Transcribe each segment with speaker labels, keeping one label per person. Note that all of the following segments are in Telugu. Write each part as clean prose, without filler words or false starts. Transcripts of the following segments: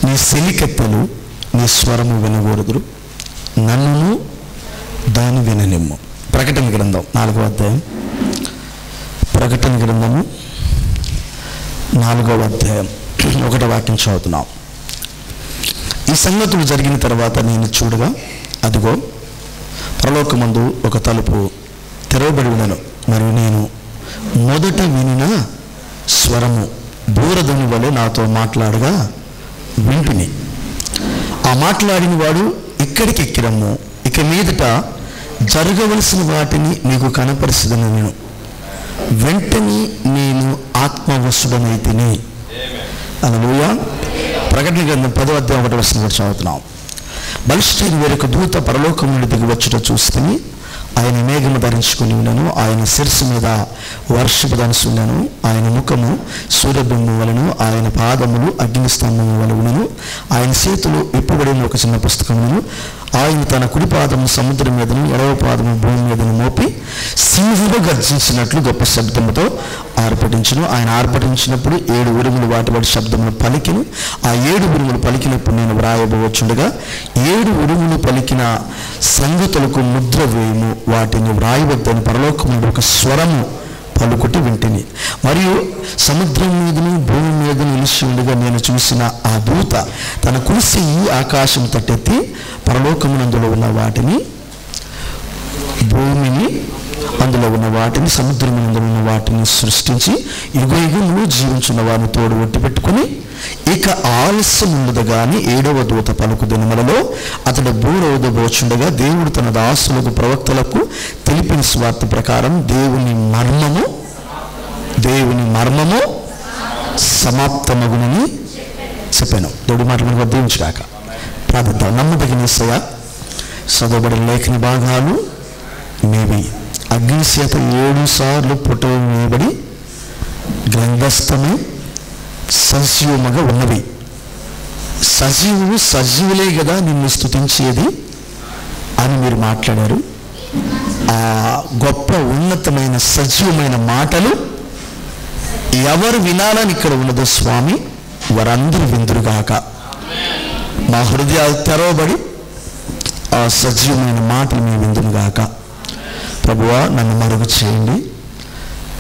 Speaker 1: నీ సెలికెత్తలు నీ స్వరము వినకూడదురు, నన్ను దాని విననిమ్ము. ప్రకటన గ్రంథం 4వ అధ్యాయం, ప్రకటన గ్రంథము 4వ అధ్యాయం 1వ వాక్యం చదువుతున్నాం. ఈ సంగతులు జరిగిన తర్వాత నేను చూడగా, అదిగో పరలోకమందు ఒక తలుపు తెరవబడి ఉన్నను. మరియు నేను మొదట వినిన స్వరము బూరధ్వని వలె నాతో మాట్లాడగా వింటిని. ఆ మాట్లాడిన వాడు, ఇక్కడికి ఎక్కిరమ్ము, ఇక మీదట జరగవలసిన వాటిని నీకు కనపరిసిదని నేను. వెంటనే నేను ఆత్మవశుడనైతిని. హల్లెలూయా. ప్రకటన గ్రంథం 10వ అధ్యాయం 1వ వచనం కూడా చదువుతున్నాం. బలిష్ఠుడైన వేరొక దూత పరలోకం నుండి దిగి వచ్చుట చూస్తేని, ఆయన మేఘము ధరించుకుని ఉన్నాను, ఆయన శిరస్సు మీద వర్షపు ధనుసు ఉన్నాను, ఆయన ముఖము సూర్యబింబం వలను, ఆయన పాదములు అగ్నిస్తంభము వలె ఉన్నను, ఆయన చేతులు ఇప్పబడిన ఒక చిన్న పుస్తకములను, ఆయన తన కుడి పాదము సముద్రం మీదను ఎడవ పాదము భూమి మీదను మోపి సింహము గర్జించినట్లు గొప్ప శబ్దముతో ఆర్భటించును. ఆయన ఆర్భటించినప్పుడు 7 ఉరుములు వాటి వాటి శబ్దములు పలికిను. ఆ 7 ఉరుములు పలికినప్పుడు నేను వ్రాయబోవచ్చుండగా, 7 ఉరుములు పలికిన సంగతులకు ముద్ర వేయము, వాటిని వ్రాయవద్దని పరలోకం నుండి ఒక స్వరము పలుకుటి వింటిని. మరియు సముద్రం మీదను భూమి మీద నిలిచి ఉండగా నేను చూసిన ఆ దూత తన కుడి చెయ్యి ఆకాశం తట్టెత్తి పరలోకమునందులో ఉన్న వాటిని, భూమిని అందులో ఉన్న వాటిని, సముద్రమునందులో ఉన్న వాటిని సృష్టించి యుగయుగములు జీవించున్న వారిని తోడు ఒట్టి పెట్టుకుని, ఇక ఆలస్యం ఉండదు కానీ 7వ దూత పలుకు దినములలో అతడు బూరవదబోచుండగా, దేవుడు తన దాసులకు ప్రవక్తలకు తెలిపిన స్వార్థ ప్రకారం దేవుని మర్మము సమాప్తమగునని చెప్పాను. దేవుడి మాటలు మనకు దీవించుగాక. ప్రార్థిద్దాం. నమ్మదగిన యేసయ్య, చదవబడిన లేఖన భాగాలు మీవి. అగ్ని చేత 7 సార్లు పుట్టవేయబడి గ్రంథస్థమే సజీవముగా ఉన్నవి. సజీవులే కదా నిన్ను స్తుతించేది అని మీరు మాట్లాడారు. ఆ గొప్ప ఉన్నతమైన సజీవమైన మాటలు ఎవరు వినాలని ఇక్కడ ఉన్నదో స్వామి, వారందరూ విందురుగాక. మా హృదయాలు తెరవబడి ఆ సజీవమైన మాటలు మీ విందురుగాక. ప్రభువా, నన్ను మరుగు చేయండి,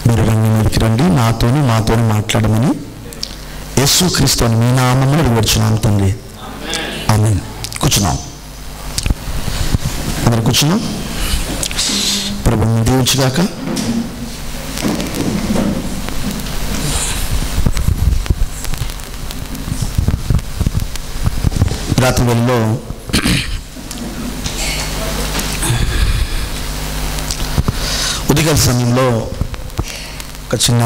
Speaker 1: మీరు రంగు మీదకి రండి, మాతోని మాట్లాడమని యేసుక్రీస్తు అని మీ నామమున అడుగుచున్నాం తండ్రి. ఆమేన్. కూర్చున్నాం, అందరు కూర్చున్నాం. ప్రభువుని దీవించుగాక. రాత్రి వేళలో ఉదయకాల సమయంలో ఒక చిన్న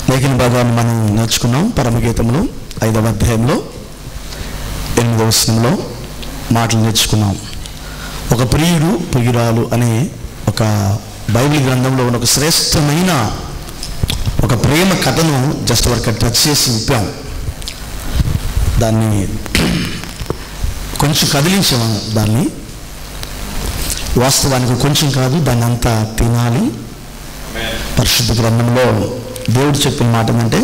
Speaker 1: లేఖన భాగాన్ని మనం నేర్చుకున్నాం. పరమగీతములు 5వ అధ్యాయంలో 8వ వచనంలో మాటలు నేర్చుకున్నాం. ఒక ప్రియురాలు అనే ఒక బైబిల్ గ్రంథంలో ఉన్న ఒక శ్రేష్టమైన ఒక ప్రేమ కథను జస్ట్ వరకు టచ్ చేసి విప్పాం. దాన్ని కొంచెం కదిలించాము. దాన్ని వాస్తవానికి కొంచెం కాదు, దాన్ని అంతా తినాలి. పరిశుద్ధ గ్రంథంలో దేవుడు చెప్పిన మాట ఏంటంటే,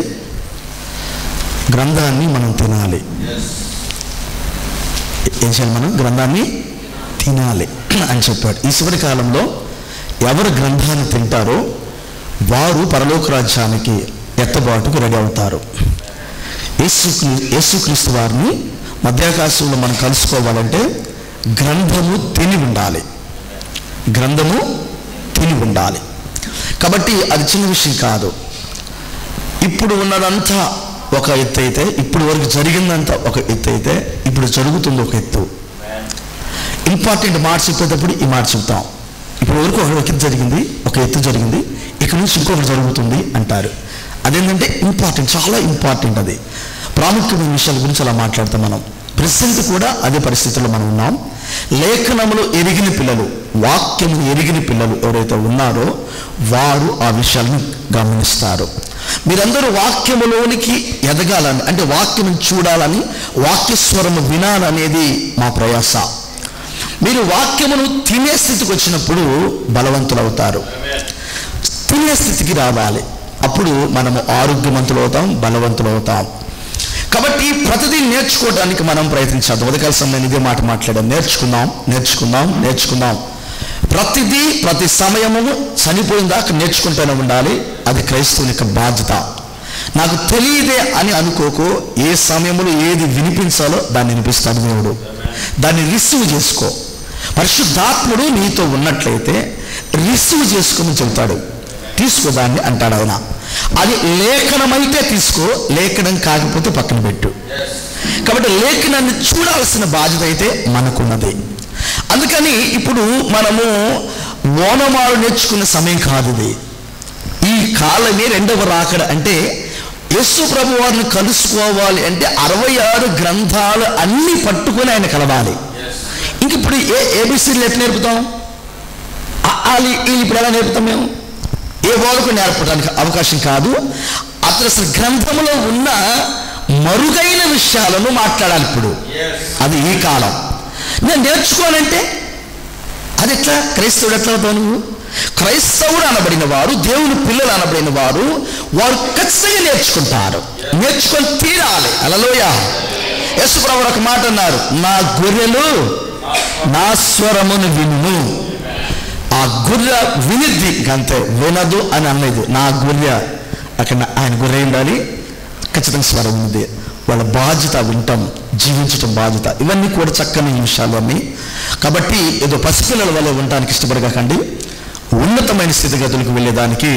Speaker 1: గ్రంథాన్ని మనం తినాలి. ఏం చేయాలి? మనం గ్రంథాన్ని తినాలి అని చెప్పాడు. ఈ చివరి కాలంలో ఎవరు గ్రంథాన్ని తింటారో వారు పరలోక రాజ్యానికి ఎత్తబాటుకు రెడీ అవుతారు. యేసుక్రీస్తు వారిని మధ్యాకాశంలో మనం కలుసుకోవాలంటే గ్రంథము తిని ఉండాలి. గ్రంథము తిని ఉండాలి. కాబట్టి అది చిన్న విషయం కాదు. ఇప్పుడు ఉన్నదంతా ఒక ఎత్తు అయితే, ఇప్పుడు వరకు జరిగిందంతా ఒక ఎత్తు అయితే, ఇప్పుడు జరుగుతుంది ఒక ఎత్తు. ఇంపార్టెంట్ మాట చెప్పేటప్పుడు ఈ మాట చెప్తాం. ఇప్పుడు వరకు ఒక ఎత్తు జరిగింది, ఇక్కడ నుంచి ఇంకొకటి జరుగుతుంది అంటారు. అదేంటంటే ఇంపార్టెంట్, చాలా ఇంపార్టెంట్. అది ప్రాముఖ్యమైన విషయాల గురించి అలా మాట్లాడతాం మనం. ప్రజెంట్ కూడా అదే పరిస్థితుల్లో మనం ఉన్నాం. లేఖనములు ఎరిగిన పిల్లలు, వాక్యములు ఎరిగిన పిల్లలు ఎవరైతే ఉన్నారో వారు ఆ విషయాలను గమనిస్తారు. మీరందరూ వాక్యములోనికి ఎదగాలని, అంటే వాక్యం చూడాలని, వాక్యస్వరము వినాలనేది మా ప్రయాస. మీరు వాక్యమును తినే స్థితికి వచ్చినప్పుడు బలవంతులు అవుతారు. తినే స్థితికి రావాలి. అప్పుడు మనము ఆరోగ్యవంతులు అవుతాం, బలవంతులు అవుతాం. కాబట్టి ప్రతిదీ నేర్చుకోవడానికి మనం ప్రయత్నించాలి. ఉదయకాల సమయం ఇదే మాట మాట్లాడాం, నేర్చుకుందాం. ప్రతిదీ ప్రతి సమయము చనిపోయిన దాకా నేర్చుకుంటూనే ఉండాలి. అది క్రైస్తవుని యొక్క బాధ్యత. నాకు తెలియదే అని అనుకోకు. ఏ సమయంలో ఏది వినిపించాలో దాన్ని వినిపిస్తాడు దేవుడు. దాన్ని రిసీవ్ చేసుకో. పరిశుద్ధాత్ముడు నీతో ఉన్నట్లయితే రిసీవ్ చేసుకోమని చెబుతాడు. తీసుకో దాన్ని అంటాడు ఆయన. అది లేఖనమైతే తీసుకో, లేఖనం కాకపోతే పక్కన పెట్టు. కాబట్టి లేఖనాన్ని చూడాల్సిన బాధ్యత అయితే మనకున్నది. అందుకని ఇప్పుడు మనము ఓనమాలు నేర్చుకునే సమయం కాదు ఇది. ఈ కాలమే రెండవ రాకడ. అంటే యేసు ప్రభు వారిని కలుసుకోవాలి అంటే 66 గ్రంథాలు అన్నీ పట్టుకొని ఆయన కలవాలి. ఇంక ఇప్పుడు ఏబిసిడీలు ఎట్లా నేర్పుతాం? ఇప్పుడు ఎలా నేర్పుతాం? మేము ఏ బోధకు నేర్పడానికి అవకాశం కాదు. అసలు గ్రంథంలో ఉన్న మరుగైన విషయాలను మాట్లాడాలి. ఇప్పుడు అది ఈ కాలం. నేను నేర్చుకోవాలంటే అది ఎట్లా? క్రైస్తవుడు ఎట్లా అవుతావు నువ్వు? క్రైస్తవుడు అనబడిన వారు, దేవుని పిల్లలు అనబడిన వారు ఖచ్చితంగా నేర్చుకుంటారు. నేర్చుకొని తీరాలి. హల్లెలూయా. యేసు ప్రభువు ఒక మాట అన్నారు, నా గొర్రెలు నా స్వరమును వినును. ఆ గొర్రె వినిద్ది, అంతే, వినదు అని అనలేదు. నా గొర్రె, అక్కడ ఆయన గొర్రె ఉండాలి, ఖచ్చితంగా స్వరం ఉంది. వాళ్ళ బాధ్యత వింటాం, జీవించటం బాధ్యత. ఇవన్నీ కూడా చక్కని విషయాలు అన్నీ. కాబట్టి ఏదో పసిపిల్లల వల్ల ఉండటానికి ఇష్టపడకండి. ఉన్నతమైన స్థితిగతులకు వెళ్ళేదానికి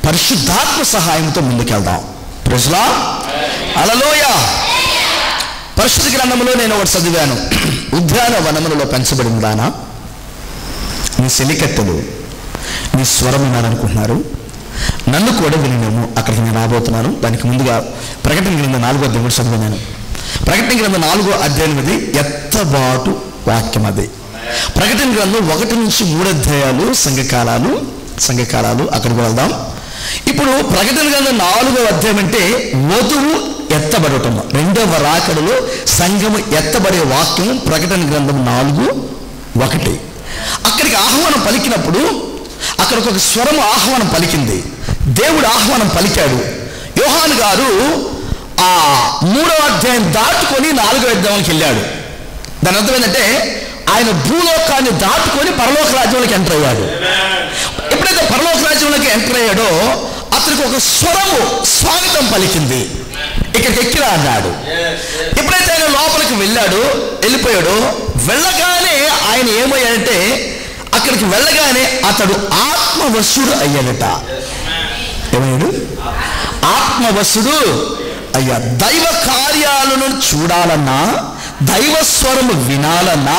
Speaker 1: పరిశుద్ధాత్మ సహాయంతో ముందుకెళ్దాం. Praise lord. హల్లెలూయా. పరిశుద్ధ గ్రంథంలో నేను ఒకటి చదివాను. ఉద్యానవనములలో పెంచబడిన దానా, నీ చెలికత్తెలు నీ స్వరం వినాలనుకుంటున్నారు, నన్ను కూడా వినేమో. అక్కడికి నేను రాబోతున్నాను. దానికి ముందుగా ప్రకటన గ్రంథం 4వ అధ్యాయం చదివాను. ప్రకటన గ్రంథం 4వ అధ్యాయం అది ఎత్తబాటు వాక్యం. అది ప్రకటన గ్రంథం 1 నుంచి 3 అధ్యాయాలు సంఘకాలాలు. అక్కడికి వెళ్దాం. ఇప్పుడు ప్రకటన గ్రంథం 4వ అధ్యాయం అంటే వధువు ఎత్తబడటం. రెండవ రాకడలో సంఘము ఎత్తబడే వాక్యం ప్రకటన గ్రంథం 4:1. అక్కడికి ఆహ్వానం పలికినప్పుడు అక్కడ ఒక స్వరం ఆహ్వానం పలికింది. దేవుడు ఆహ్వానం పలికాడు. యోహాను గారు ఆ 3వ అధ్యాయం దాటుకొని 4వ అధ్యాయానికి వెళ్ళాడు. దాని అర్థం ఏంటంటే ఆయన భూలోకాన్ని దాటుకొని పరలోక రాజ్యంలోకి ఎంటర్ అయ్యాడు. ఎప్పుడైతే పరలోక రాజ్యంలోకి ఎంటర్ అయ్యాడో అతనికి ఒక స్వరము స్వాగతం పలికింది. ఇక్కడికి ఎక్కిరా అన్నాడు. ఎప్పుడైతే ఆయన లోపలికి వెళ్ళిపోయాడో వెళ్ళగానే ఆయన ఏమయ్యాడంటే అక్కడికి వెళ్ళగానే అతడు ఆత్మవశుడు అయ్యాడట. ఏమయ్యాడు? ఆత్మవశుడు అయ్యా. దైవ కార్యాలను చూడాలన్నా, దైవ స్వరము వినాలన్నా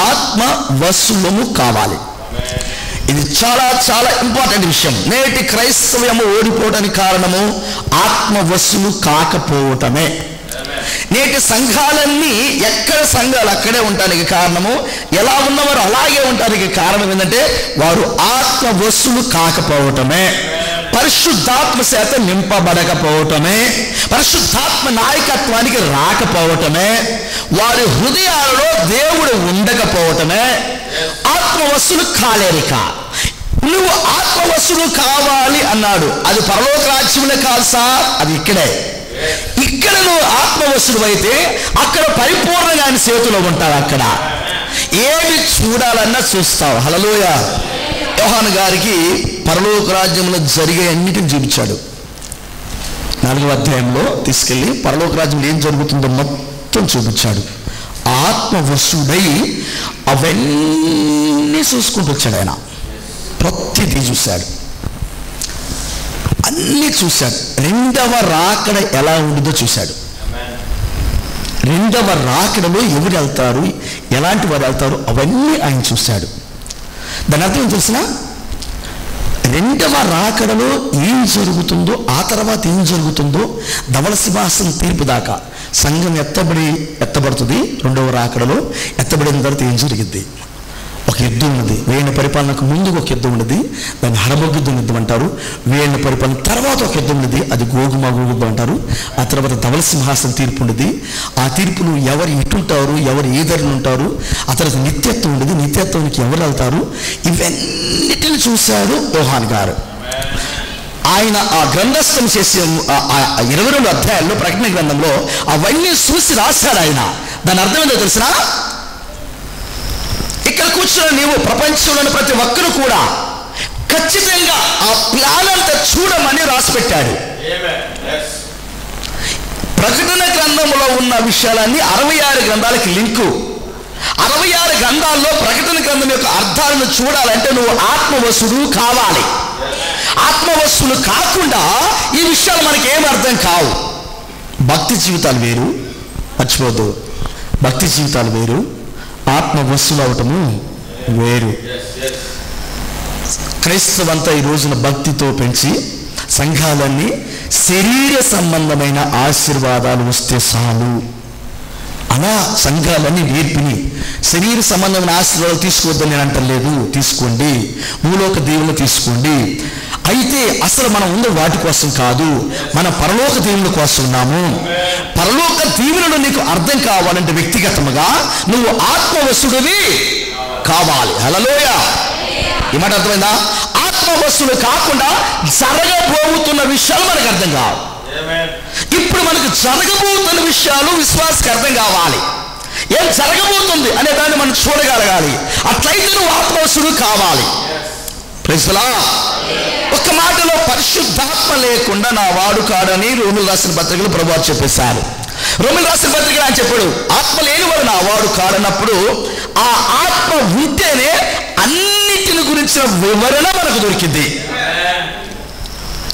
Speaker 1: ఆత్మవశులము కావాలి. ఇది చాలా చాలా ఇంపార్టెంట్ విషయం. నేటి క్రైస్తవ్యము ఓడిపోవడానికి కారణము ఆత్మవశులు కాకపోవటమే. నేటి సంఘాలన్నీ ఎక్కడ సంఘాలు అక్కడే ఉండడానికి కారణము, ఎలా ఉన్నవారు అలాగే ఉండడానికి కారణం ఏంటంటే వారు ఆత్మవశులు కాకపోవటమే, పరిశుద్ధాత్మ చేత నింపబడకపోవటమే, పరిశుద్ధాత్మ నాయకత్వానికి రాకపోవటమే, వారి హృదయాలలో దేవుడు ఉండకపోవటమే. ఆత్మవశులు కాలేరిక. నువ్వు ఆత్మవశులు కావాలి అన్నాడు. అది పరలోక రాజ్యంలో కాదు సార్, అది ఇక్కడే. ఇక్కడ నువ్వు ఆత్మవశుడు అయితే అక్కడ పరిపూర్ణంగా ఆయన చేతిలో ఉంటావు. అక్కడ ఏమి చూడాలన్నా చూస్తావు. హల్లెలూయా. యోహాను గారికి పరలోక రాజ్యంలో జరిగే అన్నిటిని చూపించాడు. 4వ అధ్యాయంలో తీసుకెళ్ళి పరలోక రాజ్యంలో ఏం జరుగుతుందో మొత్తం చూపించాడు. ఆత్మవశుడై అవన్నీ చూసుకుంటూ వచ్చాడు. ఆయన ప్రతిదీ చూశాడు, అన్నీ చూశాడు. రెండవ రాకడ ఎలా ఉంటుందో చూశాడు. రెండవ రాకడలో ఎవరు వెళ్తారు, ఎలాంటి వారు వెళ్తారు, అవన్నీ ఆయన చూశాడు. దాని అర్థం ఏం తెలిసిన? రెండవ రాకడలో ఏం జరుగుతుందో, ఆ తర్వాత ఏం జరుగుతుందో, ధవళ సింహాసనం తీర్పు దాకా సంఘం ఎత్తబడుతుంది. రెండవ రాకడలో ఎత్తబడిన తర్వాత ఏం జరిగింది? ఒక యుద్ధం ఉన్నది. వేణ పరిపాలనకు ముందు ఒక యుద్ధం ఉన్నది, దాన్ని హరబొగ్గుద్ధం యుద్ధం అంటారు. వేణ పరిపాలన తర్వాత ఒక యుద్ధం ఉన్నది, అది గోగుమాగోగుద్ధం అంటారు. ఆ తర్వాత ధవళ సింహాసనం తీర్పు ఉన్నది. ఆ తీర్పును ఎవరు ఇటుంటారు, ఎవరు ఏ ధరలు ఉంటారు. ఆ తర్వాత నిత్యత్వం ఉండేది, నిత్యత్వానికి ఎవరు వెళ్తారు. ఇవన్నిటిని చూశాడు యోహాను గారు. ఆయన ఆ గ్రంథస్థం చేసే 22 అధ్యాయాల్లో ప్రకటన గ్రంథంలో అవన్నీ చూసి రాశాడు ఆయన. దాని అర్థం ఏంటో తెలిసిన, ఇక్కడ కూర్చున్న నీవు ప్రపంచంలోని ప్రతి ఒక్కరు కూడా ఖచ్చితంగా ఆ ప్లాన్ అంతా చూడమని రాసి పెట్టాడు. ప్రకటన గ్రంథంలో ఉన్న విషయాలన్నీ 66 గ్రంథాలకి లింకు. 66 గ్రంథాల్లో ప్రకటన గ్రంథం యొక్క అర్థాలను చూడాలంటే నువ్వు ఆత్మవశుడు కావాలి. ఆత్మవశులు కాకుండా ఈ విషయాలు మనకి ఏం అర్థం కావు. భక్తి జీవితాలు వేరు, మర్చిపోద్దు. భక్తి జీవితాలు వేరు, ఆత్మవశులు అవటము వేరు. క్రైస్తవంతా ఈ రోజున భక్తితో పెంచి సంఘాలన్నీ శరీర సంబంధమైన ఆశీర్వాదాలు వస్తే చాలు అలా సంఘాలన్నీ నేర్పిని శరీర సంబంధమైన ఆశీర్వాదాలు తీసుకోవద్దని నేను అంటలేదు. తీసుకోండి, భూలోక దీవులు తీసుకోండి. అయితే అసలు మనం ఉంది వాటి కోసం కాదు, మన పరలోక దీవుల కోసం ఉన్నాము. పరలోక దీవులను నీకు అర్థం కావాలంటే వ్యక్తిగతముగా నువ్వు ఆత్మవశుడివి కావాలి. హల్లెలూయా. ఈ మాట అర్థమైందా? ఆత్మవశుడు కాకుండా జరగబోతున్న విషయాలు మనకు అర్థం కావాలి. ఇప్పుడు మనకు జరగబోతున్న విషయాలు విశ్వాసకు అర్థం కావాలి. ఏం జరగబోతుంది అనే దాన్ని మనం చూడగలగాలి. అట్లయితే నువ్వు ఆత్మవశుడు కావాలి. Praise the lord. ఒక్క మాటలో పరిశుద్ధాత్మ లేకుండా నా వాడు కాడని రోమిలు రాసిన పత్రికలు ప్రభువు చెప్పేశారు. రోమిలు రాసిన పత్రికలు ఆయన చెప్పాడు, ఆత్మ లేని వాడు నా వాడు కాడన్నప్పుడు ఆ ఆత్మ ఉంటేనే అన్నిటిని గురించిన వివరణ మనకు దొరికింది.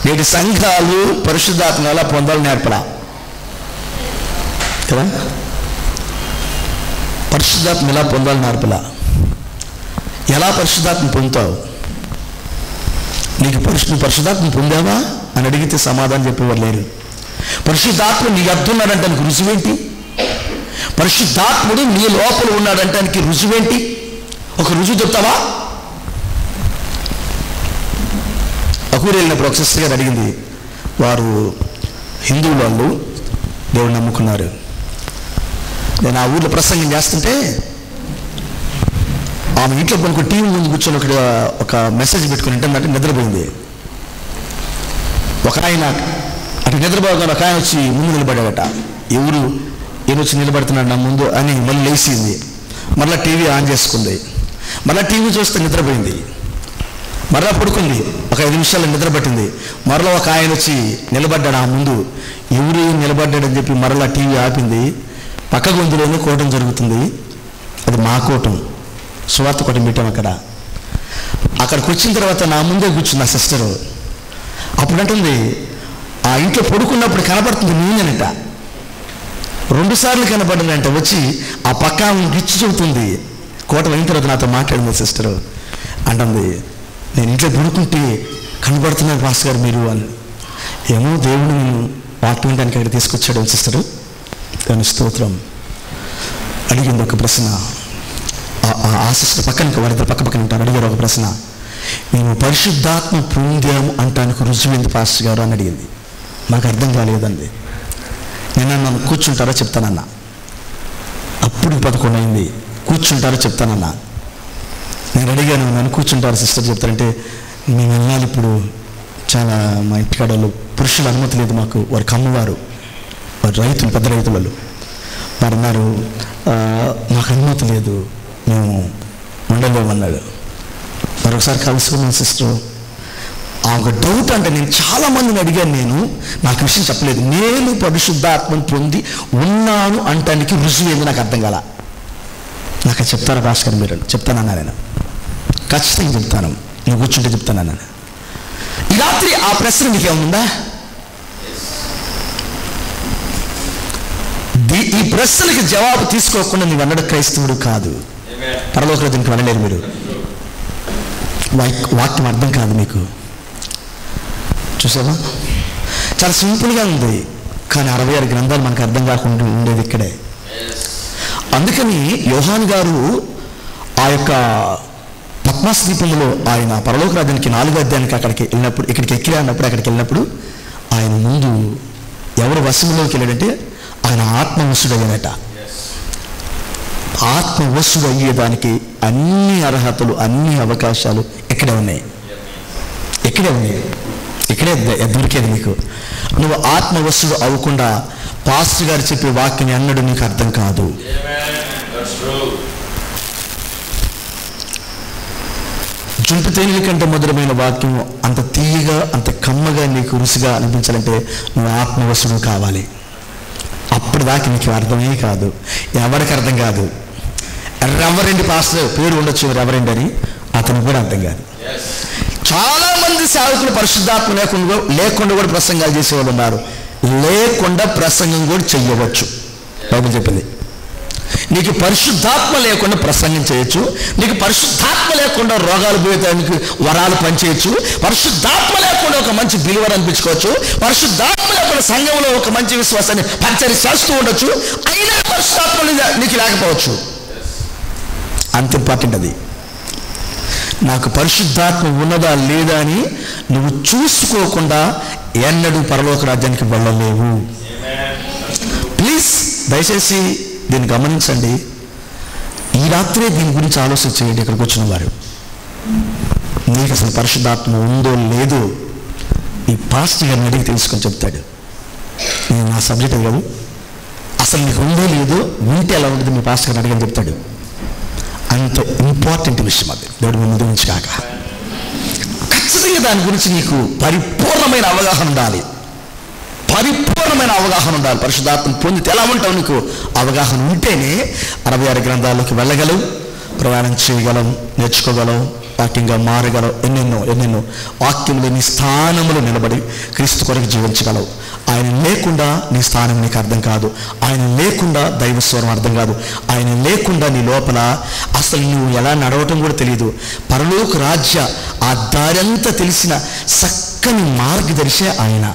Speaker 1: నేటి సంఘాలు పరిశుద్ధాత్మ ఎలా పొందాలి నేర్పడా కదా? పరిశుద్ధాత్మ ఎలా పొందాలి నేర్పలా. ఎలా పరిశుద్ధాత్మ పొందుతావు? నీకు పరిశుద్ధాత్మ పొందావా అని అడిగితే సమాధానం చెప్పేవారు లేరు. పరిశుద్ధాత్మ నీ అర్థున్నాడంటే రుజువేంటి? పరిశుద్ధాత్ముడు నీ లోపల ఉన్నాడంటానికి రుజువేంటి? ఒక రుజువు చెప్తావా? అకూరు వెళ్ళినప్పుడు ఒక సిస్టర్ గారు అడిగింది, వారు హిందువులు, వాళ్ళు దేవుడు నమ్ముకున్నారు. నేను ఆ ఊర్లో ప్రసంగం చేస్తుంటే ఆమె ఇంట్లో కొనుక్కో టీవీ ముందు కూర్చొని ఒక మెసేజ్ పెట్టుకుని ఏంటంటే నిద్రపోయింది. ఒక ఆయన అటు నిద్రపోగానే ఒక ఆయన వచ్చి ముందు నిలబడాడట. ఎవరు ఏమొచ్చి నిలబడుతున్నాడు నా ముందు అని మళ్ళీ లేచింది. మళ్ళీ టీవీ ఆన్ చేసుకుంది. మళ్ళీ టీవీ చూస్తే నిద్రపోయింది. మరలా పడుకుంది. ఒక 5 నిమిషాలు నిద్ర పట్టింది. మరలా ఒక ఆయన వచ్చి నిలబడ్డాడు ఆ ముందు. ఎవరు నిలబడ్డాడని చెప్పి మరలా టీవీ ఆపింది. పక్క గొంతులోనే కోటం జరుగుతుంది. అది మా కోటం, సువార్త కోటం పెట్టాం. అక్కడికి వచ్చిన తర్వాత నా ముందే కూర్చుంది ఆ సిస్టరు. అప్పుడు అంటుంది, ఆ ఇంట్లో పడుకున్నప్పుడు కనపడుతుంది నేనేనంట. 2 సార్లు కనపడిందంట. వచ్చి ఆ పక్క గిచ్చి చెబుతుంది. కోట అయిన తర్వాత నాతో మాట్లాడింది సిస్టరు. అంటుంది, నేను ఇంట్లో పడుకుంటే కనబడుతున్నారు పాస్టర్ గారు మీరు అని. ఏమో దేవుడు నేను వాక్యం వినడానికి అక్కడ తీసుకొచ్చాడు సిస్టరు. కానీ స్తోత్రం. అడిగింది ఒక ప్రశ్న. ఆ సిస్టర్ పక్కన వారిద్దరు పక్క పక్కన ఉంటారు. అడిగారు ఒక ప్రశ్న, మేము పరిశుద్ధాత్మ పొందాము అంటానికి రుజువేంది పాస్టర్ గారు అని అడిగింది. నాకు అర్థం కాలేదండి. నేను నన్ను కూర్చుంటారో చెప్తానన్నా. అప్పుడు 11 అయింది. కూర్చుంటారో చెప్తానన్నా. నేను అడిగాను, నన్ను కూర్చుంటారు సిస్టర్ చెప్తారంటే, మేము వెళ్ళాలి ఇప్పుడు. చాలా మా ఇంటికాడ వాళ్ళు పురుషుల అనుమతి లేదు మాకు. వారికి అమ్మవారు, వారు రైతులు, పెద్ద రైతులు వాళ్ళు. వారు అన్నారు, మాకు అనుమతి లేదు, మేము ఉండలేమన్నాడు. మరొకసారి కలుసుకున్నాను సిస్టర్. ఆ ఒక డౌట్ అంటే నేను చాలామందిని అడిగాను. నేను నాకు విషయం చెప్పలేదు. నేను పరిశుద్ధాత్మను పొంది ఉన్నాను అంటానికి రుజువు ఏంది నాకు అర్థం కాల. నాకు చెప్తారా భాస్కర్ మీరు? చెప్తానన్నా నేను, ఖచ్చితంగా చెప్తాను. నువ్వు కూర్చుంటే చెప్తానన్నా. ఈ రాత్రి ఆ ప్రశ్న నీకేముందా? ఈ ప్రశ్నకి జవాబు తీసుకోకుండా నీవు అన్నడు క్రైస్తవుడు కాదు. పరలోక దీనికి వెళ్ళలేరు మీరు. వాక్యం అర్థం కాదు మీకు. చూసావా? చాలా సింపుల్గా ఉంది, కానీ 66 గ్రంథాలు మనకు అర్థం కాకుండా ఉండేది ఇక్కడే. అందుకని యోహాను గారు ఆ యొక్క పద్మాస్ దీపంలో ఆయన పరలోక రాజ్యానికి 4వ అధ్యాయానికి ఇక్కడికి వెళ్ళినప్పుడు ఆయన ముందు ఎవరు వశంలోకి వెళ్ళాడంటే ఆయన ఆత్మవశుడయ్యాడట. ఆత్మవశుడు అయ్యేదానికి అన్ని అర్హతలు, అన్ని అవకాశాలు ఇక్కడే ఉన్నాయి. ఇక్కడే దొరికేది నీకు. నువ్వు ఆత్మవశుడు అవ్వకుండా పాస్టర్ గారు చెప్పే వాక్యం అన్నడు నీకు అర్థం కాదు. జుంటు తేనెల కంటే మధురమైన వాక్యం అంత తీయగా అంత కమ్మగా నీకు రుచిగా అనిపించాలంటే నువ్వు ఆత్మవశుడు కావాలి. అప్పుడు దాకా నీకు అర్థమే కాదు, ఎవరికి అర్థం కాదు. రెవరెండ్ పాస్టర్ పేరు ఉండొచ్చు రెవరెండ్ అని, అతను కూడా అర్థం కాదు. చాలా మంది సేవకులు పరిశుద్ధాత్మ లేకుండా కూడా ప్రసంగాలు చేసేవాళ్ళు ఉన్నారు. లేకుండా ప్రసంగం కూడా చెయ్యవచ్చు. బైబిల్ చెప్పింది నీకు పరిశుద్ధాత్మ లేకుండా ప్రసంగం చేయొచ్చు, నీకు పరిశుద్ధాత్మ లేకుండా రోగాలు పోయేదానికి వరాలు పనిచేయచ్చు, పరిశుద్ధాత్మ లేకుండా ఒక మంచి బిలువర్ అనిపించుకోవచ్చు, పరిశుద్ధాత్మ లేకుండా సంఘంలో ఒక మంచి విశ్వాసాన్ని పరిచయం చేస్తూ ఉండొచ్చు. అయినా పరిశుద్ధాత్మ నీకు లేకపోవచ్చు. అంత ఇంపార్టెంట్ అది. నాకు పరిశుద్ధాత్మ ఉన్నదా లేదా అని నువ్వు చూసుకోకుండా ఎన్నడూ పరలోక రాజ్యానికి వెళ్ళలేవు. ప్లీజ్ దయచేసి దీన్ని గమనించండి. ఈ రాత్రే దీని గురించి ఆలోచన చేయండి. ఇక్కడికి వచ్చిన వారు, నీకు అసలు పరిశుద్ధాత్మ ఉందో లేదో ఈ పాస్టర్ గారిని అడిగి తెలుసుకొని చెప్తాడు. నేను నా సబ్జెక్ట్ కాదు, అసలు నీకు ఉందో లేదో ఉంటే ఎలా ఉంటుంది మీ పాస్టర్ గారిని అడిగని చెప్తాడు. అంత ఇంపార్టెంట్ విషయం అది. దేవుడు ముందు నుంచి కాక ఖచ్చితంగా దాని గురించి నీకు పరిపూర్ణమైన అవగాహన ఉండాలి. పరిపూర్ణమైన అవగాహన ఉండాలి. పరిశుద్ధాత్మ పొందితే ఎలా ఉంటావు? నీకు అవగాహన ఉంటేనే 66 గ్రంథాల్లోకి వెళ్ళగలవు, ప్రయాణం చేయగలం, నేర్చుకోగలం, వాక్యంగా మారగలవు. ఎన్నెన్నో వాక్యంలో నీ స్థానంలో నిలబడి క్రీస్తు కొరకు జీవించగలవు. ఆయన లేకుండా నీ స్థానం నీకు అర్థం కాదు, ఆయన లేకుండా దైవస్వరం అర్థం కాదు, ఆయన లేకుండా నీ లోపల అసలు నువ్వు ఎలా నడవటం కూడా తెలియదు. పరలోక రాజ్య ఆ దారంతా తెలిసిన చక్కని మార్గదర్శి ఆయన.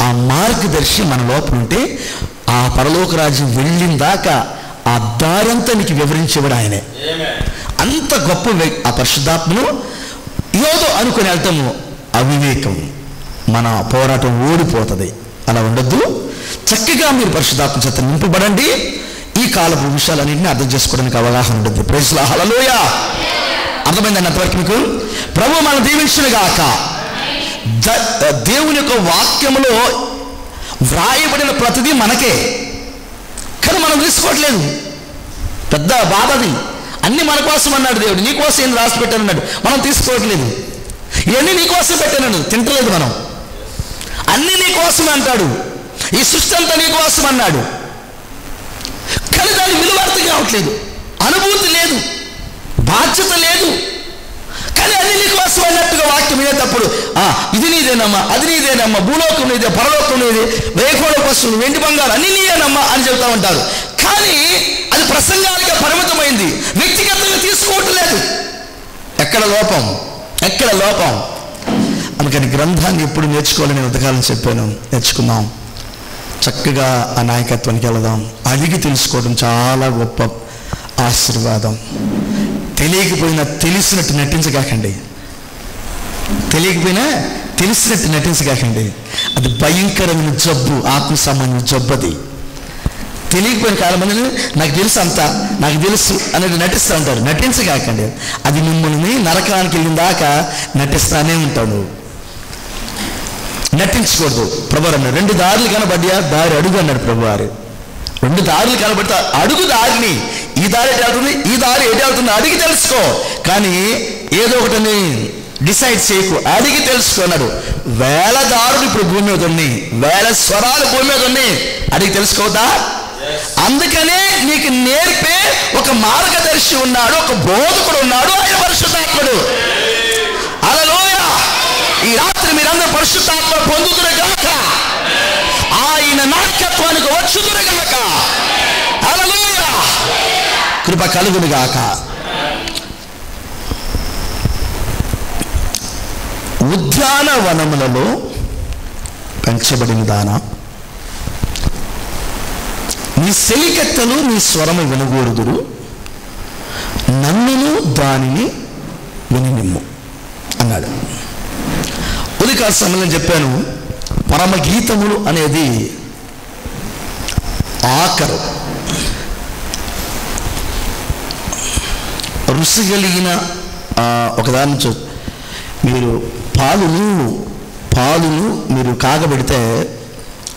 Speaker 1: ఆ మార్గదర్శి మన లోపల ఉంటే ఆ పరలోక రాజ్యం వెళ్ళిన దాకా ఆ దారంతా నీకు వివరించేవాడు ఆయనే. అంత గొప్ప ఆ పరిశుద్ధాత్మను ఏదో అనుకుని వెళ్తాము, అవివేకం, మన పోరాటం ఓడిపోతుంది. అలా ఉండొద్దు. చక్కగా మీరు పరిశుద్ధాత్మ చేత నింపబడండి. ఈ కాలపు విషయాలన్నింటినీ అర్థం చేసుకోవడానికి అవగాహన ఉంటుంది. Praise the lord. హల్లెలూయా. అర్థమైందండి అంతవరకు మీకు? ప్రభు మనం దీవించును గాక. దేవుని యొక్క వాక్యములో వ్రాయబడిన ప్రతిదీ మనకే, కానీ మనం తీసుకోవట్లేదు. పెద్ద బాధ అది. అన్ని మన కోసం అన్నాడు దేవుడు, నీకోసం ఏం రాసి పెట్టానన్నాడు, మనం తీసుకోవట్లేదు. ఇవన్నీ నీకోసం పెట్టాను, తింటలేదు మనం. అన్ని నీకోసం అంటాడు, ఈ సృష్టి అంతా నీకోసం అన్నాడు, కానీ దాని విలువ అర్థం కావట్లేదు, అనుభూతి లేదు, బాధ్యత లేదు. కానీ అన్ని నీకోసం అన్నట్టుగా వాక్యం వినేటప్పుడు ఇది నీదేనమ్మా, అది నీదేనమ్మా, భూలోకం నీదే, పరలోకం నీదే, వేకోడ పశువులు, వెండి బంగారు అన్ని నీయేనమ్మా అని చెబుతా ఉంటారు. కానీ అది ప్రసంగాలుగా పరిమితమైంది, వ్యక్తిగతంగా తీసుకోవట్లేదు. ఎక్కడ లోపం? అందుకని గ్రంథాన్ని ఎప్పుడు నేర్చుకోవాలని నేను ఉదకాలం చెప్పాను. నేర్చుకుందాం, చక్కగా ఆ నాయకత్వానికి వెళదాం. అడిగి తెలుసుకోవడం చాలా గొప్ప ఆశీర్వాదం. తెలియకపోయినా తెలిసినట్టు నటించగాకండి, తెలిసినట్టు నటించగాకండి. అది భయంకరమైన జబ్బు, ఆత్మ సంబంధించిన జబ్బు. అది తెలియకపోయిన చాలా మంది నాకు తెలుసు అనేది నటిస్తూ ఉంటారు. నటించగాకండి. అది మిమ్మల్ని నరకానికి వెళ్ళిన దాకా నటిస్తానే ఉంటాడు. నటించకూడదు. ప్రభు అన్నాడు 2 దారులు కనబడ్డా దారి అడుగు అన్నాడు ప్రభు వారు. 2 దారులు కనబడతా అడుగు దారిని. ఈ దారి ఎటు వెళ్తుంది, ఈ దారి ఎటు వెళ్తుంది అడిగి తెలుసుకో. కానీ ఏదో ఒకటిని డిసైడ్ చేయకు, అడిగి తెలుసుకున్నాడు. 1000 దారులు ఇప్పుడు భూమి మీద ఉన్నాయి, 1000 స్వరాలు భూమి మీద ఉన్నాయి, అడిగి తెలుసుకోవద్దా? అందుకనే నీకు నేర్పే ఒక మార్గదర్శి ఉన్నాడు, ఒక బోధకుడు ఉన్నాడు, ఆయన పరిశుద్ధాత్ముడు. హల్లెలూయా. ఈ రాత్రి మీరందరూ పరిశుద్ధాత్మ పొందుదురుగాక, ఆయన నాయకత్వానికి వచ్చుదురుగాక. హల్లెలూయా. కృప కలుగునుగాక. ఉద్యానవనములలో పెంచబడిన దానా, నీ సెలికెత్తలు నీ స్వరము వినగోరుదురు, నన్నును దానిని వినినిమ్ము అన్నాడు. ఉదయకాల సమయంలో చెప్పాను, పరమగీతములు అనేది ఆఖరు రుచి కలిగిన ఒకదాని మీరు పాలును మీరు కాగబెడితే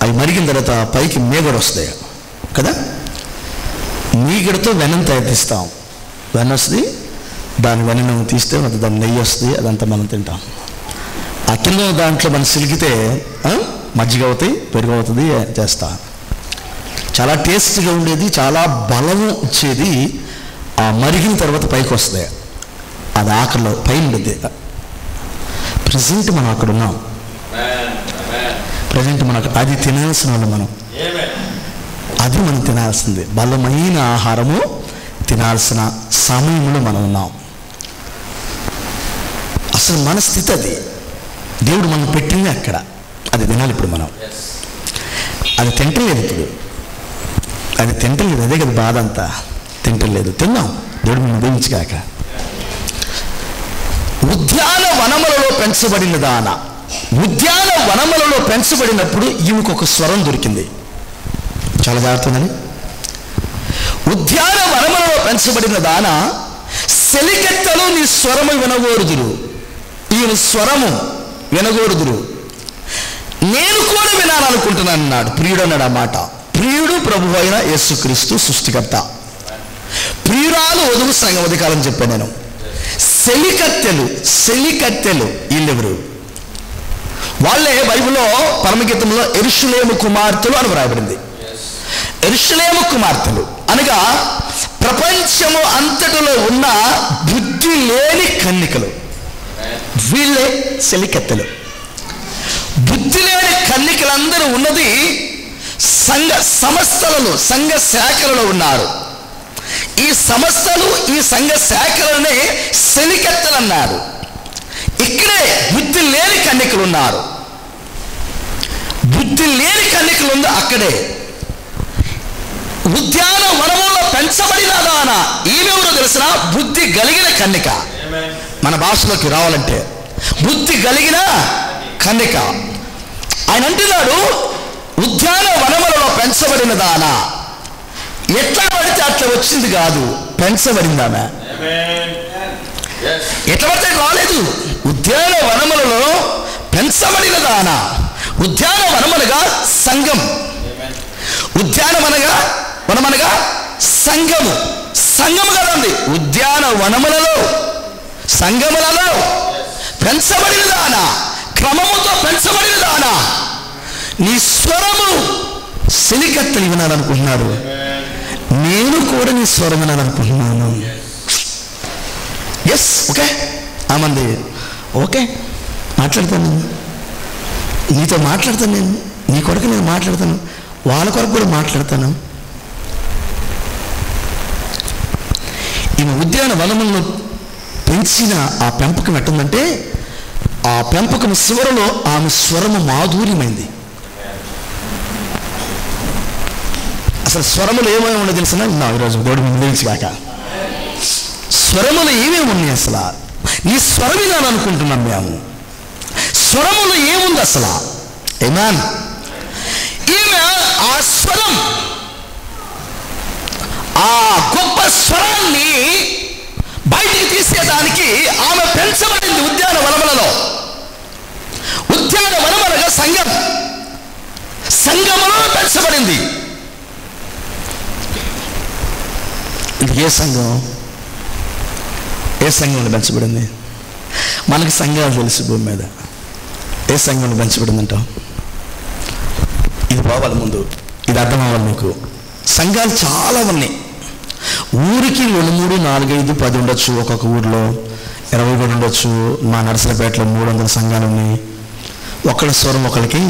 Speaker 1: అవి మరిగిన తర్వాత పైకి మీగడ వస్తాయి కదా, మీగడతో వెనం తయారు తీస్తాం. వెన్న వస్తుంది, దాని వెన్నను తీస్తే అది దాని నెయ్యి వస్తుంది, అదంతా మనం తింటాం. ఆ కింద దాంట్లో మనం సిలిగితే మజ్జిగ అవుతాయి, పెరుగు అవుతుంది చేస్తా. చాలా టేస్ట్గా ఉండేది, చాలా బలము ఇచ్చేది. ఆ మరిగిన తర్వాత పైకి వస్తుంది, అది ఆకలిలో పైన ఉండేది. ప్రజెంట్ మనం అక్కడ ఉన్నాం, ప్రజెంట్ మనకు అది తినాల్సిన వాళ్ళు మనం, అది మనం తినాల్సింది. బలమైన ఆహారము తినాల్సిన సమయంలో మనం ఉన్నాం. అసలు మన స్థితి అది, దేవుడు మనం పెట్టింది అక్కడ, అది తినాలి. ఇప్పుడు మనం అది తింటలేదు, ఇప్పుడు అది తింటలేదు. అదే కదా బాధ అంతా, తింటలేదు. తిన్నాం, దేవుడు మనం దీవించగాక. ఉద్యానవనములలో పెంచబడిన దాన, ఉద్యానవనములలో పెంచబడినప్పుడు ఈమెకు ఒక స్వరం దొరికింది. చాలా జాగ్రత్తగాని, ఉద్యానవనములలో పెంచబడిన దాన, సెలికెత్తలు నీ స్వరము వినగోరుదురు. ఈయన స్వరము వినగోరుదురు, నేను కూడా వినాలనుకుంటున్నాను అన్నాడు. ప్రియుడు అన్నాడు ఆ మాట. ప్రియుడు ప్రభు అయిన యేసుక్రీస్తు సృష్టికర్త. ప్రియురాలు వధువు సంఘం అధికారం చెప్పాను నేను. సెలికత్తెలు వీళ్ళెవరు? వాళ్ళే బైబిల్లో పరమగీతంలో యెరూషలేము కుమార్తెలు అని వ్రాయబడింది. యెరూషలేము కుమార్తెలు అనగా ప్రపంచము అంతటిలో ఉన్న బుద్ధి లేని కన్నికలు, వీళ్ళే సెలికత్తెలు. బుద్ధి లేని కన్నికలందరూ ఉన్నది సంఘ సంస్థలలో, సంఘ శాఖలలో ఉన్నారు. ఈ సంస్థలు, ఈ సంఘ శాఖలనే సెలికత్తెలు అన్నారు. ఇక్కడే బుద్ధి లేని కన్నికలు ఉన్నారు. బుద్ధి లేని కన్నికలు ఉంది అక్కడే. ఉద్యానవనములో పెంచబడిన దాన, ఈమెవరో తెలిసిన బుద్ధి కలిగిన కన్నిక. మన భాషలోకి రావాలంటే బుద్ధి కలిగిన కన్నిక. ఆయన అంటున్నాడు, ఉద్యానవనములలో పెంచబడిన దాన. ఎట్లా పడితే అట్లా వచ్చింది కాదు, పెంచబడిందామె. ఎట్లా పడితే రాలేదు. ఉద్యానవనములలో పెంచబడిన దాన. ఉద్యానవనములుగా సంఘం, ఉద్యానవనగా వనమనగా సంఘము, సంఘము కదండి. ఉద్యానవనములలో, సంఘములలో పెంచబడిన దాన, క్రమముతో పెంచబడిన దాన. నీ స్వరము సెలికత్తెలు వినాలనుకుంటున్నారు, నేను కూడా నీ స్వరం వినాలనుకుంటున్నాను. ఎస్, ఓకే ఆమంది, ఓకే మాట్లాడతాను, నీతో మాట్లాడతాను, నేను నీ కొరకు నేను మాట్లాడతాను, వాళ్ళ కొరకు కూడా మాట్లాడతాను. ఈమె ఉద్యానవనములను పెంచిన ఆ పెంపకం ఎట్టుందంటే, ఆ పెంపకం చివరలో ఆమె స్వరము మాధుర్యమైంది. అసలు స్వరములు ఏమేమి ఉన్నది తెలిసిన ఈరోజు దేవుడు తెలిసిగాక. స్వరములు ఏమేమి ఉన్నాయి అసలు? నీ స్వరం వినాలనుకుంటున్నాం మేము. స్వరములు ఏముంది అసలు? ఆమేన్. ఈమె ఆ స్వరం, ఆ గొప్ప స్వరాన్ని బయటికి తీసేదానికి ఆమె పెంచబడింది ఉద్యానవనములలో. ఉద్యానవనములుగా సంఘం, సంఘములో పెంచబడింది. ఏ సంఘం? ఏ సంఘంలో పెంచబడింది? మనకి సంఘాలు తెలుసు భూమి మీద. ఏ సంఘంలో పెంచబడింది అంటాం? ఇది పోవాలి ముందు, ఇది అర్థం అవ్వాలి మీకు. సంఘాలు చాలా ఉన్నాయి. ఊరికి 2, 3, 4, 5, 10 ఉండొచ్చు. ఒక్కొక్క ఊరిలో 20 కూడా ఉండొచ్చు. మా నర్సరాపేటలో 300 సంఘాలు ఉన్నాయి. ఒకళ్ళ స్వరం ఒకరికి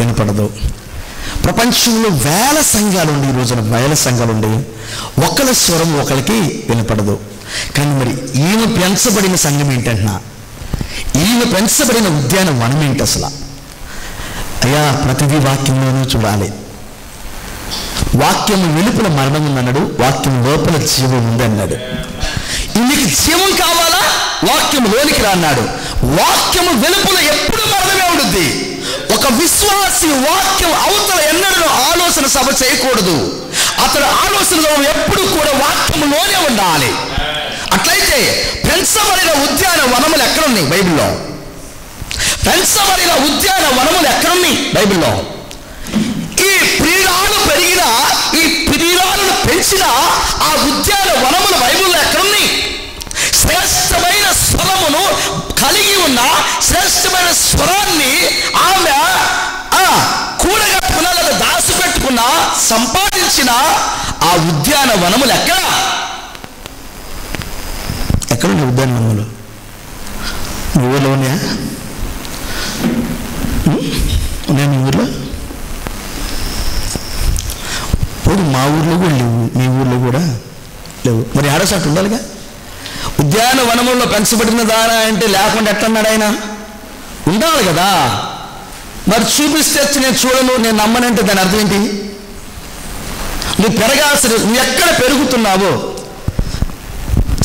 Speaker 1: వినపడదు. ప్రపంచంలో వేల సంఘాలు ఉండి, ఈ రోజున వేల సంఘాలు ఉండి ఒకళ్ళ స్వరం ఒకరికి వినపడదు. కానీ మరి ఈమె పెంచబడిన సంఘం ఏంటంటున్నా, ఈమె పెంచబడిన ఉద్యానవనం ఏంటి అసలు? అయ్యా, ప్రతిదీ వాక్యంలోనూ చూడాలి. వాక్యము వెలుపల మరణం ఉందన్నాడు, వాక్యం లోపల జీవం ఉంది అన్నాడు. నీకు జీవం కావాలా? వాక్యం లోనికి రా అన్నాడు. వాక్యము వెలుపల ఎప్పుడు మరణమే ఉంటుంది. ఒక విశ్వాసి వాక్యం అవతల ఎన్నడూ ఆలోచన సభ చేయకూడదు. అతడు ఆలోచనలో ఎప్పుడు కూడా వాక్యములోనే ఉండాలి. అట్లయితే పెంచబడిన ఉద్యానవనములు ఎక్కడున్నాయి బైబిల్లో? పెంచబడిన ఉద్యానవనములు ఎక్కడున్నాయి బైబిల్లో? ఈ ప్రియురాలు పెరిగిన, ఈ ప్రియురాలను పెంచిన ఆ ఉద్యానవనములు బైబిల్లో ఎక్కడున్నాయి? శ్రేష్టమైన స్వరమును కలిగి ఉన్న, శ్రేష్టమైన స్వరాన్ని ఆమె కూడగట్టుకున్న, లేదా దాచిపెట్టుకున్న, సంపాదించిన ఆ ఉద్యానవనములు ఎక్కడున్నాయి? ఉద్యానవనములు మీ ఊళ్ళో ఉన్నాయా? ఉన్నాయా మీ ఊర్లో? పోదు, మా ఊర్లో కూడా లేవు, మీ ఊర్లో కూడా లేవు. మరి ఆడసాటు ఉండాలిగా. ఉద్యానవనముల్లో పెంచబడిన దానా అంటే లేకుండా ఎట్లన్నాడు ఆయన? ఉండాలి కదా. మరి చూపిస్తే నేను చూడను, నేను నమ్మనంటే దాని అర్థం ఏంటి? నువ్వు పెరగాల్సిన, నువ్వు ఎక్కడ పెరుగుతున్నావో,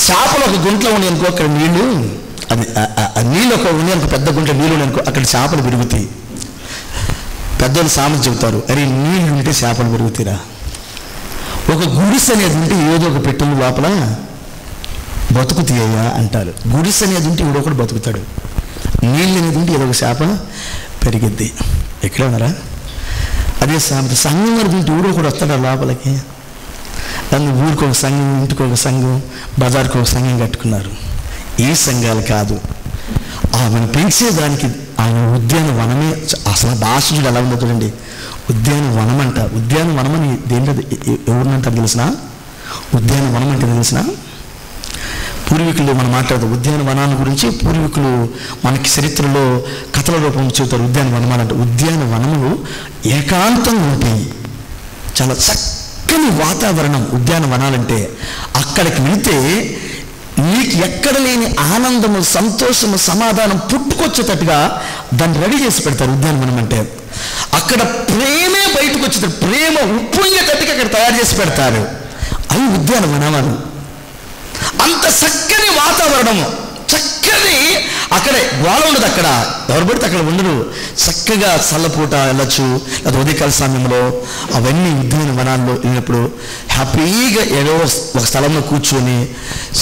Speaker 1: చేపలు ఒక గుంట్లో ఉన్నాయి అనుకో, అక్కడ నీళ్లు, అది నీళ్ళు ఒక ఉన్నాయి అనుకో, పెద్ద గుంట నీళ్ళు అనుకో, అక్కడ చేపలు పెరుగుతాయి. పెద్దలు సామెత చెబుతారు, అరే నీళ్ళు ఉంటే చేపలు పెరుగుతాయిరా. ఒక గుడిసె అనేది ఉంటే ఏదో ఒక పెట్టెల లోపల బతుకుతాయ్యా అంటారు. గుడిసె అనేది ఉంటే ఏదో ఒకటి బతుకుతాడు. నీళ్ళు అనేది ఉంటే ఏదో ఒక చేప పెరిగిద్ది. ఎక్కడ ఉన్నారా? అదే సామెత. సంఘం వరకు ఉంటే ఊరు కూడా వస్తాడు లోపలికి. దాన్ని ఊరికి ఒక సంఘం, ఇంటికి ఒక సంఘం, బజార్కి ఒక సంఘం కట్టుకున్నారు. ఈ సంఘాలు కాదు, ఆమెను పెంచేదానికి ఆయన ఉద్యానవనమే. అసలు భాషలు ఎలా ఉందో చూడండి. ఉద్యానవనం అంట. ఉద్యానవనం అని దేంట్లో ఎవరినంటారు తెలిసిన? ఉద్యానవనం అంటే తెలిసిన? పూర్వీకులు మనం మాట్లాడతాం ఉద్యానవనాల గురించి. పూర్వీకులు మనకి చరిత్రలో కథల రూపం చెబుతారు ఉద్యానవనమాలు అంటే. ఉద్యానవనములు ఏకాంతంగా ఉంటాయి, చాలా చక్కని వాతావరణం ఉద్యానవనాలంటే. అక్కడికి వెళితే నీకు ఎక్కడ లేని ఆనందము, సంతోషము, సమాధానం పుట్టుకొచ్చేటట్టుగా దాన్ని రెడీ చేసి పెడతారు ఉద్యానవనం అంటే. అక్కడ ప్రేమే బయటకు వచ్చేటట్టు, ప్రేమ ఉప్పొంగేటట్టుగా అక్కడ తయారు చేసి పెడతారు. అవి ఉద్యానవనాలు. అంత చక్కని వాతావరణము, చక్కని, అక్కడే గోళ ఉండదు. అక్కడ ఎవరు పడితే అక్కడ ఉండరు. చక్కగా చల్లపూట వెళ్ళచ్చు, లేదా ఉదయకాల సమయంలో అవన్నీ ఉద్యానవనాల్లో వెళ్ళినప్పుడు హ్యాపీగా ఏదో ఒక స్థలంలో కూర్చొని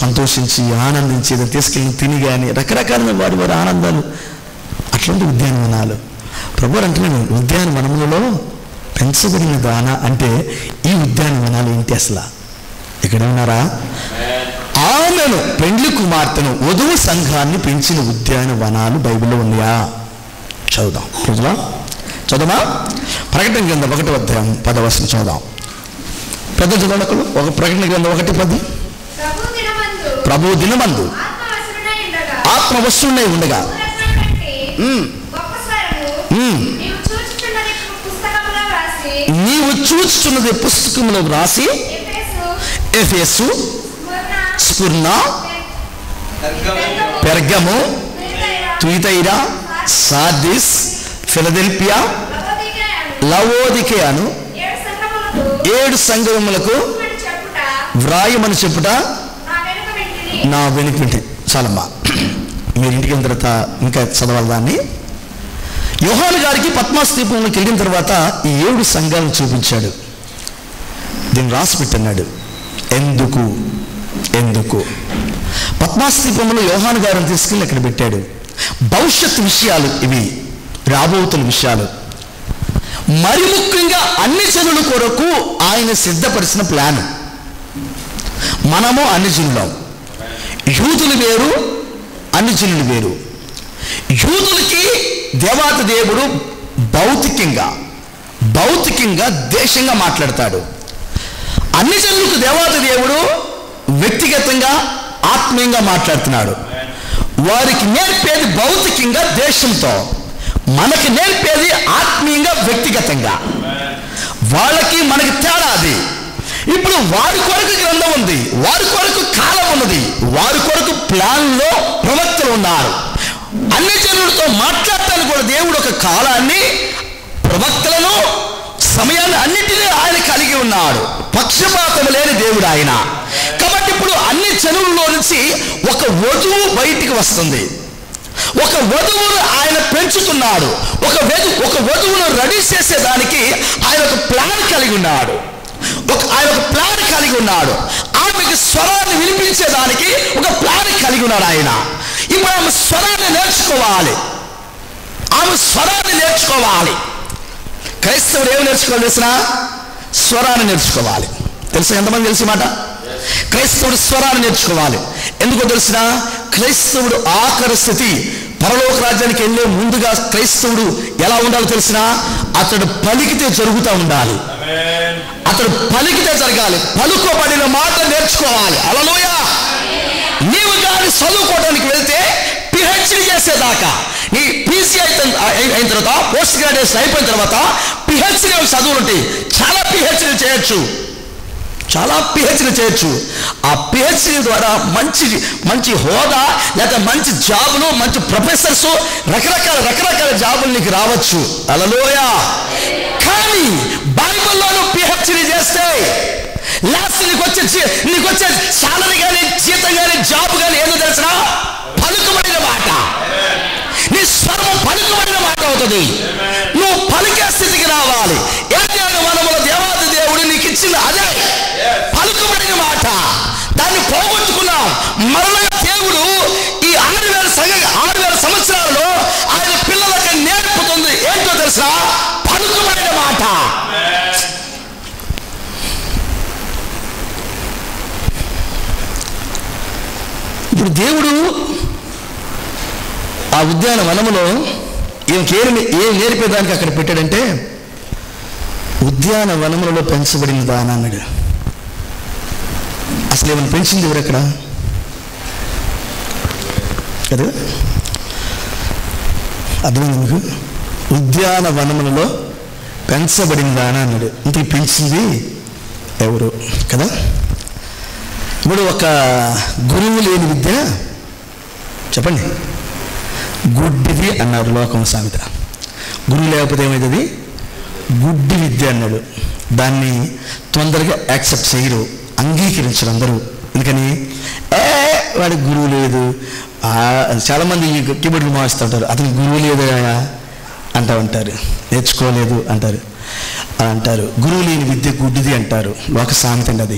Speaker 1: సంతోషించి ఆనందించి తీసుకెళ్ళి తిని కానీ రకరకాలైన వారి ఆనందాలు. అట్లాంటి ఉద్యానవనాలు ప్రభు అంటున్నాను. ఉద్యానవనములలో పెంచబడిన దానా అంటే ఈ ఉద్యానవనాలు ఏంటి అసలు? ఇక్కడ ఉన్నారా? ఆమెను, పెండ్లి కుమార్తెను, వధువు సంఘాన్ని పెంచిన ఉద్యానవనాలు బైబిల్లో ఉన్నాయా? చదువుదాం. చదువుమా? ప్రకటన గ్రంథం 1వ అధ్యాయం 10వ వచనం చదువుదాం. పెద్ద చదవకులు. ఒక ప్రకటన గ్రంథం 1:10. ప్రభు దినమందు ఆత్మవశుడై ఉండగా నీవు చూస్తున్నది పుస్తకంలో వ్రాసి ఎఫెసు, స్ఫుర్ణ, పెర్గము, తుయితైరా, సార్దిస్, ఫిలదెల్ఫియా, లవోదికేయను 7 సంఘములకు వ్రాయమని చెప్పుట నా వెనుక వింటి. చాలమ్మా, మీరు ఇంటికి వెళ్ళిన తర్వాత ఇంకా చదవాలి దాన్ని. యోహాను గారికి పద్మాస్ దీపంలోకి వెళ్ళిన తర్వాత ఈ 7 సంఘాలను చూపించాడు. దీన్ని రాసి పెట్టన్నాడు. ఎందుకు పద్మాస్ దీపంలో యోహాను గారిని తీసుకెళ్ళి అక్కడ పెట్టాడు. భవిష్యత్తు విషయాలు ఇవి, రాబోతున్న విషయాలు. మరి ముఖ్యంగా అన్ని జనుల కొరకు ఆయన సిద్ధపరిచిన ప్లాన్. మనము అన్ని జనులం. యూదులు వేరు, అన్ని జనులు వేరు. యూదులకి దేవాతి దేవుడు భౌతికంగా దేశంగా మాట్లాడతాడు. అన్ని జనులకు దేవాతి దేవుడు వ్యక్తిగతంగా ఆత్మీయంగా మాట్లాడుతున్నాడు. వారికి నేర్పేది భౌతికంగా దేశంతో, మనకి నేర్పేది ఆత్మీయంగా వ్యక్తిగతంగా. వాళ్ళకి మనకి తేడా అది. ఇప్పుడు వారి కొరకు గ్రంథం ఉంది, వారి కొరకు కాలం ఉన్నది, వారి కొరకు ప్లాన్లో ప్రవక్తలు ఉన్నారు. అన్ని జనులతో మాట్లాడటానికి కూడా దేవుడు ఒక కాలాన్ని, ప్రవక్తలను, సమయాన్ని అన్నిటినీ ఆయన కలిగి ఉన్నాడు. పక్షపాతం లేని దేవుడు ఆయన. కాబట్టి ఇప్పుడు అన్ని జనులలో నుంచి ఒక వధువు బయటికి వస్తుంది. ఒక వధువును ఆయన పెంచుతున్నాడు. ఒక వధువును రెడీ చేసేదానికి ఆయన ఒక ప్లాన్ కలిగి ఉన్నాడు. ఆమెకి స్వరాన్ని వినిపించేదానికి ఒక ప్లాన్ కలిగి ఉన్నాడు ఆయన. ఇప్పుడు ఆమె స్వరాన్ని నేర్చుకోవాలి. ఆమె స్వరాన్ని నేర్చుకోవాలి. క్రైస్తవుడు ఏమి నేర్చుకోవాలి తెలిసిన? స్వరాన్ని నేర్చుకోవాలి. తెలుసా? ఎంతమంది తెలిసి మాట? క్రైస్తవుడు స్వరాన్ని నేర్చుకోవాలి. ఎందుకో తెలిసిన? క్రైస్తవుడు ఆఖరి స్థితి, పరలోక రాజ్యానికి వెళ్ళే ముందుగా క్రైస్తవుడు ఎలా ఉండాలో తెలిసిన? అతడు పలికితే జరుగుతూ ఉండాలి. అతడు పలికితే జరగాలి. పలుకోబడిన మాట నేర్చుకోవాలి. హల్లెలూయా. నీవు కానీ చదువుకోవడానికి వెళ్తే పిహెచ్డి చేసేదాకా, నీ పీసీ అయిన తర్వాత, పోస్ట్ గ్రాడ్యుయేషన్ అయిపోయిన తర్వాత పిహెచ్డి చదువులు ఉంటాయి. చాలా పిహెచ్డీలు చేయొచ్చు, చాలా పిహెచ్డీలు చేయొచ్చు. ఆ పిహెచ్డీ ద్వారా మంచి మంచి హోదా, లేదా మంచి జాబులు, మంచి ప్రొఫెసర్స్, రకరకాల జాబులు నీకు రావచ్చు. హల్లెలూయా. కానీ బైబిల్లోనూ పిహెచ్డీ చేస్తే లాస్ట్ నీకు వచ్చే సాలరీ కానీ, జీతం కానీ, జాబ్ కానీ ఏదో తెలిసిన? పలుకుబడిన మాట. నీ స్వరం పలుకుబడిన మాట అవుతుంది. నువ్వు పలికే స్థితికి రావాలి. ఏదైనా మనముల దేవాది దేవుడు నీకు ఇచ్చింది అదే పలుకుబడిన మాట. దాన్ని పోగొట్టుకున్నాం. మరలా దేవుడు ఈ 6,000 సంవత్సరాలలో ఆయన పిల్లలకి నేర్పుతుంది ఏంటో తెలుసా? పలుకుబడిన మాట. ఇప్పుడు దేవుడు ఆ ఉద్యానవనములో ఏం నేర్పేదానికి అక్కడ పెట్టాడంటే, ఉద్యానవనములలో పెంచబడిన దాన అన్నాడు. అసలు ఏమైనా పెంచింది ఎవరు అక్కడ కదా? అర్థమైంది మీకు? ఉద్యానవనములలో పెంచబడిన దాన అన్నాడు. ఇంతకు పెంచింది ఎవరు కదా? ఇప్పుడు ఒక గురువు లేని విద్య చెప్పండి, గుడ్డిది అన్నారు లోకం సామెత. గురువు లేకపోతే ఏమవుతుంది? గుడ్డి విద్య అన్నాడు. దాన్ని తొందరగా యాక్సెప్ట్ చేయరు, అంగీకరించరు అందరూ. ఎందుకని? వాడికి గురువు లేదు. చాలామంది కీబోర్డులు మారుస్తుంటారు, అతనికి గురువు లేదు అంటూ ఉంటారు, నేర్చుకోలేదు అంటారు. గురువు లేని విద్య గుడ్డిది అంటారు, లోక సామెత అండి అది.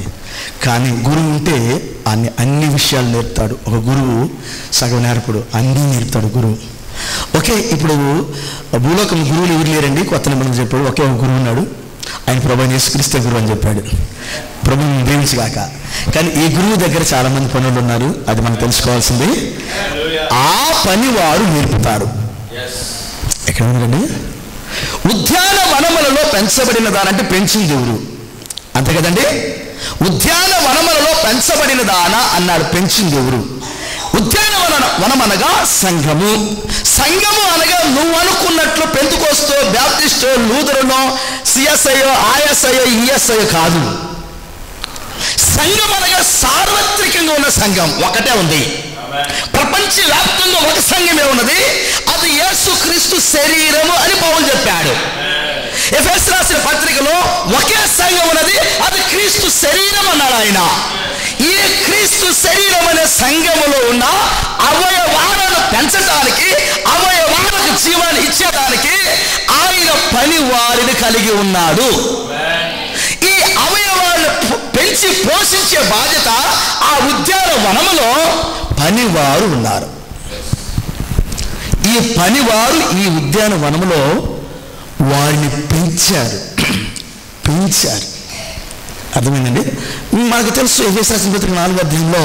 Speaker 1: కానీ గురువు ఉంటే అన్ని విషయాలు నేర్పుతాడు. ఒక గురువు సగం నేర్పడు, అన్నీ నేర్పుతాడు గురువు. ఓకే, ఇప్పుడు భూలోకంలో గురువులు ఎవరు లేరండి? కొత్త నిబంధన చెప్పాడు, ఒకే ఒక గురువు ఉన్నాడు, ఆయన ప్రభువైన యేసుక్రీస్తు గురువు అని చెప్పాడు. ప్రభువుని దీవించగాక. కానీ ఈ గురువు దగ్గర చాలా మంది పనులు ఉన్నారు, అది మనం తెలుసుకోవాల్సింది. ఆ పని వారు నేర్పుతారు. ఎక్కడ ఉందండి? ఉద్యానవనములలో పెంచబడిన దానంటే పెంచింది దేవుడు, అంతే కదండి? ఉద్యానవనములలో పెంచబడిన దాన అన్నాడు, పెంచింది దేవుడు. ఉద్యానవనం అనగా సంఘము. సంఘము అనగా నువ్వు అనుకున్నట్లు పెంతుకోస్తో, బ్యాప్టిస్టో, లూథరనో, సిఎస్ఐయో, ఐఎస్ఐయో, ఈఎస్ఐయో కాదు. సంఘం అనగా సార్వత్రికంగా ఉన్న సంఘం ఒకటే ఉంది. ప్రపంచవ్యాప్తంగా ఒక సంఘమే ఉన్నది, అది యేసుక్రీస్తు శరీరము అని పౌలు చెప్పాడు. ఎఫెసు రాసిన పత్రికలో ఒకే సంఘం ఉన్నది, అది క్రీస్తు శరీరం అన్నాడు ఆయన. ఈ క్రీస్తు శరీరం అనే సంఘములో ఉన్న అవయవాలను పెంచడానికి, అవయవాలకు జీవాన్ని ఇచ్చేదానికి ఆయన పని వారిని కలిగి ఉన్నాడు. ఈ అవయవాలను పెంచి పోషించే బాధ్యత ఆ ఉద్యానవనములో పనివారు ఉన్నారు. ఈ పనివారు ఈ ఉద్యానవనములో వారిని పెంచారు. అర్థమైందండి? మనకు తెలుసు ఎఫెసీయులకు రాసిన పత్రిక 4వ అధ్యాయంలో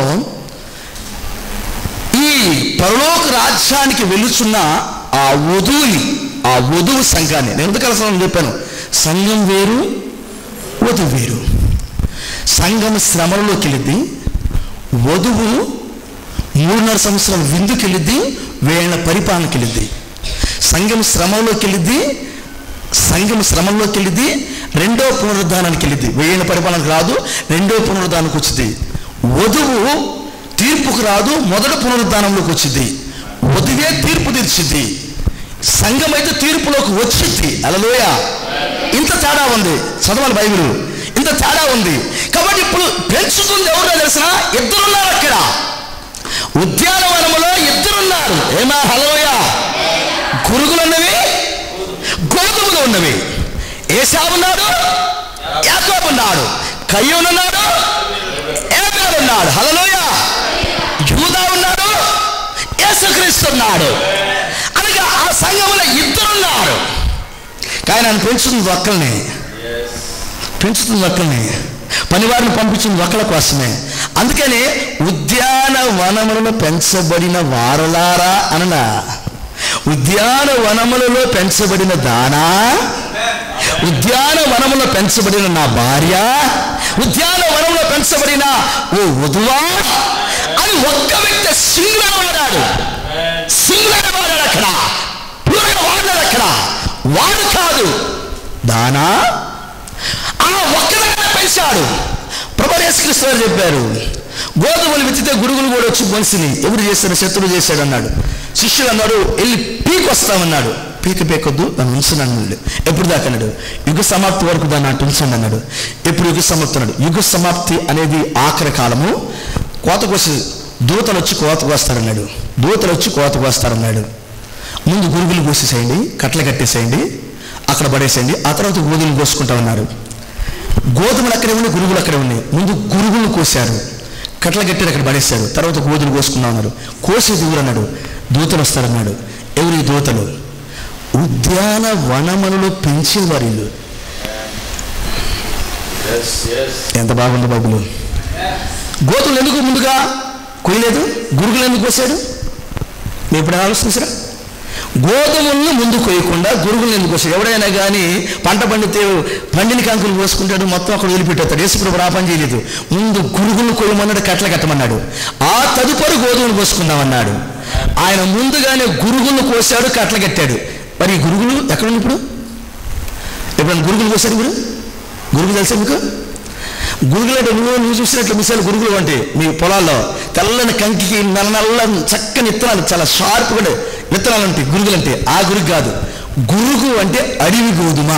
Speaker 1: ఈ పరలోక రాజ్యానికి వెలుచున్న ఆ వధువు సంఘాన్ని నేను ఎందుకు కలసాలని చెప్పాను. సంఘం వేరు, వధువు వేరు. సంఘం శ్రమలలోకి వెళ్ళిద్ది, వధువు 3.5 సంవత్సరాల విందుకి వెళ్ళిద్ది, 1000 పరిపాలనకి వెళ్ళిద్ది. సంఘం శ్రమంలోకి వెళ్ళిద్ది, రెండో పునరుద్ధానానికి వెళ్ళిద్ది. 1000 పరిపాలనకు రాదు, రెండో పునరుద్ధానానికి వచ్చింది. వధువు తీర్పుకు రాదు, మొదటి పునరుద్ధానంలోకి వచ్చింది. వధువే తీర్పు తీర్చిద్ది, సంఘం అయితే తీర్పులోకి వచ్చింది. హల్లెలూయా. ఇంత తేడా ఉంది, చదవాలి బైబిల్, ఇంత తేడా ఉంది. కాబట్టి ఇప్పుడు పెంచుతుంది ఎవరో తెలిసిన? ఇద్దరున్నారు అక్కడ ఉద్యానవనములో, ఇద్దరున్నారు. ఏమా? హల్లెలూయా. గురుగులు ఉన్నవి, గోధుమలు ఉన్నవి. ఏశావు ఉన్నాడు, యాకోబు ఉన్నాడు, కయ్యూను ఉన్నాడు, ఏబేలు ఉన్నాడు. హల్లెలూయా. యూదా ఉన్నాడు, యేసుక్రీస్తు ఉన్నాడు. అనగా ఆ సంఘములో ఇద్దరున్నారు, కానీ ఆయన పెంచుతుంది ఒక్కల్ని, పనివారిని పంపించింది ఒక్కల కోసమే. అందుకని ఉద్యానవనములలో పెంచబడిన వారలారా అనగా, ఉద్యానవనములలో పెంచబడిన దానా, ఉద్యానవనములో పెంచబడిన నా భార్య, ఉద్యానవనంలో పెంచబడిన ఓ వధువా అని ఒక్క వ్యక్తి సింగులర్ వాడాడు. అక్కడ ప్యూర్గా వాడాడు. అక్కడ వాడు కాదు, దానా ఆ ఒక్కదాన్ని పెంచాడు. ప్రభువు యేసుక్రీస్తు వారు చెప్పారు, గోధుమలు విత్తితే గురుగులు కూడా వచ్చి మనిషిని ఎవరు చేశారు? శత్రువు చేశాడు అన్నాడు. శిష్యుడు అన్నాడు, వెళ్ళి పీకొస్తామన్నాడు. పీకొద్దు, దాన్ని ఉంచనన్నాడు. ఎప్పుడు దాకా అన్నాడు? యుగ సమాప్తి వరకు దాన్ని అటు ఉంచండి అన్నాడు. ఎప్పుడు యుగ సమాప్తి అన్నాడు? యుగ సమాప్తి అనేది ఆఖరి కాలము. కోత కోసి దూతలు వచ్చి కోత కోస్తారన్నాడు. ముందు గురుగులు కోసేసేయండి, కట్టలు కట్టేసేయండి, అక్కడ పడేసేయండి, ఆ తర్వాత గోధుమలు కోసుకుంటామన్నారు. గోధుమలు అక్కడే ఉన్నాయి, గురుగులు అక్కడే ఉన్నాయి. ముందు గురుగులు కోసారు, కట్టలు కట్టారు, అక్కడ పడేశారు. తర్వాత గోధుమలు కోసుకుందాం అన్నారు. కోసేది ఎవరు అన్నాడు? దూతలు వస్తారన్నాడు. ఎవరి దూతలు? ఉద్యానవనములలో పెంచేవారు వీళ్ళు. ఎంత బాగుంది బాబులు. గోధుమలు ఎందుకు ముందుగా కొయ్యలేదు? గురుగులు ఎందుకు కోసాడు? మీరు ఎప్పుడైనా ఆలోచించారా? గోధుమలను ముందు కొయ్యకుండా గురుగులను ఎందుకు కోసాడు? ఎవడైనా కానీ పంట పండితే పండిన కంకులు కోసుకుంటాడు, మొత్తం అక్కడ వదిలిపెట్టేస్తాడు. యేసుప్రభువు ఆ పని చేయలేదు. ముందు గురుగులు కొయ్యమన్నాడు, కట్టలు కట్టమన్నాడు. ఆ తదుపరి గోధుమలు కోసుకుందామన్నాడు. ఆయన ముందుగానే గురుగులు కోసాడు, కట్టలు కట్టాడు. మరి ఈ గురుగులు ఎక్కడుంది ఇప్పుడు? ఎప్పుడైనా గురుగులు కోసాడు? ఇప్పుడు గురుగు తెలుసా మీకు? గురుగులు అంటే నువ్వు చూసినట్లు మిసాలు గురుగులు అంటే మీ పొలాల్లో తెల్లని కంకికి నల్ల చక్కని విత్తనాలు, చాలా షార్ప్ కూడా విత్తనాలు ఉంటాయి గురుగులు అంటే. ఆ గురుగు కాదు. గురుగు అంటే అడవి గోధుమ,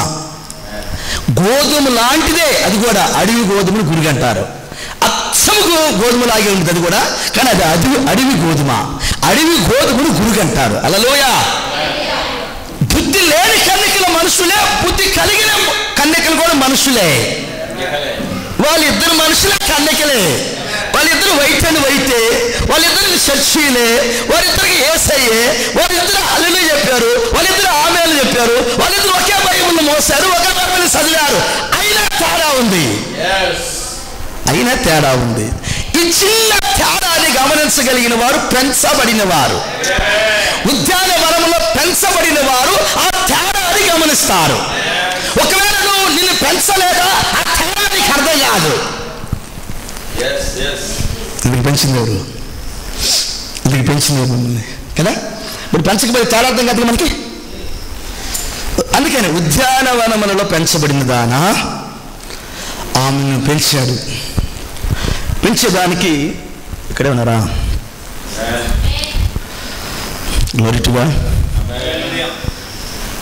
Speaker 1: గోధుమ లాంటిదే అది కూడా. అడవి గోధుమను గురుగు అంటారు. అచ్చముకు గోధుమ లాగే ఉంటుంది అది కూడా, కానీ అది అడవి గోధుమ. అడవి గోధుమను గురుగు అంటారు. హల్లెలూయా. బుద్ధి లేని కన్యకల మనుషులే, బుద్ధి కలిగిన కన్యకలు కూడా మనుషులే. వాళ్ళిద్దరు మనుషులే, కన్యకలే. వాళ్ళిద్దరు వైట్ అండ్ వైటే, వాళ్ళిద్దరికి చర్చీలే, వారిద్దరికి యేసయ్యే, వారిద్దరు హల్లెలూయా చెప్పారు, వాళ్ళిద్దరు ఆమేన్ చెప్పారు, వాళ్ళిద్దరు ఒకే బైబిల్ని మోసారు, ఒకే బైబిల్ని చదివారు. అయినా తేడా ఉంది. ఈ చిన్న తేడాన్ని గమనించగలిగిన వారు పెంచబడిన వారు. ఉద్యానవనంలో పెంచబడిన వారు ఆ తేడాన్ని గమనిస్తారు. ఒకవేళ నువ్వు నిన్ను పెంచలేదా, ఆ తేడా నీకు అర్థం కాదు. ఇది పెంచింది ఎవరు? ఇది పెంచింది ఎవరు మిమ్మల్ని కదా? మరి పెంచకపోతే తేడా అర్థం కాదు మనకి. అందుకని ఉద్యానవనములలో పెంచబడిన దానా ఆమెను పెంచాడు. పెంచేదానికి ఇక్కడే ఉన్నారా? Glory to God.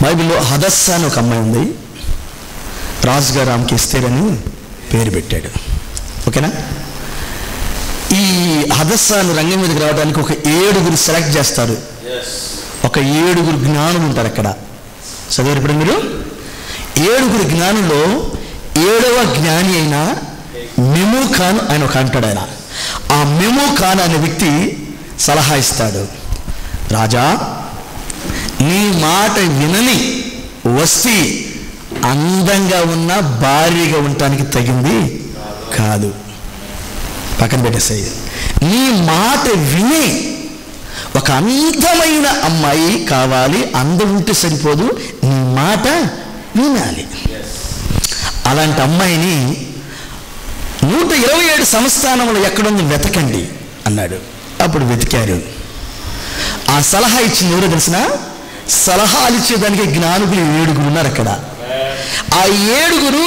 Speaker 1: బైబిల్లో హదస్సా అని ఒక అమ్మాయి ఉంది. రాజుగారు ఆమెకి ఎస్తేరని పేరు పెట్టాడు. ఓకేనా? ఈ హదస్సాను రంగం మీదకి రావడానికి ఒక 7 సెలెక్ట్ చేస్తారు. ఒక 7 జ్ఞానులు ఉంటారు అక్కడ. చదివారు ఇప్పుడు మీరు? 7 జ్ఞానుల్లో 7వ జ్ఞాని అయిన మెమూకాన్ ఆయన ఒక అంటాడు. ఆయన ఆ మెమూకాన్ అనే వ్యక్తి సలహా ఇస్తాడు. రాజా, నీ మాట వినని వస్తీ అందంగా ఉన్న భార్యగా ఉండటానికి తగింది కాదు. పక్కన పెట్టేసాయి. నీ మాట విని ఒక అందమైన అమ్మాయి కావాలి. అందం ఉంటే సరిపోదు, నీ మాట వినాలి. అలాంటి అమ్మాయిని 127 సంస్థానంలో ఎక్కడుంది వెతకండి అన్నాడు. అప్పుడు వెతికారు. ఆ సలహా ఇచ్చింది ఎవరో తెలిసిన? సలహాలు ఇచ్చేదానికి జ్ఞానుకులు 7 ఉన్నారు అక్కడ. ఆ 7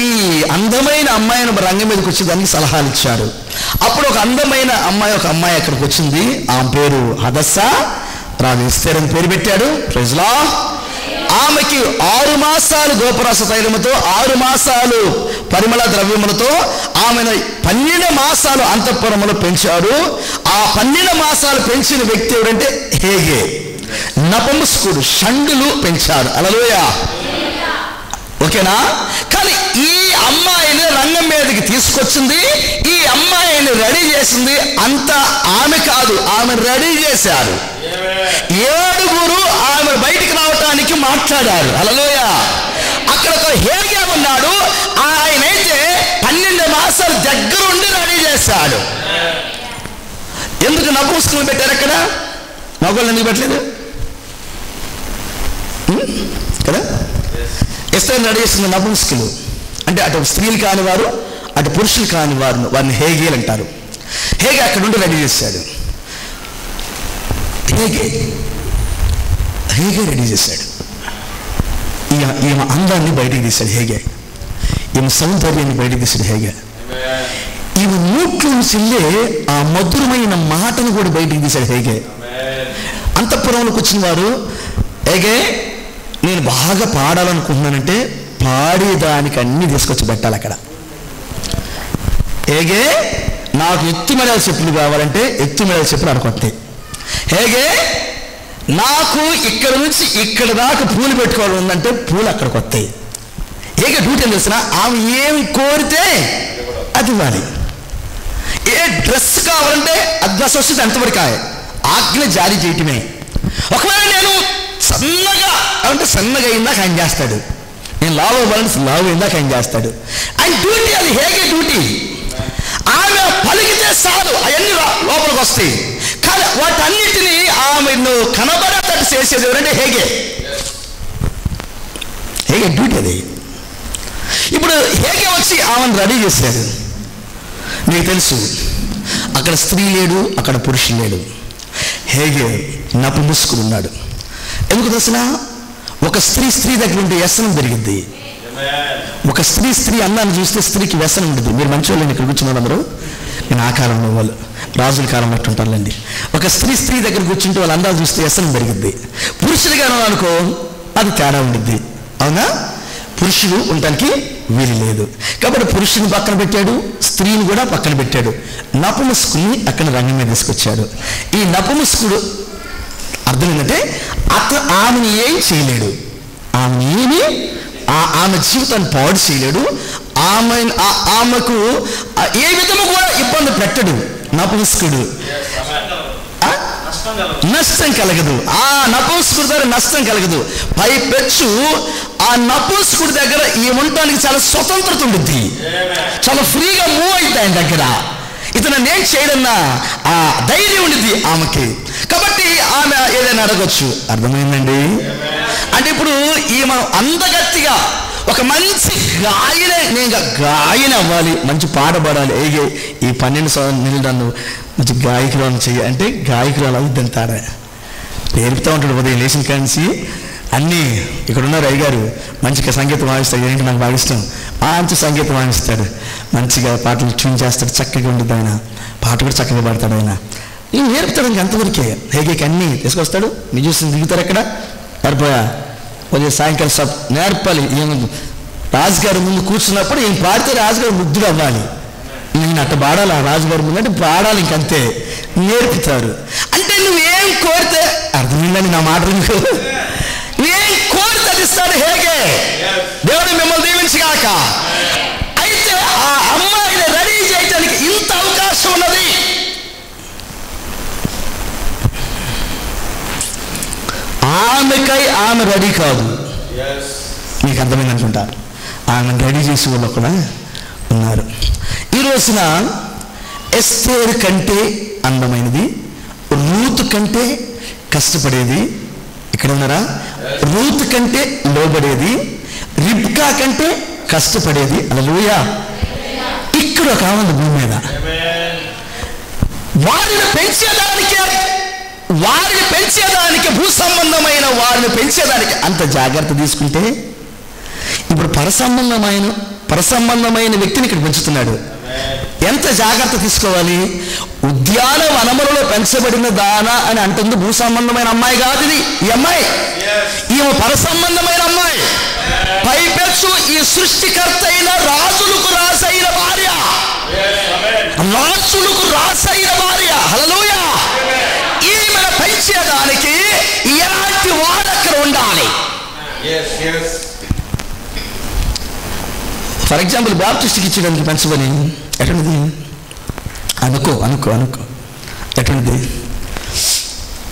Speaker 1: ఈ అందమైన అమ్మాయిని రంగం మీదకి వచ్చేదానికి సలహాలు ఇచ్చారు. అప్పుడు ఒక అందమైన అమ్మాయి అక్కడికి వచ్చింది. ఆమె పేరు హదస్సా. రాజు ఎస్తేరని పేరు పెట్టాడు. Praise lord. ఆమెకి 6 మాసాలు గోపరస తైలముతో, 6 మాసాలు పరిమళ ద్రవ్యములతో ఆమెను 12 మాసాలు అంతఃపురములో పెంచాడు. ఆ 12 మాసాలు పెంచిన వ్యక్తి ఎవరంటే హేగే, నపుంసకుడు, షండులు పెంచారు. హల్లెలూయా. ఓకేనా? కానీ ఈ అమ్మాయిని రంగం మీదకి తీసుకొచ్చింది, ఈ అమ్మాయిని రెడీ చేసింది అంతా ఆమె కాదు, ఆమె రెడీ చేశారు. 7 ఆమె బయటికి మాట్లాడారు. హల్లెలూయా. అక్కడ ఒక హేగే ఉన్నాడు, ఆయనైతే 12 మాసాలు దగ్గరుండి రెడీ చేశాడు. ఎందుకు నపుంసకులు పెట్టారు అక్కడ? మగవాళ్ళు ఎందుకు పెట్టలేదు కదా? ఎస్తేరు రెడీ చేసిన నపుంసకులు అంటే అటు స్త్రీలు కాని వారు, అటు పురుషులు కాని వారిని హేగేలు అంటారు. హేగే అక్కడ ఉండి రెడీ చేశాడు. హేగే రెడీ చేశాడు. ఈమె అందాన్ని బయటికి తీశాడు హేగే, ఈమె సౌందర్యాన్ని బయటికి తీశాడు హేగే. ఈమె నోట్లో చెల్లే ఆ మధురమైన మాటను కూడా బయటికి తీశాడు హేగే. అంతఃపురంలోకి వచ్చిన వారు, హేగే నేను బాగా పాడాలనుకుంటున్నానంటే పాడేదానికి అన్ని తీసుకొచ్చి పెట్టాలి అక్కడ. హేగే నాకు ఎత్తుమెడల చెప్పులు కావాలంటే ఎత్తుమెడల చెప్పులు అడకొత్తాయి. హేగే నాకు ఇక్కడ నుంచి ఇక్కడ దాకా పూలు పెట్టుకోవాలి ఉందంటే పూలు అక్కడికి వస్తాయి. హేగే డ్యూటీ ఏం తెలిసిన, ఆమె ఏమి కోరితే అది ఇవ్వాలి. ఏ డ్రెస్ కావాలంటే అది డ్రెస్ వస్తుంది, ఎంతవరకు ఆజ్ఞ జారీ చేయటమే. ఒకవేళ నేను సన్నగా అంటే సన్నగా అయిందాక ఆయన చేస్తాడు, నేను లావు అవ్వాలంటే లావు అయిందాక ఆయన చేస్తాడు. ఆయన డ్యూటీ అది, హేగే డ్యూటీ. ఆమె పలికితే చాలు అవన్నీ లోపలికి వస్తాయి. కానీ వాటన్నిటినీ ఆమెను కనబడేటట్టు చేసేది ఎవరంటే హేగే డ్యూటీ అది. ఇప్పుడు హేగే వచ్చి ఆమెను రెడీ చేశాడు. నీకు తెలుసు అక్కడ స్త్రీ లేడు, అక్కడ పురుషులు లేడు. హేగే నపుంసకుడు ఉన్నాడు. ఎందుకు తెలిసిన, ఒక స్త్రీ దగ్గర ఉంటే వ్యసనం పెరిగింది. ఒక స్త్రీ అన్నాన్ని చూస్తే స్త్రీకి వ్యసనం ఉంటుంది. మీరు మంచి వాళ్ళని ఇక్కడ కూర్చున్నారు అందరూ, నేను ఆ కాలంలో వాళ్ళు రాజుల కాలం అట్టుంటారులేండి. ఒక స్త్రీ దగ్గర కూర్చుంటే వాళ్ళ అందాలు చూస్తే వ్యసనం పెరిగింది. పురుషులుగా అనుకో అది తేడా ఉండిద్ది. అవునా? పురుషుడు ఉండటానికి వీలు లేదు. కాబట్టి పురుషుని పక్కన పెట్టాడు, స్త్రీని కూడా పక్కన పెట్టాడు. నపుంసకుని అక్కడ రంగం మీద తీసుకొచ్చాడు. ఈ నపుంసకుడు అర్థం ఏంటంటే ఆమెను ఏం చేయలేడు, ఆమె జీవితాన్ని పాడు చేయలేడు, ఆమెకు ఏ విధము కూడా ఇబ్బంది పెట్టడు. నపుంసకుడు నష్టం కలగదు. ఆ నపుంసకుడి దగ్గర నష్టం కలగదు. పైపెచ్చు ఆ నపుంసకుడి దగ్గర ఈ ఉండటానికి చాలా స్వతంత్రత ఉంటుంది, చాలా ఫ్రీగా మూవ్ అవుతుంది ఆయన దగ్గర. ఇతను నేను చేయడన్నా ఆ ధైర్యం ఉండిద్ది ఆమెకి. కాబట్టి ఆమె ఏదైనా అడగొచ్చు. అర్థమైందండి? అంటే ఇప్పుడు ఈమె అందగత్తిగా ఒక మంచి గాయన అవ్వాలి, మంచి పాట పాడాలి. ఏగే ఈ 12 నెలలు నన్ను మంచి గాయకురాలు చెయ్యి అంటే గాయకురాలు అవుద్దని తాడ నేర్పుతూ ఉంటాడు. ఉదయం లేచిన కానించి అన్నీ ఇక్కడ ఉన్నారు అయ్యగారు మంచిగా సంగీతం వాయిస్తాడు. ఏంటి నాకు బాగా ఇష్టం, మంచి సంగీతం వాయిస్తాడు, మంచిగా పాటలు ట్యూన్ చేస్తాడు, చక్కగా ఉంటుంది ఆయన. పాట కూడా చక్కగా పాడతాడు ఆయన. నేను నేర్పుతాడు ఇంక అంతవరకే. హేగేకి అన్నీ తీసుకొస్తాడు. మీరు చూసి దిగుతారు ఎక్కడ సరిపోయా ఉదయం సాయంకాలం సబ్ నేర్పాలి. రాజుగారి ముందు కూర్చున్నప్పుడు ఈయన పాడితే రాజుగారు ముద్దులు అవ్వాలి. నేను అట్ట పాడాలి ఆ రాజుగారి ముందు అంటే పాడాలి, ఇంకంతే నేర్పుతారు. అంటే నువ్వేం కోరితే అర్థమైందని నా మాట, నువ్వేం కోరితే అది ఇస్తాడు హేగే. దేవుడు మిమ్మల్ని దీవించగాక. అయితే ఆ అమ్మాయిని రెడీ చేయడానికి ఇంత అవకాశం ఉన్నది. ఆమెకై ఆమె రెడీ కాదు. మీకు అర్థమైంది అనుకుంటా. ఆమెను రెడీ చేసే వాళ్ళు కూడా ఉన్నారు. ఈ రోజున ఎస్తేరు కంటే అందమైనది, రూతు కంటే కష్టపడేది ఇక్కడ ఉన్నారా? రూతు కంటే లోబడేది, రిబ్కా కంటే కష్టపడేది. హల్లెలూయా. ఇక్కడ ఒక ఆమె భూమి మీద వారిని పెంచేదానికి భూ సంబంధమైన వారిని పెంచేదానికి అంత జాగ్రత్త తీసుకుంటే, ఇప్పుడు పరసంబంధమైన వ్యక్తిని ఇక్కడ పెంచుతున్నాడు. ఎంత జాగ్రత్త తీసుకోవాలి. ఉద్యానవనములలో పెంచబడిన దాన అని అంటుంది. భూ సంబంధమైన అమ్మాయి కాదు ఇది. ఈ అమ్మాయి ఈమె పరసంబంధమైన అమ్మాయి. పైపెచ్చు ఈ సృష్టికర్త అయిన రాజులకు రాసైన భార్య. హల్లెలూయా. ఈమెను పెంచేదానికి ఎలాంటి వాడు అక్కడ ఉండాలి. ఫర్ ఎగ్జాంపుల్ బాప్టిస్ట్కి ఇచ్చడానికి పెంచమని ఎటువంటిది అనుకో ఎటువంటిది,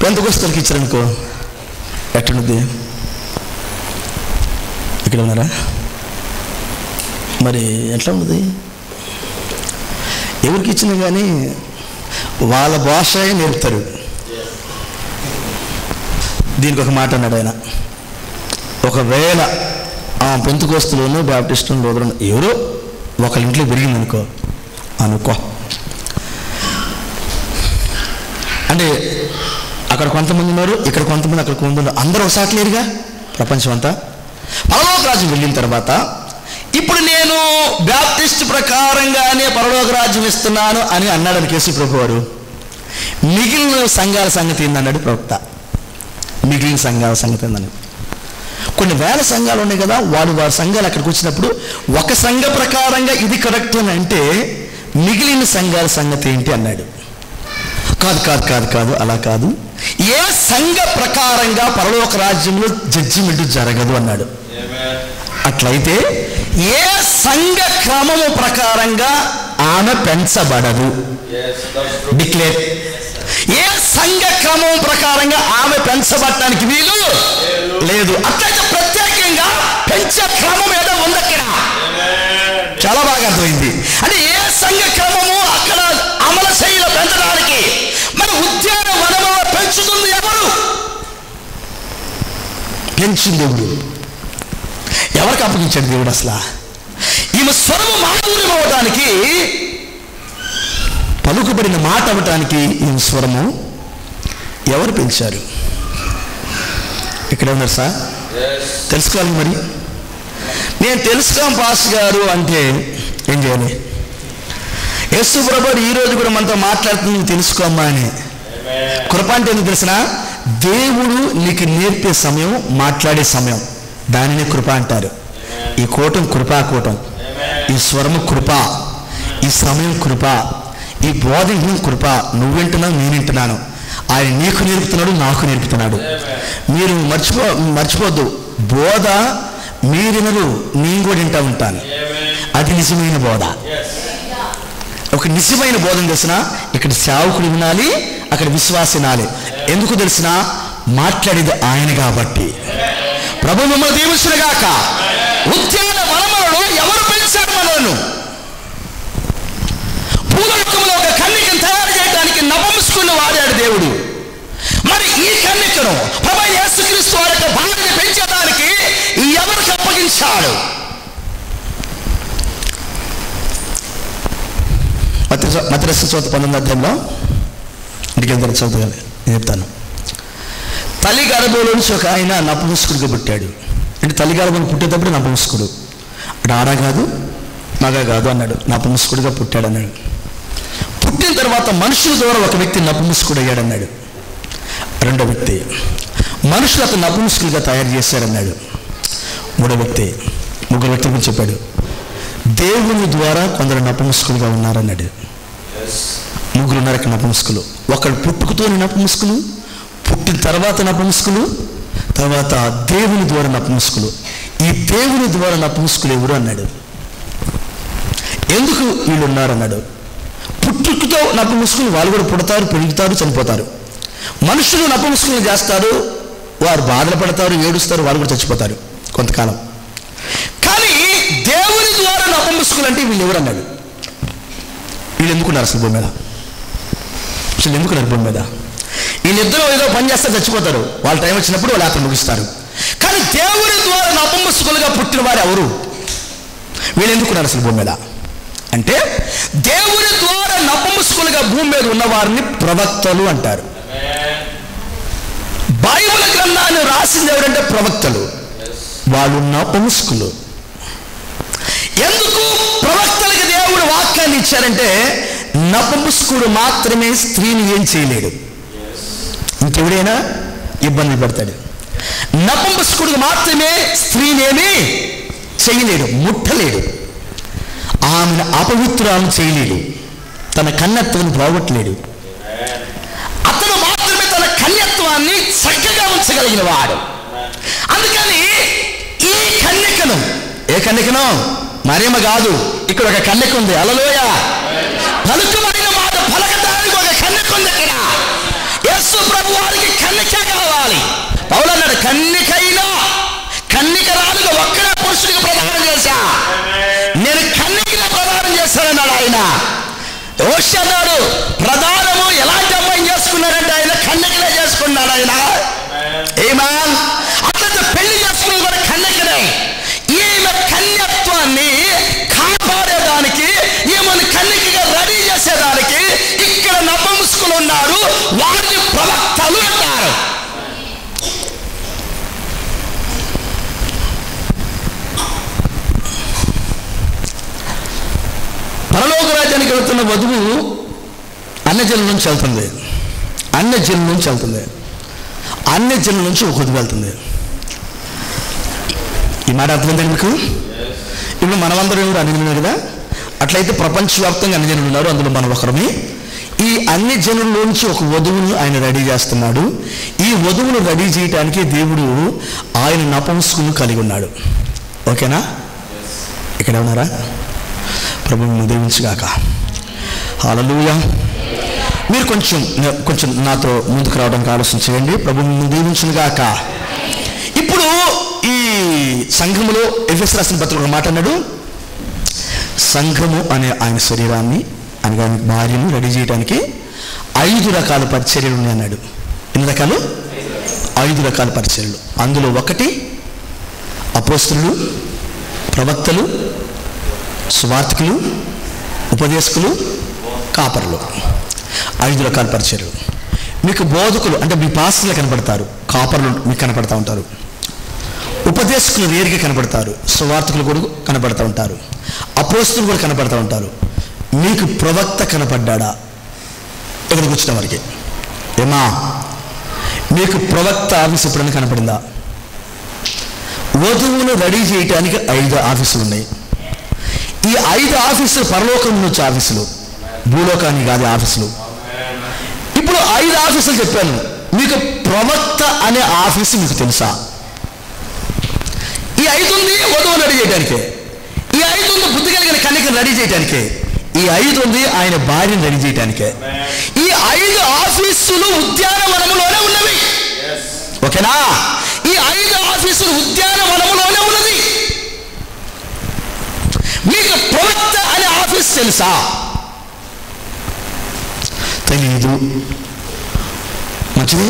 Speaker 1: పెంతెకొస్తేకి ఇచ్చారనుకో ఎటువంటిది, ఇక్కడ ఉన్నారా? మరి ఎట్లా ఉన్నది? ఎవరికి ఇచ్చినా కానీ వాళ్ళ భాషయే నేర్పుతారు. దీనికి ఒక మాట అన్నాడు ఆయన, ఒకవేళ ఆ పెంతుకోస్తులోనూ బాప్టిస్టులు లోదరను ఎవరో ఒకళ్ళ ఇంట్లో పెరిగింది అనుకో అంటే అక్కడ కొంతమంది ఉన్నారు, ఇక్కడ కొంతమంది, అక్కడ కొంతమంది, అందరూ ఒకసారి లేరుగా ప్రపంచం అంతా. పరలోక రాజ్యం వెళ్ళిన తర్వాత ఇప్పుడు నేను బాప్టిస్ట్ ప్రకారంగానే పరలోక రాజ్యం ఇస్తున్నాను అని అన్నాడు కేసు ప్రభు వారు. మిగిలిన సంఘాల సంగతి ఏందన్నాడు ప్రవక్త. మిగిలిన సంఘాల సంగతి ఏందని, కొన్ని వేల సంఘాలు ఉన్నాయి కదా, వారి సంఘాలు అక్కడికి వచ్చినప్పుడు ఒక సంఘ ప్రకారంగా ఇది కరెక్ట్ అని అంటే మిగిలిన సంఘాల సంగతి ఏంటి అన్నాడు. కాదు కాదు కాదు కాదు అలా కాదు, ఏ సంఘ ప్రకారంగా పరలోక రాజ్యంలో జడ్జిమెంట్ జరగదు అన్నాడు. అట్లయితే ఏ సంఘ క్రమము ప్రకారంగా ఆమె పెంచబడదు. డిక్లేర్. ఏ సంఘ క్రమం ప్రకారంగా ఆమె పెంచబడటానికి వీలు లేదు. అట్లయితే ప్రత్యేకంగా పెంచే క్రమం ఏదో ఉంది అక్కడ. చాలా బాగా అర్థమైంది. అంటే ఏ సంఘ క్రమము అక్కడ అమలు శైలి పెంచడానికి, మన ఉద్యానవనంలో పెంచుతుంది ఎవరు? పెంచింది దేవుడు. ఎవరికి అప్పగించాడు దేవుడు? అసలు ఈమె స్వరము మాధుర్యం అవ్వడానికి, పలుకుబడిన మాట అవ్వటానికి ఈమె స్వరము ఎవరు పెంచారు? ఇక్కడ ఉన్నారు సార్, తెలుసుకోవాలి. మరి నేను తెలుసుకోం పాస్ గారు అంటే ఏం చేయాలి? యేసు ప్రభువు ఈరోజు కూడా మనతో మాట్లాడుతుంది, తెలుసుకోమ్మా అని. కృప అంటే ఎందుకు తెలిసిన? దేవుడు నీకు నేర్పే సమయం, మాట్లాడే సమయం, దానినే కృప అంటారు. ఈ కూటం కృపా కూటం, ఈ స్వరము కృప, ఈ సమయం కృప, ఈ బోధించడం కృప. నువ్వు వింటున్నావు, నేను వింటున్నాను. ఆయన నీకు నేర్పుతున్నాడు, నాకు నేర్పుతున్నాడు. మీరు మర్చిపోద్దు, బోధ మీరినరు, నేను కూడా వింటూ ఉంటాను. అది నిజమైన బోధ. ఒక నిజమైన బోధన తెలిసిన ఇక్కడ సేవకుడు వినాలి, అక్కడ విశ్వాస వినాలి. ఎందుకు తెలిసిన? మాట్లాడేది ఆయన కాబట్టి. ప్రభు మిమ్మల్ని దీవించునుగాక. ఉద్యాన వనములలో ఎవరు పెంచారు మనలను? భూలోకంలో ఒక కన్యకను తయారు చేయడానికి నపుంసకులను వాడాడు దేవుడు. మరి ఈ కన్యకను ప్రభువైన యేసుక్రీస్తు వారి యొక్క భార్యను పెంచడానికి ఎవరికి అప్పగించాడు? మత్తయి రాసిన 19వ అధ్యాయంలో ఇంటికి చదువుతాను, నేను చెప్తాను. తల్లి గర్భంలో నుంచి ఒక ఆయన నపుంసకుడిగా పుట్టాడు. అంటే తల్లి గర్భంలో పుట్టేటప్పుడు నపుంసకుడు, అంటే ఆడ కాదు మగ కాదు అన్నాడు, నపుంసకుడిగా పుట్టాడు అన్నాడు. పుట్టిన తర్వాత మనుషుల ద్వారా ఒక వ్యక్తి నపుంసకుడు అయ్యాడన్నాడు. రెండో వ్యక్తి మనుషులు అతను నపుంసకులుగా తయారు చేశారన్నాడు. మూడో వ్యక్తి, ముగ్గురు వ్యక్తుల గురించి చెప్పాడు. దేవుని ద్వారా కొందరు నపుంసకులుగా ఉన్నారన్నాడు. ముగ్గురు ఉన్నారు ఇక్కడ నపుంసకులు. ఒకళ్ళు పుట్టుకతోని నపుంసకులు, పుట్టిన తర్వాత నపుంసకులు, తర్వాత దేవుని ద్వారా నపుంసకులు. ఈ దేవుని ద్వారా నపుంసకులు ఎవరు అన్నాడు. ఎందుకు వీళ్ళు ఉన్నారన్నాడు. పుట్టుకతో నపుంసకులు వాళ్ళు కూడా పుడతారు, పెరుగుతారు, చనిపోతారు. మనుషులు నపుంసకులు చేస్తారు, వారు బాధలు పడతారు, ఏడుస్తారు, వాళ్ళు కూడా చచ్చిపోతారు కొంతకాలం. కానీ దేవుని ద్వారా నపుంసకులు అంటే వీళ్ళు ఎవరు అన్నాడు. వీళ్ళు ఎందుకున్నారు అసలు భూమి మీద? అసలు ఎందుకున్నారు భూమి మీద? వీళ్ళిద్దరూ ఏదో పని చేస్తారు, చచ్చిపోతారు. వాళ్ళ టైం వచ్చినప్పుడు వాళ్ళు అతను ముగిస్తారు. కానీ దేవుని ద్వారా నపుంసకులుగా పుట్టిన వారు ఎవరు? వీళ్ళు ఎందుకున్నారు అసలు భూమి మీద అంటే, దేవుని ద్వారా నపుంసకులుగా భూమి మీద ఉన్న వారిని ప్రవక్తలు అంటారు. బైబిల్ గ్రంథాన్ని రాసింది ఎవరంటే ప్రవక్తలు. వాళ్ళు నపుంసకులు. ఎందుకు ప్రవక్తలకి దేవుడు వాక్యాన్ని ఇచ్చారంటే, నపుంసకుడు మాత్రమే స్త్రీని ఏం చేయలేడు, ఇంకెవడైనా ఇబ్బంది పడతాడు. నపుంసకుడు మాత్రమే స్త్రీని ఏమీ చేయలేడు, ముట్టలేడు, ఆమెను అపవిత్రాలను చేయలేడు, తన కన్యత్వాన్ని పోగొట్టలేడు. అతను మాత్రమే తన కన్యత్వాన్ని చక్కగా ఉంచగలిగిన వాడు. అందుకని ఈ కన్యకను, ఏ కన్యకను? మరియమ్మ కాదు, ఇక్కడ ఒక కన్యక ఉంది. హల్లెలూయా. పలుకుబడిన మాట పలకడానికి ఒక కన్యక ఉంది అక్కడ. యేసు ప్రభు వారికి కన్యక కావాలి. పౌలు అన్నాడు, కన్యకైనా కన్యకరాలుగా ఒక్కడే చేశా, నేను కన్యకగా ప్రదానం చేశానన్నాడు ఆయన. హోషేయ అన్నాడు, ప్రధానము ఎలాంటి అమ్మాయిని చేసుకున్నాడంటే ఆయన కన్యకలే చేసుకున్నాడు ఆయన. ఆమేన్. అట్లయితే పెళ్లి చేసుకున్నది కూడా కన్యకనే. ఈమె కన్యత్వాన్ని కాపాడేదానికి, ఈమెను కన్యకగా రెడీ చేసేదానికి ఇక్కడ నపుంసకులు ఉన్నారు, వారిని ప్రవక్తలు అంటారు. పరలోక రాజ్యానికి వెళ్తున్న వధువు అన్యజనుల నుంచి వెళ్తుంది, అన్యజనుల నుంచి వెళ్తుంది, అన్యజనుల నుంచి ఒక వధువు వెళ్తుంది. ఈ మాట అర్థమైందండి మీకు? ఇప్పుడు మనమందరం కూడా అన్యజనులు కదా, అట్లయితే ప్రపంచవ్యాప్తంగా అన్యజనులు ఉన్నారు, అందులో మనం ఒకరమే. ఈ అన్ని జనుల్లోంచి ఒక వధువును ఆయన రెడీ చేస్తున్నాడు. ఈ వధువును రెడీ చేయడానికి దేవుడు ఆయన నపుంసకులను కలిగి ఉన్నాడు. ఓకేనా? ఇక్కడ ఉన్నారా? ప్రభువును దీవించుగాక. హల్లెలూయా. మీరు కొంచెం నాతో ముందుకు రావడానికి ఆలోచన చేయండి. ప్రభువును దీవించుగాక. ఇప్పుడు ఈ సంఘములో ఎఫెసీయులకు రాసిన పత్రిక ఒక మాట అన్నాడు, సంఘము అనే ఆయన శరీరాన్ని అనగా భార్యను రెడీ చేయడానికి 5 రకాల పరిచర్యలు ఉన్నాయి అన్నాడు. ఎన్ని రకాలు? 5 రకాల పరిచర్యలు. అందులో ఒకటి అపోస్తలులు, ప్రవక్తలు, సువార్తికులు, ఉపదేశకులు, కాపరులు. 5 రకాల పరిచర్యలు. మీకు బోధకులు అంటే మీ పాస్టర్లు కనపడతారు, కాపరులు మీకు కనపడతా ఉంటారు, ఉపదేశకులు వేరుగా కనపడతారు, సువార్తికులు కూడా కనపడతా ఉంటారు, అపోస్తలులు కూడా కనపడతా ఉంటారు. మీకు ప్రవక్త కనపడ్డా? ఇక్కడికి వచ్చిన వారికి ఏమా మీకు ప్రవక్త ఆఫీస్ ఎప్పుడైనా కనపడిందా? వధువును రెడీ చేయడానికి 5 ఆఫీసులు ఉన్నాయి. ఈ 5 ఆఫీసులు పరలోకం నుంచి ఆఫీసులు, భూలోకానికి కాదు ఆఫీసులు. ఇప్పుడు 5 ఆఫీసులు చెప్పాను. మీకు ప్రవక్త అనే ఆఫీసు మీకు తెలుసా? ఈ 5 ఉంది వధువును రెడీ చేయడానికే, ఈ 5 ఉంది బుద్ధి కలిగిన కన్యకను రెడీ చేయడానికే, ఈ 5 ఉంది ఆయన భార్యను రెడీ చేయడానికే. ఈ 5 ఆఫీసులు ఉద్యానవనములోనే ఉన్నవి. ఓకేనా? ఈ 5 ఆఫీసులు ఉద్యానవనములోనే ఉన్నది. మీకు ప్రవక్త అనే ఆఫీస్ తెలుసా? తెలియదు. మంచిదే,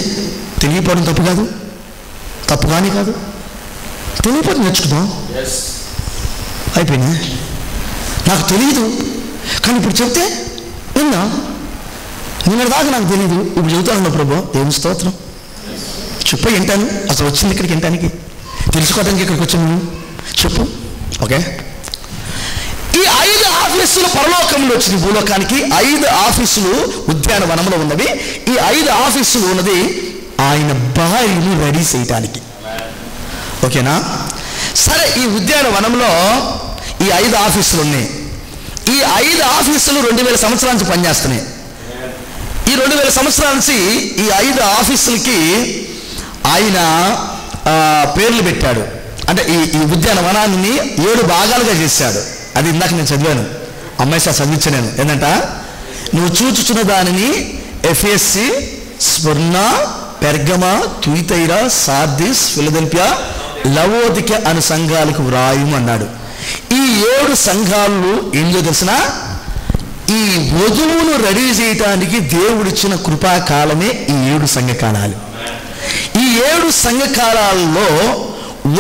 Speaker 1: తెలియపోవడం తప్పు కాదు, తప్పు కానీ కాదు. తెలియపోవడం నేర్చుకుందాం. అయిపోయింది. నాకు తెలియదు కానీ ఇప్పుడు చెప్తే విన్నా, నిన్నటిదాకా నాకు తెలియదు, ఇప్పుడు చెబుతాను ప్రభు. ఏం స్తోత్రం. చెప్పు, వింటాను. అసలు వచ్చింది ఇక్కడికి వినటానికి, తెలుసుకోవడానికి ఇక్కడికి వచ్చాను. చెప్పు. ఓకే. ఈ 5 ఆఫీసులు పరలోకంలో వచ్చింది, భూలోకానికి 5 ఆఫీసులు ఉద్యానవనంలో ఉన్నవి. ఈ 5 ఆఫీసులు ఉన్నది ఆయన భార్యను రెడీ చేయటానికి. ఓకేనా? సరే, ఈ ఉద్యానవనంలో ఈ 5 ఆఫీసులు ఉన్నాయి. ఈ 5 ఆఫీసులు 2000 సంవత్సరాల నుంచి పనిచేస్తున్నాయి. ఈ 2000 సంవత్సరాల నుంచి ఈ 5 ఆఫీసులకి ఆయన పేర్లు పెట్టాడు. అంటే ఈ ఉద్యానవనాన్ని 7 భాగాలుగా చేశాడు. అది ఇందాక నేను చదివాను, అమ్మాయి సార్ చదివించాను నేను. ఏంటంట, నువ్వు చూచుచున్న దానిని ఎఫెసీ, స్మర్ణ, పెర్గమా, తుయితైరా, సార్దిస్, ఫిలదెల్ఫియా, లవోదిక అను సంఘాలకు వ్రాయుము అన్నాడు. ఈ 7 సంఘాలు ఏంటో తెలిసిన, ఈ వధువును రెడీ చేయటానికి దేవుడిచ్చిన కృపాకాలమే ఈ 7 సంఘకాలాలు. ఈ 7 సంఘకాలాల్లో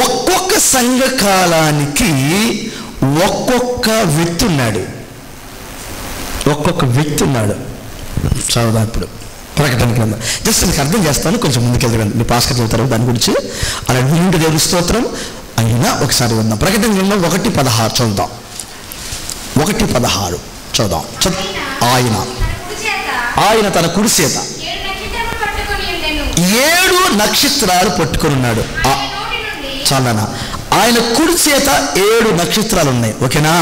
Speaker 1: ఒక్కొక్క సంఘకాలానికి ఒక్కొక్క వ్యక్తి ఉన్నాడు. చదువుదా ఇప్పుడు ప్రకటన గ్రంథం. జస్ట్ మీకు అర్థం చేస్తాను, కొంచెం ముందుకెళ్తాను. మీ పాస్కర్ చెబుతారు దాని గురించి. అలా వింటే దేవుడి స్తోత్రం. అయినా ఒకసారి ఉందాం. ప్రకటన గ్రంథం 1:16 చదువుదాం. 1:16 చదువుదాం. ఆయన తన కుడి చేత 7 నక్షత్రాలు పట్టుకొని ఉన్నాడు. చాలనా? ఆయన కుడి చేత 7 నక్షత్రాలు ఉన్నాయి. ఓకేనా?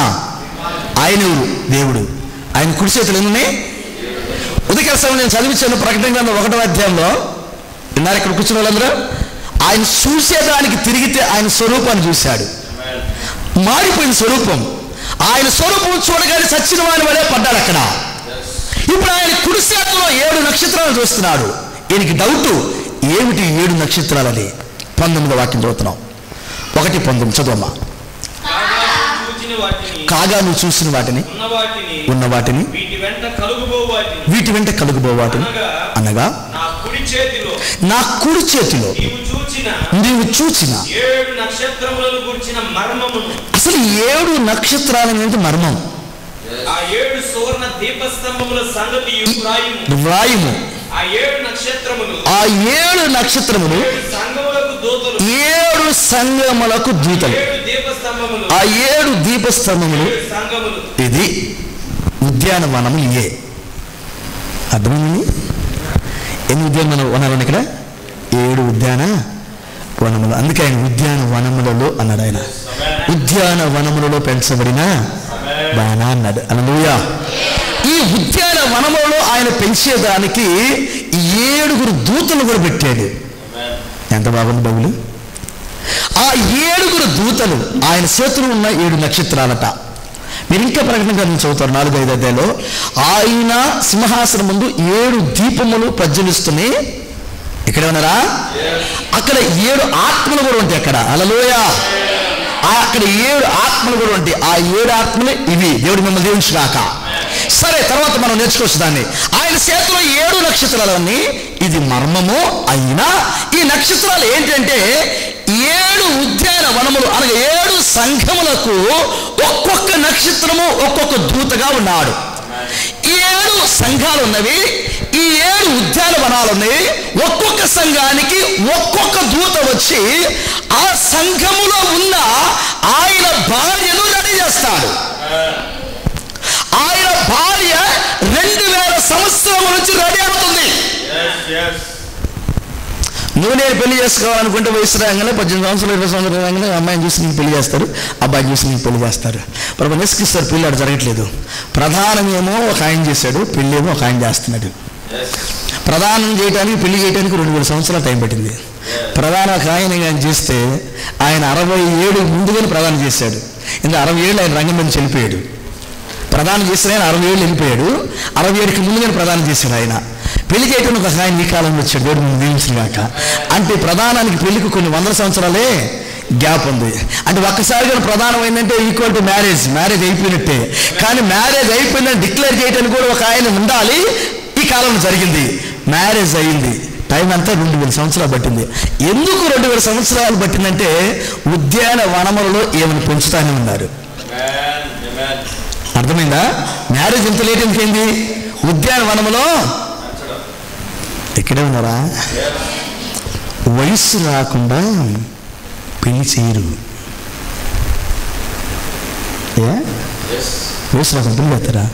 Speaker 1: ఆయన దేవుడు, ఆయన కుడి చేతులు ఎన్ని ఉన్నాయి? ఉదయకాల సమయం నేను చదివించాను ప్రకటన గ్రంథం 1వ అధ్యాయంలో. విన్నారు ఇక్కడ కూర్చున్న వాళ్ళందరూ? ఆయన చూసేదానికి తిరిగితే ఆయన స్వరూపాన్ని చూశాడు. మారిపోయిన స్వరూపం. ఆయన స్వరూపం చూడగానే చచ్చిన వాని వలే పడ్డాడు అక్కడ. ఇప్పుడు ఆయన కుడి చేతిలో 7 నక్షత్రాలు చూస్తున్నాడు. ఈయనకి డౌట్, ఏమిటి 7 నక్షత్రాలని? 19వ వాక్యం చదువుతున్నాం. 1:19 చదవమ్మా. కాగా నువ్వు చూసిన వాటిని ఉన్న వాటిని వీటి వెంట కలుగుబో వాటిని అనగా నా కుడి చేతిలో నీవు చూచిన అసలు 7 నక్షత్రాల మీద మర్మం
Speaker 2: ఆ 7 సువర్ణ దీపస్తంభముల సంగతి
Speaker 1: వ్రాయుము.
Speaker 2: ఆ 7 నక్షత్రములు
Speaker 1: 7 సంఘములకు దూతలు. ఆ 7 దీపస్తంభములు ఇది ఉద్యానవనము. అర్థమైంది? ఎన్ని ఉద్యానవనాలు ఇక్కడ? 7 ఉద్యానవనములు. అందుకే ఆయన ఉద్యానవనములలో అన్నాడు. ఆయన ఉద్యానవనములలో పెంచబడిన బాణా అన్నాడు. హల్లెలూయా. ఈ ఉద్యానవనములలో ఆయన పెంచేదానికి 7 దూతలు కూడా పెట్టాడు. ఎంత బాగుంది బైబిల్. ఆ 7 దూతలు ఆయన చేతులు ఉన్న 7 నక్షత్రాలట. మీరు ఇంకా ప్రకటన గ్రంథం చదువుతారు 4-5 అధ్యాయంలో ఆయన సింహాసనం ముందు 7 దీపములు ప్రజ్వలిస్తున్నాయి. ఇక్కడ ఉన్నారా? అక్కడ 7 ఆత్మలు కూడా ఉంటాయి. అక్కడ హల్లెలూయా. అక్కడ 7 ఆత్మలు కూడా ఉంటాయి. ఆ 7 ఆత్మలు ఇవి. దేవుడు మిమ్మల్ని దీవించుగాక. సరే, తర్వాత మనం నేర్చుకోవచ్చు దాన్ని. ఆయన చేతిలో 7 నక్షత్రాలన్నీ ఇది మర్మము అయినా ఈ నక్షత్రాలు ఏంటంటే 7 ఉద్యానవనములు అనగా 7 సంఘములకు ఒక్కొక్క నక్షత్రము ఒక్కొక్క దూతగా ఉన్నాడు. 7 సంఘాలు ఉన్నవి. ఈ 7 ఉద్యానవనాలు ఉన్నాయి. ఒక్కొక్క సంఘానికి ఒక్కొక్క దూత వచ్చి ఆ సంఘములో ఉన్న ఆయన భార్యను రెడీ చేస్తాడు. ఆయన భార్య 2000 సంవత్సరాల నుంచి రెడీ అవుతుంది. నువ్వు నేను పెళ్లి చేసుకోవాలనుకుంటే వయసు రాగానే 18 సంవత్సరాలు 20 సంవత్సరాలు రాగానే అమ్మాయిని చూసి నీకు పెళ్లి చేస్తారు, అబ్బాయిని చూసి నీకు పెళ్లి చేస్తారు. ప్రభు నిష్కిస్తారు. పెళ్ళి అటు జరగట్లేదు. ప్రధానమేమో ఒక ఆయన చేశాడు, పెళ్ళేమో ఒక ఆయన చేస్తున్నాడు. ప్రధానం చేయడానికి పెళ్లి చేయడానికి 2000 సంవత్సరాలు టైం పట్టింది. ప్రధాన ఒక ఆయన చేస్తే ఆయన 67 ముందుగానే ప్రధానం చేశాడు. ఇంకా 67 ఆయన రంగం మీద వెళ్ళిపోయాడు. ప్రధానం చేసిన ఆయన 67 వెళ్ళిపోయాడు. 67కి ముందుగానే ప్రధానం చేశాడు. ఆయన పెళ్లి చేయడానికి ఒక ఆయన ఈ కాలంలో వచ్చాడు. దేవుడు మనం దీవించుగాక. అంటే ప్రధానానికి పెళ్లికి కొన్ని 100 సంవత్సరాలే గ్యాప్ ఉంది. అంటే ఒక్కసారిగా ప్రధానం ఏంటంటే ఈక్వల్ టు మ్యారేజ్ అయిపోయినట్టే. కానీ మ్యారేజ్ అయిపోయిందని డిక్లేర్ చేయడానికి కూడా ఒక ఆయన ఉండాలి. ఈ కాలంలో జరిగింది. మ్యారేజ్ అయింది. టైం అంతా 2000 సంవత్సరాలు పట్టింది. ఎందుకు 2000 సంవత్సరాలు పట్టిందంటే ఉద్యానవనములలో ఏమైనా పెంచుతానే ఉన్నారు. అర్థమైందా? మ్యారేజ్ ఎంత లేట్ ఎందుకైంది? ఉద్యానవనములో ఇక్కడే ఉన్నారా? వయసు రాకుండా పెళ్లి చేయరు. వయసు రాకుండా పెళ్లి చేస్తారా?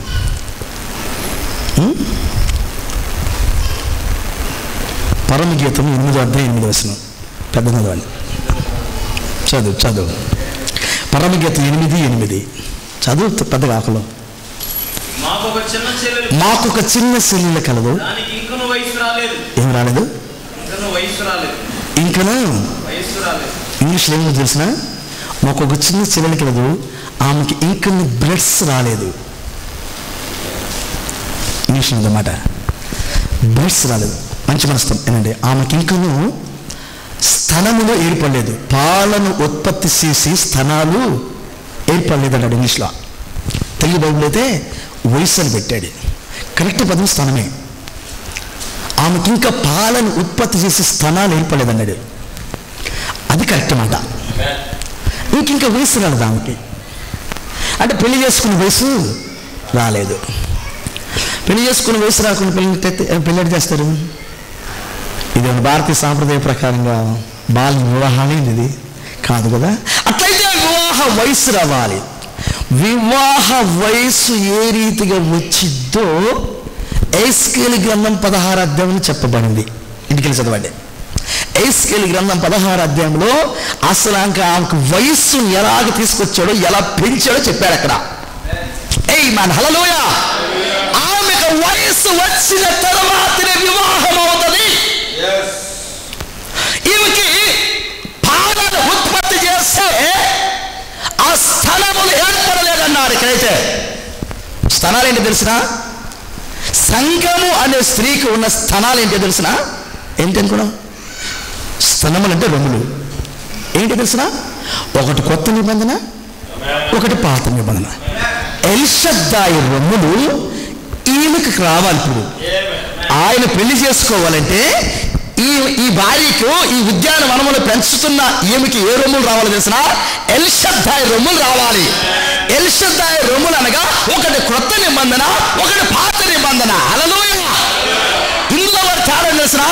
Speaker 1: పరమగీతం 8:8 పెద్ద చదవండి. చదువు పరమగీతం 8:8 చదువు. పెద్ద కాకలో మాకు ఒక చిన్న చెల్లెలు కలదు. ఏం రాలేదు? ఇంకను ఇంగ్లీష్లో ఏమో తెలిసిన మాకు ఒక చిన్న చెల్లెలు కలదు, ఆమెకి ఇంకను బ్రెడ్స్ రాలేదు. ఇంగ్లీష్ అన్నమాట. బ్రెడ్స్ రాలేదు. మంచి మనస్తం ఏనండి. ఆమెకి ఇంకను స్తనములు ఏర్పడలేదు. పాలను ఉత్పత్తి చేసి స్తనాలు ఏర్పడలేదు అన్నాడు ఇంగ్లీష్లో. తెలుగు బైబిల్ అయితే వయసు అని పెట్టాడు. కరెక్ట్ పదం స్తనమే. ఆమెకి ఇంకా పాలను ఉత్పత్తి చేసి స్తనాలు ఏర్పడలేదు అన్నాడు. అది కరెక్ట్ మాట. ఇంకింకా వయసు రాలేదు ఆమెకి. అంటే పెళ్లి చేసుకునే వయసు రాలేదు. పెళ్లి చేసుకునే వయసు రాకుండా పెళ్ళి చేస్తారు. ఇది భారతీయ సాంప్రదాయ ప్రకారంగా బాల వివాహమే ఇది కాదు కదా. అట్లయితే వివాహ వయసు రావాలి. వివాహ వయసు ఏ రీతిగా వచ్చిద్దో ఎస్కేలు గ్రంథం 16 అధ్యాయంలో చెప్పబడింది. ఇంటికి చదవండి. ఎస్కేలు గ్రంథం 16 అధ్యాయంలో అసలు ఆమెకు వయస్సును ఎలాగ తీసుకొచ్చాడో ఎలా పెంచాడో చెప్పాడు అక్కడ. ఆమేన్ హల్లెలూయా. ఆమెకు వయస్సు వచ్చిన తర్వాతనే వివాహం అవుతుంది. ఈమెకి పాలను ఉత్పత్తి చేస్తే ఆ స్థలములు ఏర్పడలేదన్నారు. ఇక్కడైతే స్థనాలు ఏంటో తెలిసిన? సంఘము అనే స్త్రీకి ఉన్న స్థనాలు ఏంటో తెలిసిన? ఏంటి అనుకున్నాం? స్థనములు అంటే రొమ్ములు. ఏంటి తెలిసిన? ఒకటి కొత్త నిబంధన, ఒకటి పాత నిబంధన. ఎల్షద్దాయి రొమ్ములు ఈమెకి రావాలి. ఇప్పుడు ఆయన పెళ్లి చేసుకోవాలంటే ఈ భార్యకు ఈ ఉద్యానవనములు పెంచుతున్న ఈమెకి ఏ రొమ్ములు రావాలి తెలిసిన? ఎల్షద్దాయి రొమ్ములు రావాలి. ఎల్షద్దాయి రొమ్ములు అనగా ఒకటి క్రొత్త నిబంధన, ఒకటి పాత నిబంధన. హల్లెలూయా. ఇందులో వారు తేడా తెలిసిన?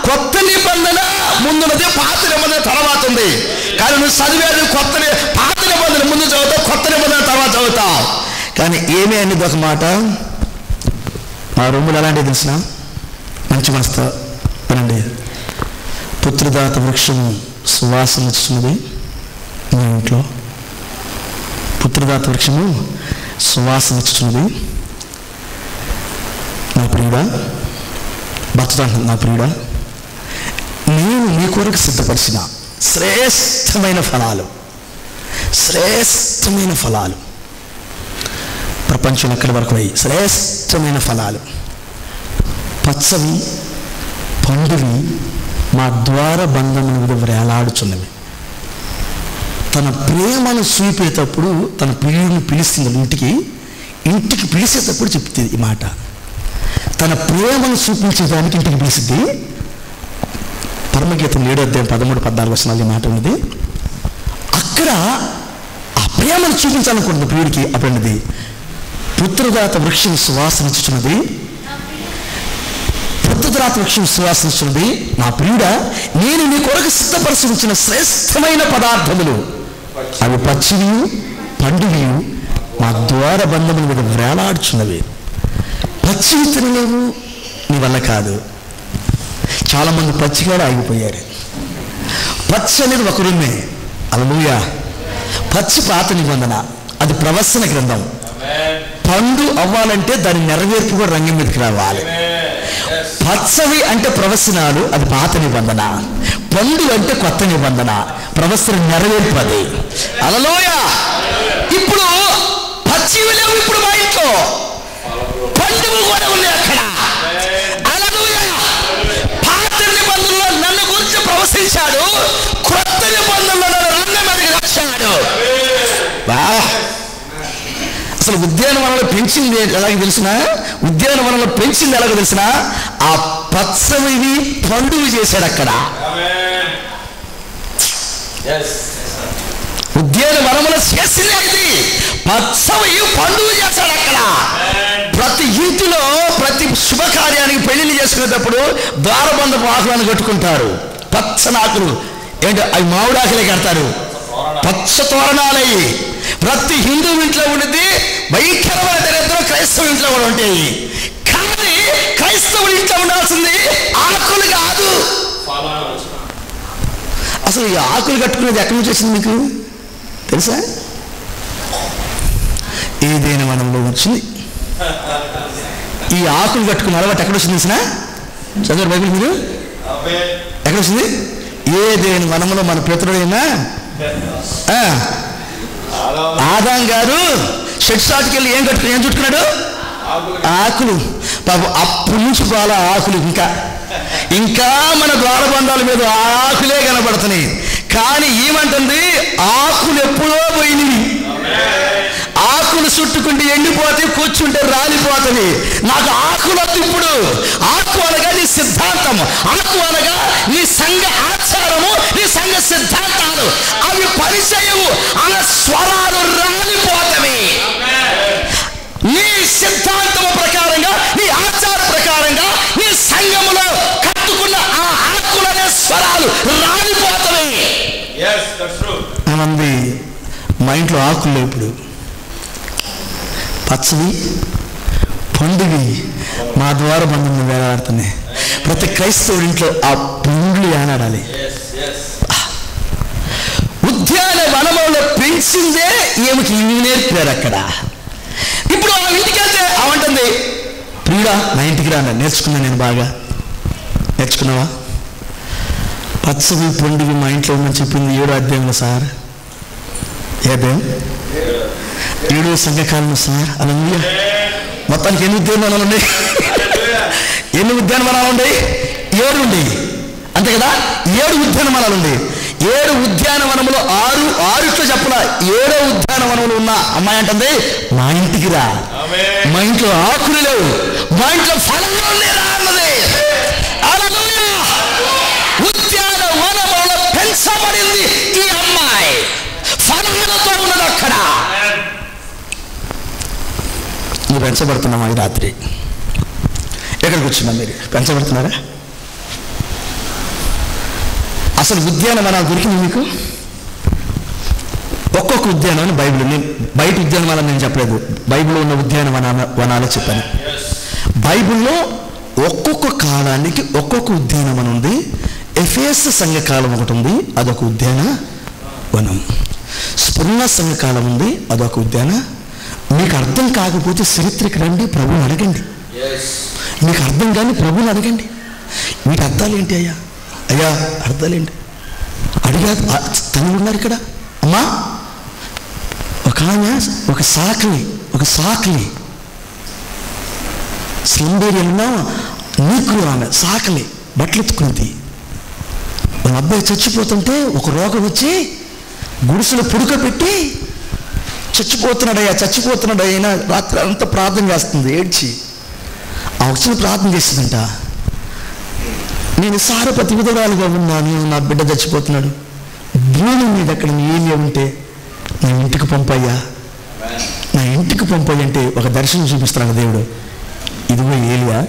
Speaker 1: కొత్త నిబంధన ముందున్నది, పాత నిబంధన తర్వాత ఉంది. కానీ నువ్వు చదివేది పాత నిబంధన ముందు చదువుతావు, కొత్త నిబంధన తర్వాత చదువుతావు. కానీ ఏమీ అనేది ఒక మాట, ఆ రొమ్ములు ఎలాంటివి తెలిసిన? మంచి మనసుతో అనండి. పుత్రదాత వృక్షము సువాసన ఇస్తున్నది మా ఇంట్లో. పుత్రదాత వృక్షము సువాసన ఇస్తున్నది. నా ప్రియుడా, భర్తతో అంటుంది, నా ప్రియుడా, నేను నీ కొరకు సిద్ధపరిచిన శ్రేష్టమైన ఫలాలు, శ్రేష్టమైన ఫలాలు, ప్రపంచం ఎక్కడి వరకు అయ్యి శ్రేష్టమైన ఫలాలు, పచ్చవి పండువి మా ద్వార బంధముల మీద వేలాడుచున్నవి. తన ప్రేమను చూపేటప్పుడు తన ప్రియుడిని పిలుస్తుంది ఇంటికి పిలిచేటప్పుడు చెప్తుంది ఈ మాట. తన ప్రేమను చూపించేదానికి ఇంటికి పిలిచింది. పరమగీతం 7:13-14 ఈ మాట ఉన్నది. అక్కడ ఆ ప్రేమను చూపించాలనుకుంటుంది ప్రియుడికి. అప్పుడన్నది, పుత్రదాత వృక్షం సువాసనిస్తున్నది, పుత్రదాత వృక్షం సువాసనిస్తున్నది. నా ప్రియుడా, నేను నీ కొరకు సిద్ధపరిచి ఉంచిన శ్రేష్టమైన పదార్థములు, అవి పచ్చివి పండువి మా ద్వార బంధముల మీద వేలాడుచున్నవి. పచ్చివి తినలేవు, నీ వల్ల కాదు. చాలామంది పచ్చిగా ఆగిపోయారు. పచ్చి అనేది ఒక రొమ్మే. హల్లెలూయా. పచ్చి పాత నిబంధన, అది ప్రవచన గ్రంథం. పండు అవ్వాలంటే దాని నెరవేర్పు కూడా రంగం మీదకి రావాలి. పచ్చవి అంటే ప్రవచనాలు, అది పాత నిబంధన. పండు అంటే కొత్త నిబంధన, ప్రవచన నెరవేర్పు అది. హల్లెలూయా. ఇప్పుడు పచ్చివి లేవు ఇప్పుడు మా ఇంట్లో, పండుగ కూడా ఉన్నాయి అక్కడ. హల్లెలూయా. పాత నిబంధనలో నన్ను గురించి ప్రవశించాడు, కొత్త నిబంధనలో నన్ను రంగం మీదకి వచ్చాడు. అసలు ఉద్యానవనంలో పెంచింది ఎలాగ తెలిసిన? ఉద్యానవనంలో పెంచింది ఎలాగో తెలిసిన? ఆ పచ్చవిని పండుగ చేశాడు అక్కడ. ఉద్యానవనంలో చేసింది ఇది, పచ్చవి పండుగ చేశాడు అక్కడ. ప్రతి ఇంటిలో ప్రతి శుభకార్యానికి పెళ్లిళ్ళు చేసుకునేటప్పుడు ద్వారబంధపు ఆకులను కట్టుకుంటారు. పచ్చని ఆకులు ఏంటి, అవి మామిడాకులే కడతారు, పచ్చ తోరణాలయ్యి. ప్రతి హిందూ ఇంట్లో ఉండేది భయంకరమైన దరిద్రం క్రైస్తవ ఇంట్లో కూడా ఉంటాయి. కానీ క్రైస్తవుల ఇంట్లో ఉండాల్సింది ఆకులు కాదు. అసలు ఈ ఆకులు కట్టుకునేది ఎక్కడి నుంచి వచ్చింది మీకు తెలుసా? ఏదైనా వనంలో వచ్చింది. ఈ ఆకులు కట్టుకున్న అలవాటు ఎక్కడ వచ్చింది తెలిసిన? చదువు బైబిల్ మీరు ఎక్కడ వచ్చింది? ఏదైనా వనంలో మన పితరుడైనా ఆదాం గారు షెడ్ షాట్కి వెళ్ళి ఏం చుట్టుకున్నాడు? ఆకులు. పాపం అప్పటి నుంచి బాగా ఆకులు ఇంకా మన ద్వారబంధాల మీద ఆకులే కనబడుతున్నాయి. కానీ ఏమంటుంది, ఆకులు ఎప్పుడో పోయినవి. ఆకులు చుట్టుకుంటే ఎండిపోతే, కూర్చుంటే రాలిపోతుంది. నాకు ఆకులొద్దు ఇప్పుడు. ఆకు అనగా నీ సిద్ధాంతం, ఆకు అనగా నీ సంఘ ఆచారము, నీ సంఘ సిద్ధాంతాలు, అవి పరిచయము. అలా స్వరాలు రాలిపోతవి. నీ సిద్ధాంతము ప్రకారంగా, నీ ఆచార ప్రకారంగా, నీ సంఘములో కట్టుకున్న ఆ ఆకులనే స్వరాలు రాలిపోతవి. మంది మా ఇంట్లో ఆకులు ఇప్పుడు పచ్చవి పండువి మా ద్వార బంధంలో వేలాడుతున్నాయి. ప్రతి క్రైస్తవుడి ఇంట్లో ఆ పండ్లు ఏనాడాలి. ఉద్యాన వనములో పెంచిందే ఏమికి ఇవి నేర్పారు అక్కడ. ఇప్పుడు ఆ ఇంటికి వెళ్తే అవంటుంది, ప్రియుడా నా ఇంటికి రా, నేర్చుకున్నా, నేను బాగా నేర్చుకున్నావా? పచ్చవి పండుగ మా ఇంట్లో ఉందని చెప్పింది 7వ అధ్యాయంలో సార్. ఏదే 7వ సంఘకాలంలో సార్. అలా మొత్తానికి ఎన్ని ఉద్యానవనాలు ఉన్నాయి? ఎన్ని ఉద్యానవనాలు ఉన్నాయి? 7 ఉన్నాయి అంతే కదా. 7 ఉద్యానవనాలు ఉన్నాయి. 7 ఉద్యానవనములో 6 చెప్పలా 7వ ఉద్యానవనంలో ఉన్న అమ్మాయి అంటుంది, మా ఇంటికి రా, మా ఇంట్లో ఆకులు లేవు, మా ఇంట్లో ఫలాలు లేరా అన్నది. హల్లెలూయా. ఉద్యానవనములో పెంచబడింది ఈ అమ్మాయి, ఫలాలతో ఉన్నది అక్కడ. నువ్వు పెంచబడుతున్నావా ఈ రాత్రి? ఎక్కడికి వచ్చినా మీరు పెంచబడుతున్నారా? అసలు ఉద్యానవనాలు దొరికింది మీకు? ఒక్కొక్క ఉద్యానవనం బైబిల్, నేను బయట ఉద్యానవనాలు నేను చెప్పలేదు, బైబిల్లో ఉన్న ఉద్యానవనాలే చెప్పాను. బైబిల్లో ఒక్కొక్క కాలానికి ఒక్కొక్క ఉద్యానవనం ఉంది. ఎఫెసు సంఘకాలం ఒకటి ఉంది, అదొక ఉద్యానవనం. స్ఫురణ సంఘకాలం ఉంది, అదొక ఉద్యాన. మీకు అర్థం కాకపోతే చరిత్రకి రండి, ప్రభువుని అడగండి. మీకు అర్థం కానీ ప్రభువుని అడగండి, వీటి అర్థాలు ఏంటి అయ్యా, అయ్యా అర్థాలేంటి అడిగా. తల్లి ఉన్నారు ఇక్కడ, అమ్మా ఒక ఆమె, ఒక సాకలి స్లంబేరియన్లో నీకులు, ఆమె సాకలి బట్టలు ఎత్తుకుంది. వాళ్ళ అబ్బాయి చచ్చిపోతుంటే ఒక రోగం వచ్చి గుడిసెలు పుడుకబెట్టి చచ్చిపోతున్నాడయ్యా రాత్రి అంతా ప్రార్థన చేస్తుంది, ఏడ్చి. ఆ వచ్చిన ప్రార్థన చేసిందంట, నేను సారపతి విధురాలుగా ఉన్నాను, నా బిడ్డ చచ్చిపోతున్నాడు, భూమి మీద అక్కడ ఏమి ఉంటే నా ఇంటికి పంపయ్యా, నా ఇంటికి పంపయ్య అంటే ఒక దర్శనం చూపిస్తున్నాడు దేవుడు. ఇదిగో ఏలియా,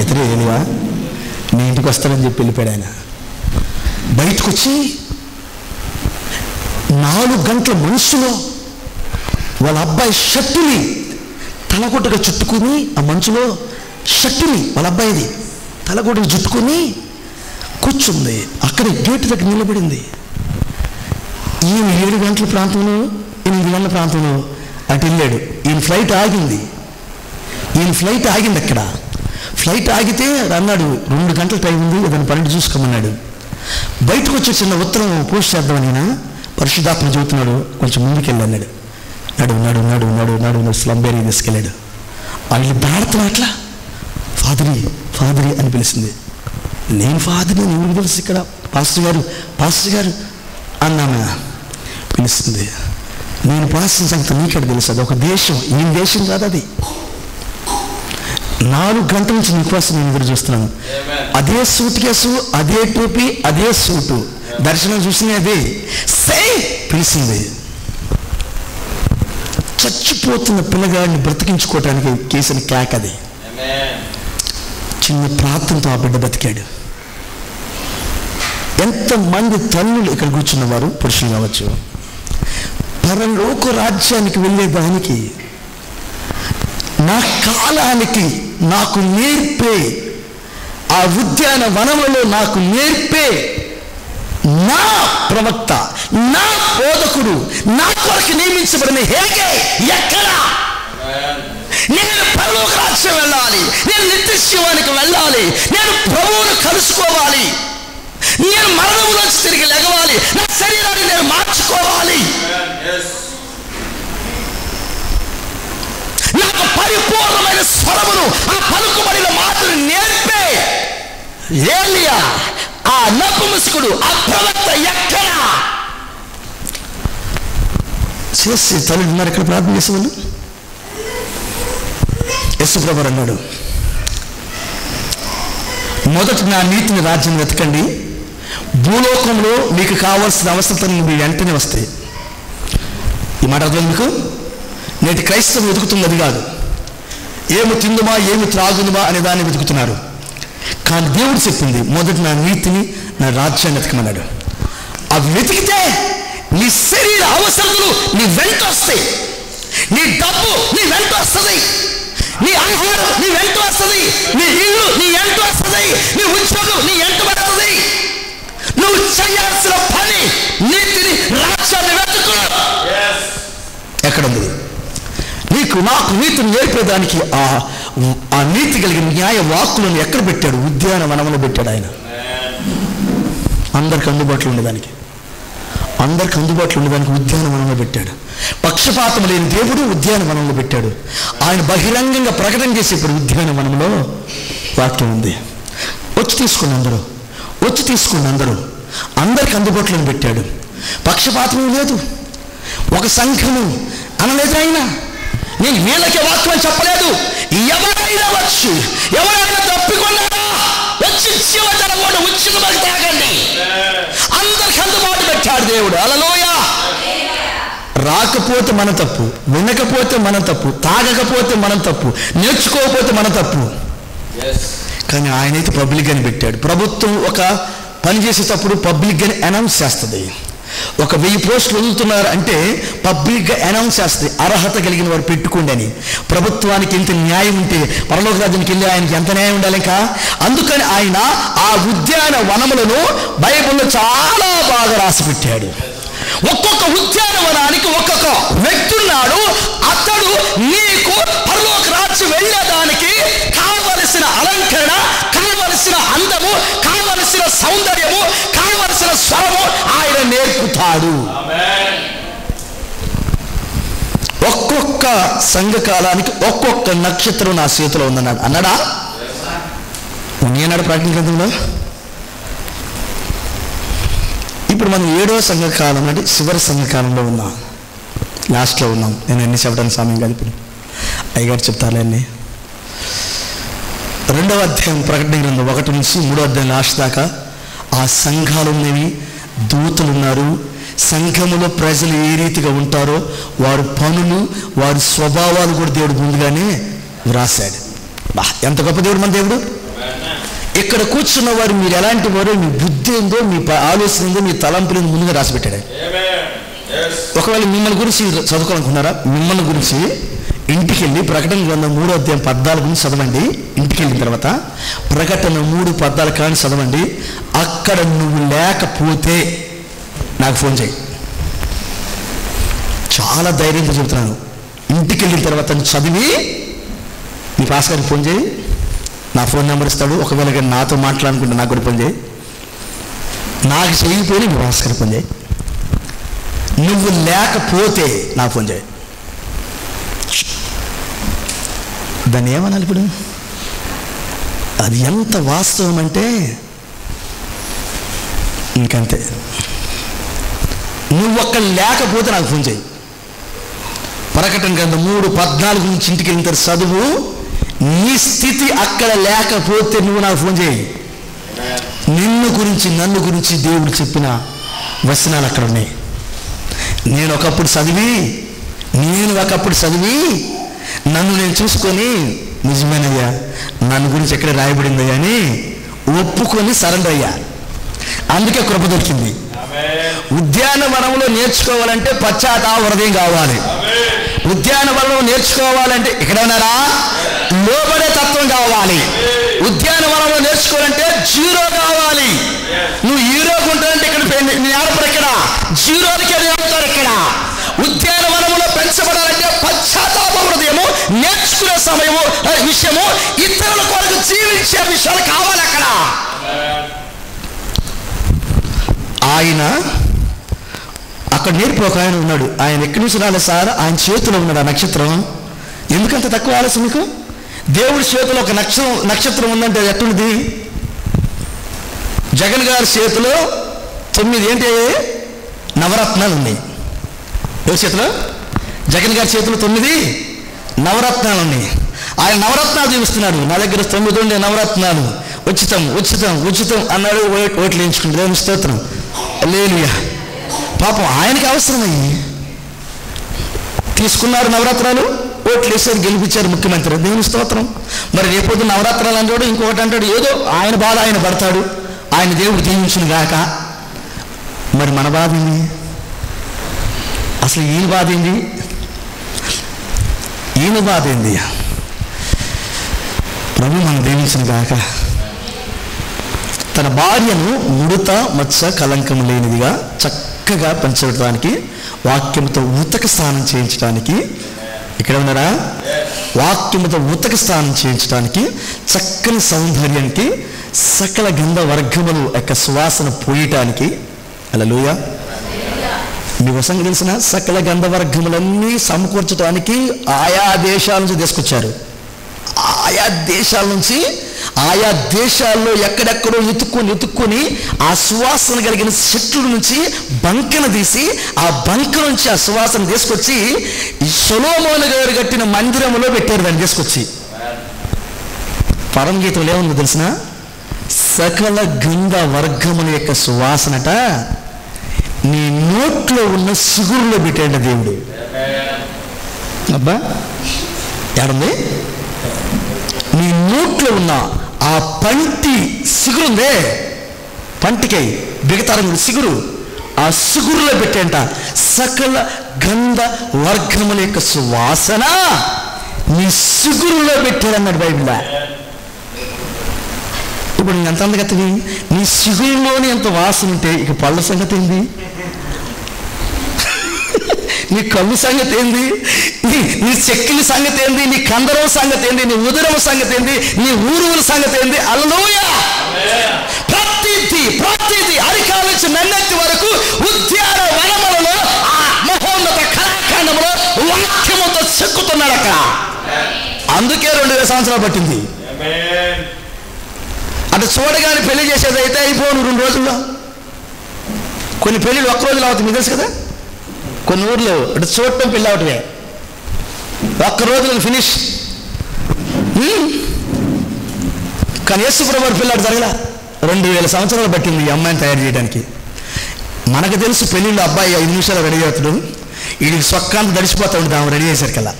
Speaker 1: ఇతరే ఏలియా, నీ ఇంటికి వస్తాడని చెప్పి వెళ్ళిపోయాడు ఆయన. బయటకు వచ్చి 4 గంటల మనసులో వాళ్ళ అబ్బాయి షర్టుని తలగొట్టుగా చుట్టుకుని, ఆ మంచులో షర్టుని వాళ్ళ అబ్బాయిది తలగొట్టుగా చుట్టుకుని కూర్చుంది. అక్కడ గేటు దగ్గర నిలబడింది. ఈయన 7 గంటల ప్రాంతంలో 8 గంటల ప్రాంతంలో అటు వెళ్ళాడు. ఈయన ఫ్లైట్ ఆగింది అక్కడ. ఫ్లైట్ ఆగితే అన్నాడు 2 గంటల టైం ఉంది, దాన్ని 12 చూసుకోమన్నాడు. బయటకు వచ్చే చిన్న ఉత్తరం పోస్ట్ చేద్దామని నేను పరిశుద్ధాత్మ చెబుతున్నాడు, కొంచెం ముందుకు వెళ్ళి అన్నాడు. నడు స్లంబేరీ తీసుకెళ్ళాడు. వాళ్ళు దాడుతున్నా అట్లా ఫాదరీ అని పిలిచింది. నేను ఫాదర్ని ఎవరికి తెలుసు, ఇక్కడ పాస్టర్ గారు అన్నామే పిలుస్తుంది. నేను పాస్టర్ సంగతి నీకెక్కడ తెలుసు, అది ఒక దేశం, ఈ దేశం కాదు అది. 4 గంటల నుంచి నీకోసం నేను ఎదురు చూస్తున్నాను. అదే సూట్ కేసు, అదే టోపీ, అదే సూటు, దర్శనం చూసిన అదే పిలిచింది. చచ్చిపోతున్న పిల్లగాడిని బ్రతికించుకోవటానికి కేసిన క్యాక్ అది. చిన్న ప్రార్థనతో ఆ బిడ్డ బతికాడు. ఎంతమంది తల్లులు ఇక్కడ కూర్చున్నవారు, పురుషులు కావచ్చు, పరలోక రాజ్యానికి వెళ్ళేదానికి నా కాలానికి నాకు నేర్పే, ఆ ఉద్యానవనంలో నాకు నేర్పే నా ప్రవక్త, నా బోధకుడు, నా కొరకు నియమించబడిన హేగే ఎక్కడ? నేను పరలోక రాజ్యం వెళ్ళాలి, నేను నిత్యశివానికి వెళ్ళాలి, నేను ప్రభువును కలుసుకోవాలి, నేను మరణంలోంచి తిరిగి లెగవాలి, నా శరీరాన్ని నేను మార్చుకోవాలి, నాకు పరిపూర్ణమైన స్వరమును, ఆ పలుకుబడిన మాటను నేర్పే ఏలియా, ఆ నపుంసకుడు, ఆ ప్రవక్త ఎక్కడ? చేసి తల్లి ఉన్నారు ఇక్కడ ప్రార్థన చేసేవాళ్ళు. యేసుప్రభువు అన్నాడు, మొదట నా నీతిని రాజ్యం వెతకండి, భూలోకంలో మీకు కావాల్సిన అవసరతలు మీ వెంటనే వస్తాయి. ఈ మాట అర్థం మీకు? నేటి క్రైస్తవం వెతుకుతున్నది కాదు, ఏమి తిందుమా ఏమి త్రాగుదుమా అనే దాన్ని వెతుకుతున్నారు. కానీ దేవుడు చెప్పింది, మొదట నా నీతిని, నా రాజ్యాన్ని వెతకమన్నాడు. అవి వెతికితే నీ శరీర అవసరతలు నీ వెంట వస్తాయి, నీ డబ్బు నీ వెంట వస్తుంది, నీ ఆహారం నీ వెంట వస్తుంది, నీ ఇల్లు నీ వెంట వస్తుంది, నీ ఉద్యోగం నీ వెంట పడుతుంది. నువ్వు చేయాల్సిన పని నీతిని, రాజ్యాన్ని వెతుకు. ఎక్కడుంది? నాకు నీతిని నేర్పేదానికి ఆ నీతి కలిగిన న్యాయ వాక్కులను ఎక్కడ పెట్టాడు? ఉద్యానవనంలో పెట్టాడు ఆయన. అందరికి అందుబాటులో ఉండేదానికి ఉద్యానవనంలో పెట్టాడు. పక్షపాతం లేని దేవుడు ఉద్యానవనంలో పెట్టాడు. ఆయన బహిరంగంగా ప్రకటన చేసి ఇప్పుడు ఉద్యానవనంలో వాక్యం ఉంది. వచ్చి తీసుకోండి అందరూ. అందరికి అందుబాటులో పెట్టాడు. పక్షపాతం లేదు. ఒక సంఘము అనలేదు ఆయన, నేను వీళ్ళకే వాక్యం చెప్పలేదు, ఎవరైనా వచ్చి ఎవరైనా తప్పికొన్నారా వచ్చి జీవజలం కూడా ఉచితమని తాగండి, అందరికి అందుబాటు పెట్టాడు దేవుడు. హల్లెలూయా. రాకపోతే మన తప్పు, వినకపోతే మన తప్పు, తాగకపోతే మనం తప్పు, నేర్చుకోకపోతే మన తప్పు. కానీ ఆయనైతే పబ్లిక్ అని పెట్టాడు. ప్రభుత్వం ఒక పని చేసేటప్పుడు పబ్లిక్గా అనౌన్స్ చేస్తుంది. ఒక 1000 పోస్టులు వదులుతున్నారు అంటే పబ్లిక్గా అనౌన్స్ చేస్తుంది, అర్హత కలిగిన వారు పెట్టుకోండి అని. ప్రభుత్వానికి ఎంత న్యాయం ఉంటే పరలోక రాజ్యానికి వెళ్ళి ఆయనకి ఎంత న్యాయం ఉండాలి ఇంకా. అందుకని ఆయన ఆ ఉద్యాన వనములను బైబిల్లో చాలా బాగా రాసి పెట్టాడు. ఒక్కొక్క ఉద్యానవనానికి ఒక్కొక్క వ్యక్తి ఉన్నాడు. అతడు నీకు పరలోక రాజ్యం వెళ్ళేదానికి కావలసిన అలంకరణ, కావలసిన అందము, కావలసిన సౌందర్యము, కావలసిన స్వరము ఆయన నేర్పుతాడు. ఒక్కొక్క సంఘకాలానికి ఒక్కొక్క నక్షత్రం నా చేతిలో ఉందన్నాడు. అన్నాడా? నేనాడు ప్రకటన గ్రంథంలో. ఇప్పుడు మనం 7వ సంఘకాలం అంటే చివరి సంఘకాలంలో ఉన్నాం, లాస్ట్లో ఉన్నాం. నేను ఎన్ని చెప్పడానికి సమయం కాదు, ఇప్పుడు అయ్యగారు చెప్తారులే అన్నీ. 2వ అధ్యాయం ప్రకటన గ్రంథం 1 నుంచి 3వ అధ్యాయం లాస్ట్ దాకా ఆ సంఘాలు ఉన్నవి, దూతలు ఉన్నారు. సంఘములో ప్రజలు ఏ రీతిగా ఉంటారో వారి పనులు, వారి స్వభావాలు కూడా దేవుడు ముందుగానే వ్రాసాడు. ఎంత గొప్ప దేవుడు మన దేవుడు. ఇక్కడ కూర్చున్న వారు మీరు ఎలాంటి వారో, మీ బుద్ధి ఏందో, మీ ఆలోచన ఏందో, మీ తలంపులు ముందుగా రాసి పెట్టాడు. ఒకవేళ మిమ్మల్ని గురించి చదువుకోవాలనుకున్నారా, మిమ్మల్ని గురించి ఇంటికి వెళ్ళి ప్రకటన గ్రంథం 3వ అధ్యాయం 14 నుంచి చదవండి. ఇంటికి వెళ్ళిన తర్వాత ప్రకటన 3:14 కానీ చదవండి. అక్కడ నువ్వు లేకపోతే నాకు ఫోన్ చేయి. చాలా ధైర్యంగా చెబుతున్నాను. ఇంటికి వెళ్ళిన తర్వాత చదివి మీ పాస్ గారికి ఫోన్ చేయి. నా ఫోన్ నెంబర్ ఇస్తాడు. ఒకవేళ కానీ నాతో మాట్లాడుకుంటే నాకు కూడా ఫోన్ చేయి. నాకు చేయకపోయినా మీ పాస్ గారికి ఫోన్ చేయి. నువ్వు లేకపోతే నాకు ఫోన్ చేయి. దాన్ని ఏమనాలి ఇప్పుడు? అది ఎంత వాస్తవం అంటే ఇంకంతే. నువ్వు ఒక్క లేకపోతే నాకు ఫోన్ చేయి. ప్రకటన గ్రంథం 3:14 నుంచి ఇంటికి వెళ్ళిన తర్వాత చదువు. నీ స్థితి అక్కడ లేకపోతే నువ్వు నాకు ఫోన్ చేయి. నిన్ను గురించి, నన్ను గురించి దేవుడు చెప్పిన వచనాలు అక్కడ ఉన్నాయి. నేను ఒకప్పుడు చదివి నన్ను నేను చూసుకొని నిజమేనయ్యా, నన్ను గురించి ఎక్కడ రాయబడిందయ్యా అని ఒప్పుకొని సరెండర్ అయ్యా. అందుకే కృప దొరికింది. ఉద్యానవనంలో నేర్చుకోవాలంటే పశ్చాత్తాప హృదయం కావాలి. ఉద్యానవనంలో నేర్చుకోవాలంటే ఇక్కడ ఉన్నారా, లోబడే తత్వం కావాలి. ఉద్యానవనంలో నేర్చుకోవాలంటే జీరో కావాలి. నువ్వు హీరోగా ఉంటానంటే ఇక్కడ నేర్పరు, ఇక్కడ జీరోలకే నేర్పుతారు. ఇక్కడ ఉద్యానవనంలో పెంచబడాలంటే పశ్చాత్తాప హృదయము, నేర్చుకునే సమయము, విషయము, ఇతరుల కొరకు జీవించే విషయాలు కావాలి. అక్కడ ఆయన అక్కడ నేర్పు ఒక ఆయన ఉన్నాడు. ఆయన ఎక్కడి నుంచి రాలేదు సార్, ఆయన చేతిలో ఉన్నాడు ఆ నక్షత్రం. ఎందుకంత తక్కువ ఆలస్యం మీకు? దేవుడి చేతిలో ఒక నక్షత్రం ఉందంటే అది ఎట్లుంది? జగన్ గారి చేతిలో 9 ఏంటి నవరత్నాలు ఉన్నాయి. ఎవరి చేతిలో? జగన్ గారి చేతిలో 9 నవరత్నాలు ఉన్నాయి. ఆయన నవరత్నాలు చూపిస్తున్నాడు. నా దగ్గర 9 ఉండే నవరత్నాలు, ఉచితం ఉచితం ఉచితం అన్నాడు. ఓట్లు వేయించుకుంటే దేవుని స్తోత్రం, హల్లెలూయా. పాపం ఆయనకి అవసరమయ్యి తీసుకున్నారు నవరత్నాలు, ఓట్లు వేసారు, గెలిపించారు ముఖ్యమంత్రి, దేవుని స్తోత్రం. మరి రేపొద్దు నవరత్నాలు అంటాడు, ఇంకొకటి అంటాడు. ఏదో ఆయన బాధ ఆయన పడతాడు, ఆయన దేవుడు దీవించును గాక. మరి మన బాధ ఏంది? అసలు ఈయన బాధ ఏంది? ఈయన బాధ ఏంది? ప్రభు మనం దీవించును గాక. తన భార్యను ముడత మచ్చ కలంకం లేనిదిగా చక్కగా పెంచడానికి, వాక్యంతో ఉతక స్నానం చేయించడానికి, ఇక్కడ ఉన్నారా, వాక్యంతో ఉతక స్నానం చేయించడానికి, చక్కని సౌందర్యానికి, సకల గంధ వర్గములు యొక్క సువాసన పోయటానికి. హల్లెలూయా. మీకు సంగతి తెలిసిన సకల గంధవర్గములన్నీ సమకూర్చడానికి ఆయా దేశాల నుంచి తీసుకొచ్చారు. ఆయా దేశాల నుంచి ఆయా దేశాల్లో ఎక్కడెక్కడో ఎత్తుక్కొని ఆ సువాసన కలిగిన చెట్ల నుంచి బంకను తీసి ఆ బంక నుంచి ఆ సువాసన తీసుకొచ్చి సొలొమోను గారు కట్టిన మందిరంలో పెట్టారు. దాన్ని తీసుకొచ్చి పరమగీతంలో ఏముందో తెలిసిన, సకల గంధ వర్గముల యొక్క సువాసనట నీ నోట్లో ఉన్న సిగురులో పెట్టాడు దేవుడు. అబ్బా ఏడుంది? నీ నోట్లో ఉన్న ఆ పంటి సిగురుందే, పంటికై బిగతారం సిగురు, ఆ సిగురులో పెట్టేంట సకల గంధ వర్గముల యొక్క సువాసన నీ సిగురులో పెట్టాడన్నాడు బైబిల్. ఇప్పుడు ఎంత అందగత్తవి, నీ సిగురులోని ఎంత వాసన ఉంటే ఇక పళ్ళ సంగతి ఏంది, నీ కళ్ళు సంగతి ఏంది, నీ చెక్కిలి సంగతి ఏంది, నీ కందరం సంగతి ఏంది, నీ ఉదరం సంగతి ఏంది, నీ ఊరువుల సంగతి ఏంది. హల్లెలూయా! ప్రతిదీ అరికాల నుంచి నన్నెత్తి వరకు ఉద్యాన వనములలో ఆ మహోన్నత కళాఖండంలో వాక్యముతో చెక్కుతున్నాడు అక్కడ. అందుకే 2000 సంవత్సరాలు పట్టింది. అటు చూడగానే పెళ్లి చేసేది అయితే అయిపోను 2 రోజుల్లో. కొన్ని పెళ్ళిళ్ళు ఒక్క రోజులో అవుతుంది, మీకు తెలుసు కదా. కొన్ని ఊర్లో అటు చూడటం పెళ్ళి అవటమే, ఒక్క రోజులో ఫినిష్. కానీ యేసుప్రభువు పెళ్ళి అటు జరగల. 2000 సంవత్సరాలు పట్టింది ఈ అమ్మాయిని తయారు చేయడానికి. మనకు తెలుసు పెళ్ళిళ్ళు అబ్బాయి 5 నిమిషాలు రెడీ అవుతాడు, వీడికి సొక్కాంత దడిచిపోతా ఉంటుంది ఆమె రెడీ చేసరికల్లా.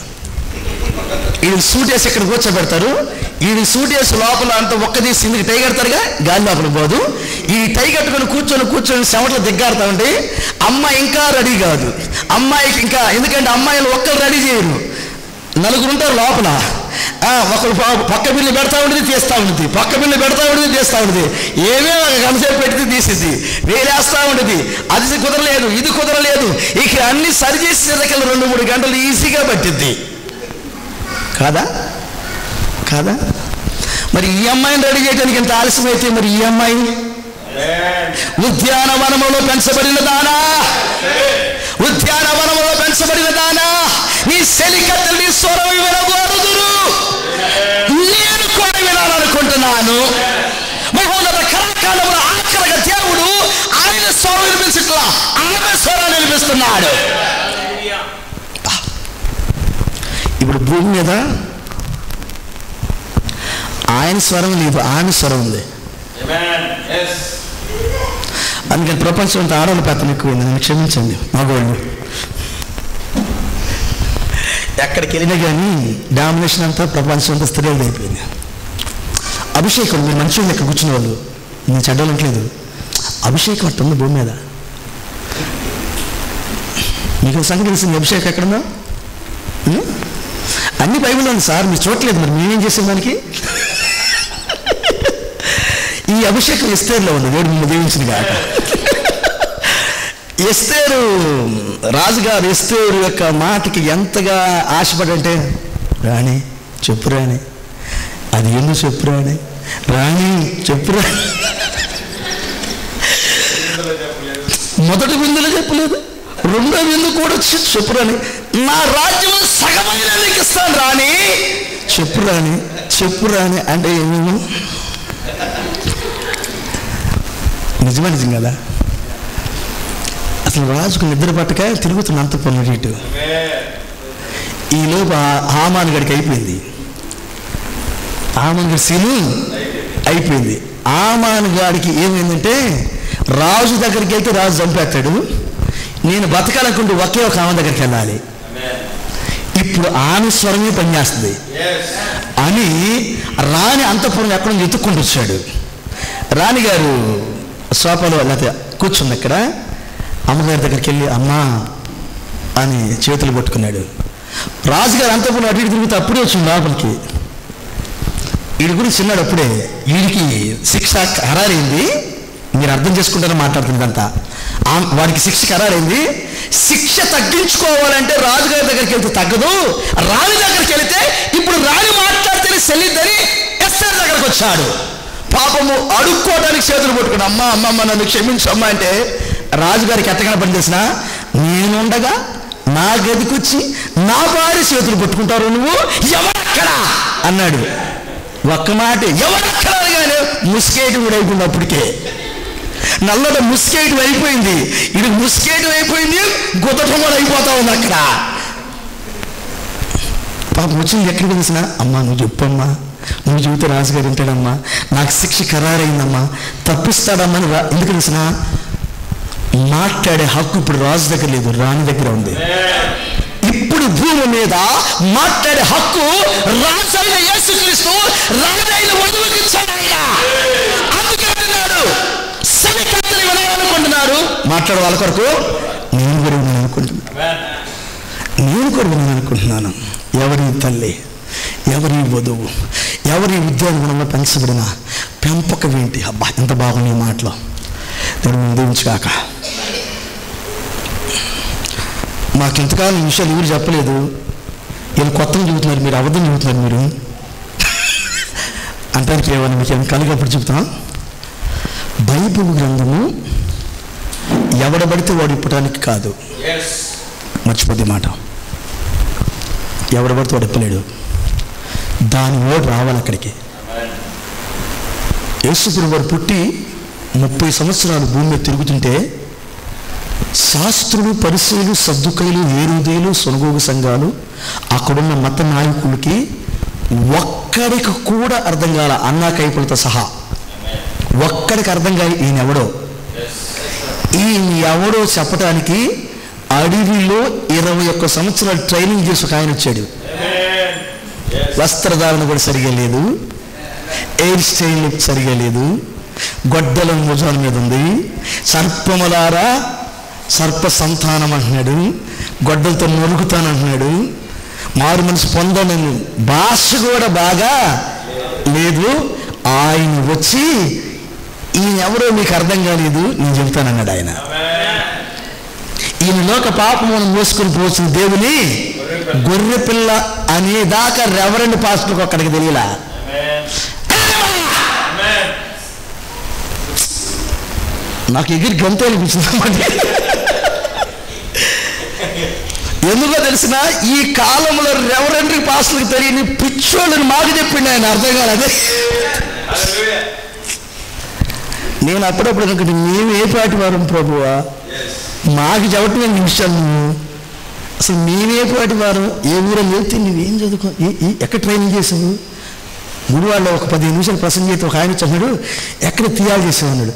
Speaker 1: వీడికి సూట్ వేసి ఇక్కడ కూర్చోబెడతారు, వీడి సూట్ వేసి లోపల అంతా ఒక్క తీసి ఇందుకు టై కడతారుగా, గాలి లోపల పోదు. ఈ టై కట్టుకొని కూర్చొని చెమటలు దిగ్గాడుతూ ఉంటే అమ్మాయి ఇంకా రెడీ కాదు. అమ్మాయికి ఇంకా, ఎందుకంటే అమ్మాయిలు ఒక్కరు రెడీ చేయరు, 4 ఉంటారు లోపల. ఒకరు పక్క బిల్లు పెడతా ఉంటుంది, తీస్తూ ఉంటుంది, పక్క బిల్లు పెడతా ఉంటుంది, తీస్తూ ఉంటుంది. ఏమేమో గంటసేపు పెడితే తీసిద్ది, వేలేస్తూ ఉంటుంది. అది కుదరలేదు, ఇది కుదరలేదు, ఇక అన్ని సరి చేసేసరికి 2-3 గంటలు ఈజీగా పట్టిద్ది. కాదా? మరి ఈ అమ్మాయిని రెడీ చేయడానికి ఎంత ఆలస్యం అయితే మరి ఈ అమ్మాయి ఉద్యానవనములో పెంచబడిన దానా, ఉద్యానవనములో పెంచబడిన దానా, నీ సెలికత్తెలు నీ స్వరం వినబోదురు, నేను కూడా వినాలనుకుంటున్నాను. మహోన్నత కళాఖండంలో ఆఖరిగా దేవుడు ఆయన స్వరం వినిపించట్లా, ఆమె స్వరాన్ని వినిపిస్తున్నాడు. ఇప్పుడు భూమి మీద ఆయన స్వరం లేదు, ఆమె స్వరం ఉంది. అందుకని ప్రపంచం అంతా ఆడవాళ్ళ పెత్తనం ఎక్కువైంది. నన్ను క్షమించండి మగవాళ్ళు. ఎక్కడికి వెళ్ళినా కానీ డామినేషన్ అంతా ప్రపంచం అంతా స్త్రీలు అయిపోయింది. అభిషేకం, మీరు మంచి లెక్క కూర్చునే వాళ్ళు, నేను చెడ్డలంటలేదు, అభిషేకం అట్టుంది భూమి మీద. మీకు సంగతి తెలిసింది అభిషేకం ఎక్కడుందో? అన్ని బైబిల్లో ఉంది సార్, మీరు చూడలేదు, మరి మేమేం చేసాం దానికి? ఈ అభిషేకం ఎస్తేరులో ఉంది, దేవుడు మిమ్మల్ని దీవించింది కాక. ఎస్తేరు రాజుగారు ఎస్తేరు యొక్క మాటకి ఎంతగా ఆశపడంటే, రాణి చెప్పు రాణి, అది ఎందుకు చెప్పు రాణి, రాణి చెప్పు రాణి. మొదటి బిందులో చెప్పలేదు, 2వ బిందు కూడా చెప్పు రాణి, నా రాజ్యం సగమైన నీకు ఇస్తాను రాణి, చెప్పు రాణి అంటే ఏమేమో. నిజం కదా. అసలు రాజుకు నిద్ర పట్టక తిరుగుతున్న అంతఃపురం ఇటు. ఈలోపు హామాను గడికి అయిపోయింది, హామాను గడి సీను అయిపోయింది. హామాను గాడికి ఏమైందంటే, రాజు దగ్గరికి వెళ్తే రాజు చంపేస్తాడు, నేను బతకాలనుకుంటూ ఒకే ఒక ఆమె దగ్గరికి వెళ్ళాలి. ఇప్పుడు ఆమె స్వరమే పనిచేస్తుంది అని రాణి అంతఃపురం ఎక్కడ ఎత్తుక్కుంటూ వచ్చాడు. రాణిగారు సోఫాలో లేకపోతే కూర్చుంది అక్కడ. అమ్మగారి దగ్గరికి వెళ్ళి అమ్మా అని చేతులు పట్టుకున్నాడు. రాజుగారు అంతఃపురం అటు ఇటు తిరిగితే అప్పుడే వచ్చింది లోపలికి. వీడి గురించి చిన్నాడు అప్పుడే, వీడికి శిక్ష ఖరారైంది. మీరు అర్థం చేసుకుంటారని మాట్లాడుతున్నదంతా. వాడికి శిక్ష ఖరారైంది. శిక్ష తగ్గించుకోవాలంటే రాజుగారి దగ్గరికి వెళ్తే తగ్గదు, రాణి దగ్గరికి వెళితే ఇప్పుడు రాణి మాట్లాడితేనే చెల్లిద్దని ఎస్తేరు దగ్గరకు వచ్చాడు. పాపము అడుక్కోవడానికి చేతులు పట్టుకుని అమ్మ నన్ను క్షమించు అమ్మ అంటే, రాజుగారికి ఎంతగానో పని చేసినా, నేనుండగా నా గదికొచ్చి నా భార్య చేతులు పట్టుకుంటారు, నువ్వు ఎవరక్కడ అన్నాడు. ఒక్క మాట, ఎవరక్కడ ముస్కేయటం కూడా అయిపోయింది. అప్పటికే నల్లట ముస్కేయటం అయిపోయింది, ఇది ముస్కేయటం అయిపోయింది, గుద్దటం కూడా అయిపోతా ఉంది అక్కడ. పాపం వచ్చింది ఎక్కడికి తెలిసిన, అమ్మా నువ్వు చెప్పమ్మా, నువ్వు చెబితే రాజుగారు వింటాడమ్మా, నాకు శిక్ష ఖరారైందమ్మా, తప్పిస్తాడమ్మా అని ఎందుకు తెలిసిన, మాట్లాడే హక్కు ఇప్పుడు రాజు దగ్గర లేదు, రాణి దగ్గర ఉంది. ఇప్పుడు భూమి మీద మాట్లాడే హక్కు రాజు అయిన యేసుక్రీస్తు రాజైన వధువుకి ఇచ్చాడు ఆయన. అందుకే అంటున్నాడు, సరికత్తని వినాలనుకుంటున్నారు, మాట్లాడే వాళ్ళ కొరకు నేను కూడా వినాలనుకుంటున్నాను. ఎవరి తల్లి, ఎవరి వధువు, ఎవరి ఉద్యోగంలో పెంచబడిన పెంపకం ఏంటి? అబ్బా ఎంత బాగున్నాయి మాటలు. దేవుడు దీవించుగాక. మాకు ఇంతకాలం ఈ విషయాలు ఎవరు చెప్పలేదు, వీళ్ళు కొత్తగా చెబుతున్నారు, మీరు అబద్ధం చెబుతున్నారు మీరు అంటానికి ఏమన్నా మీకు ఏమైనా కలిగప్పుడు చెబుతాం. బైబిల్ గ్రంథము ఎవడబడితే వాడు ఇప్పటానికి కాదు, మర్చిపోద్ది మాట. ఎవడబడితే వాడు ఇప్పలేడు, దాని ఓడు రావాలి అక్కడికి. యేసుప్రభువు వారు పుట్టి 30 సంవత్సరాలు భూమి మీద తిరుగుతుంటే శాస్త్రులు, పరిసయ్యులు, సద్దుకయ్యులు, హేరోదీయులు, సునగోగు సంఘాలు, అక్కడున్న మత నాయకులకి ఒక్కడికి కూడా అర్థం కాల, అన్నా కైపులతో సహా ఒక్కడికి అర్థం కాదు ఈయన ఎవడో చెప్పడానికి అడవిలో 21 సంవత్సరాలు ట్రైనింగ్ చేసి ఒక ఆయన వచ్చాడు. వస్త్రధారణ కూడా సరిగా లేదు, హెయిర్ స్టైల్ సరిగా లేదు, గొడ్డల భుజాల మీద ఉంది, సర్పములారా సర్ప సంతానం అంటున్నాడు, గొడ్డలతో నొరుగుతానంటున్నాడు, మారు మనసు పొందనని భాష కూడా బాగా లేదు. ఆయన వచ్చి ఈయన ఎవరో మీకు అర్థం కాలేదు, నేను చెబుతానన్నాడు ఆయన. ఈయన లోక పాపమును మోసుకొని పోసిన దేవుని గొర్రె పిల్ల అనేదాకా రెవరెండ్ పాస్టర్కి ఒక్కడికి తెలియలా. నాకు ఎగిరి గంత అనిపించింది. ఎందుకో తెలిసిన, ఈ కాలంలో రెవరెండ్ పాస్టర్కి తెలియని పిచ్చోళ్ళని మాకు చెప్పిండు ఆయన, అర్థం కాలేదు. నేను అప్పుడప్పుడు అనుకుంటే మేము ఏ పాటి వారం ప్రభువా, మాకు చెప్పటమే నిమిషాలు, అసలు మేమే పాటి వారం, ఏ ఊరో వెళ్తే నువ్వేం చదువుకో, ఎక్కడ ట్రైనింగ్ చేసావు, గుడివాళ్ళలో ఒక 15 నిమిషాలు ప్రసంగం చేస్తే ఒక ఆయన చెప్పాడు, ఎక్కడ తీయాలి చేసావు అన్నాడు.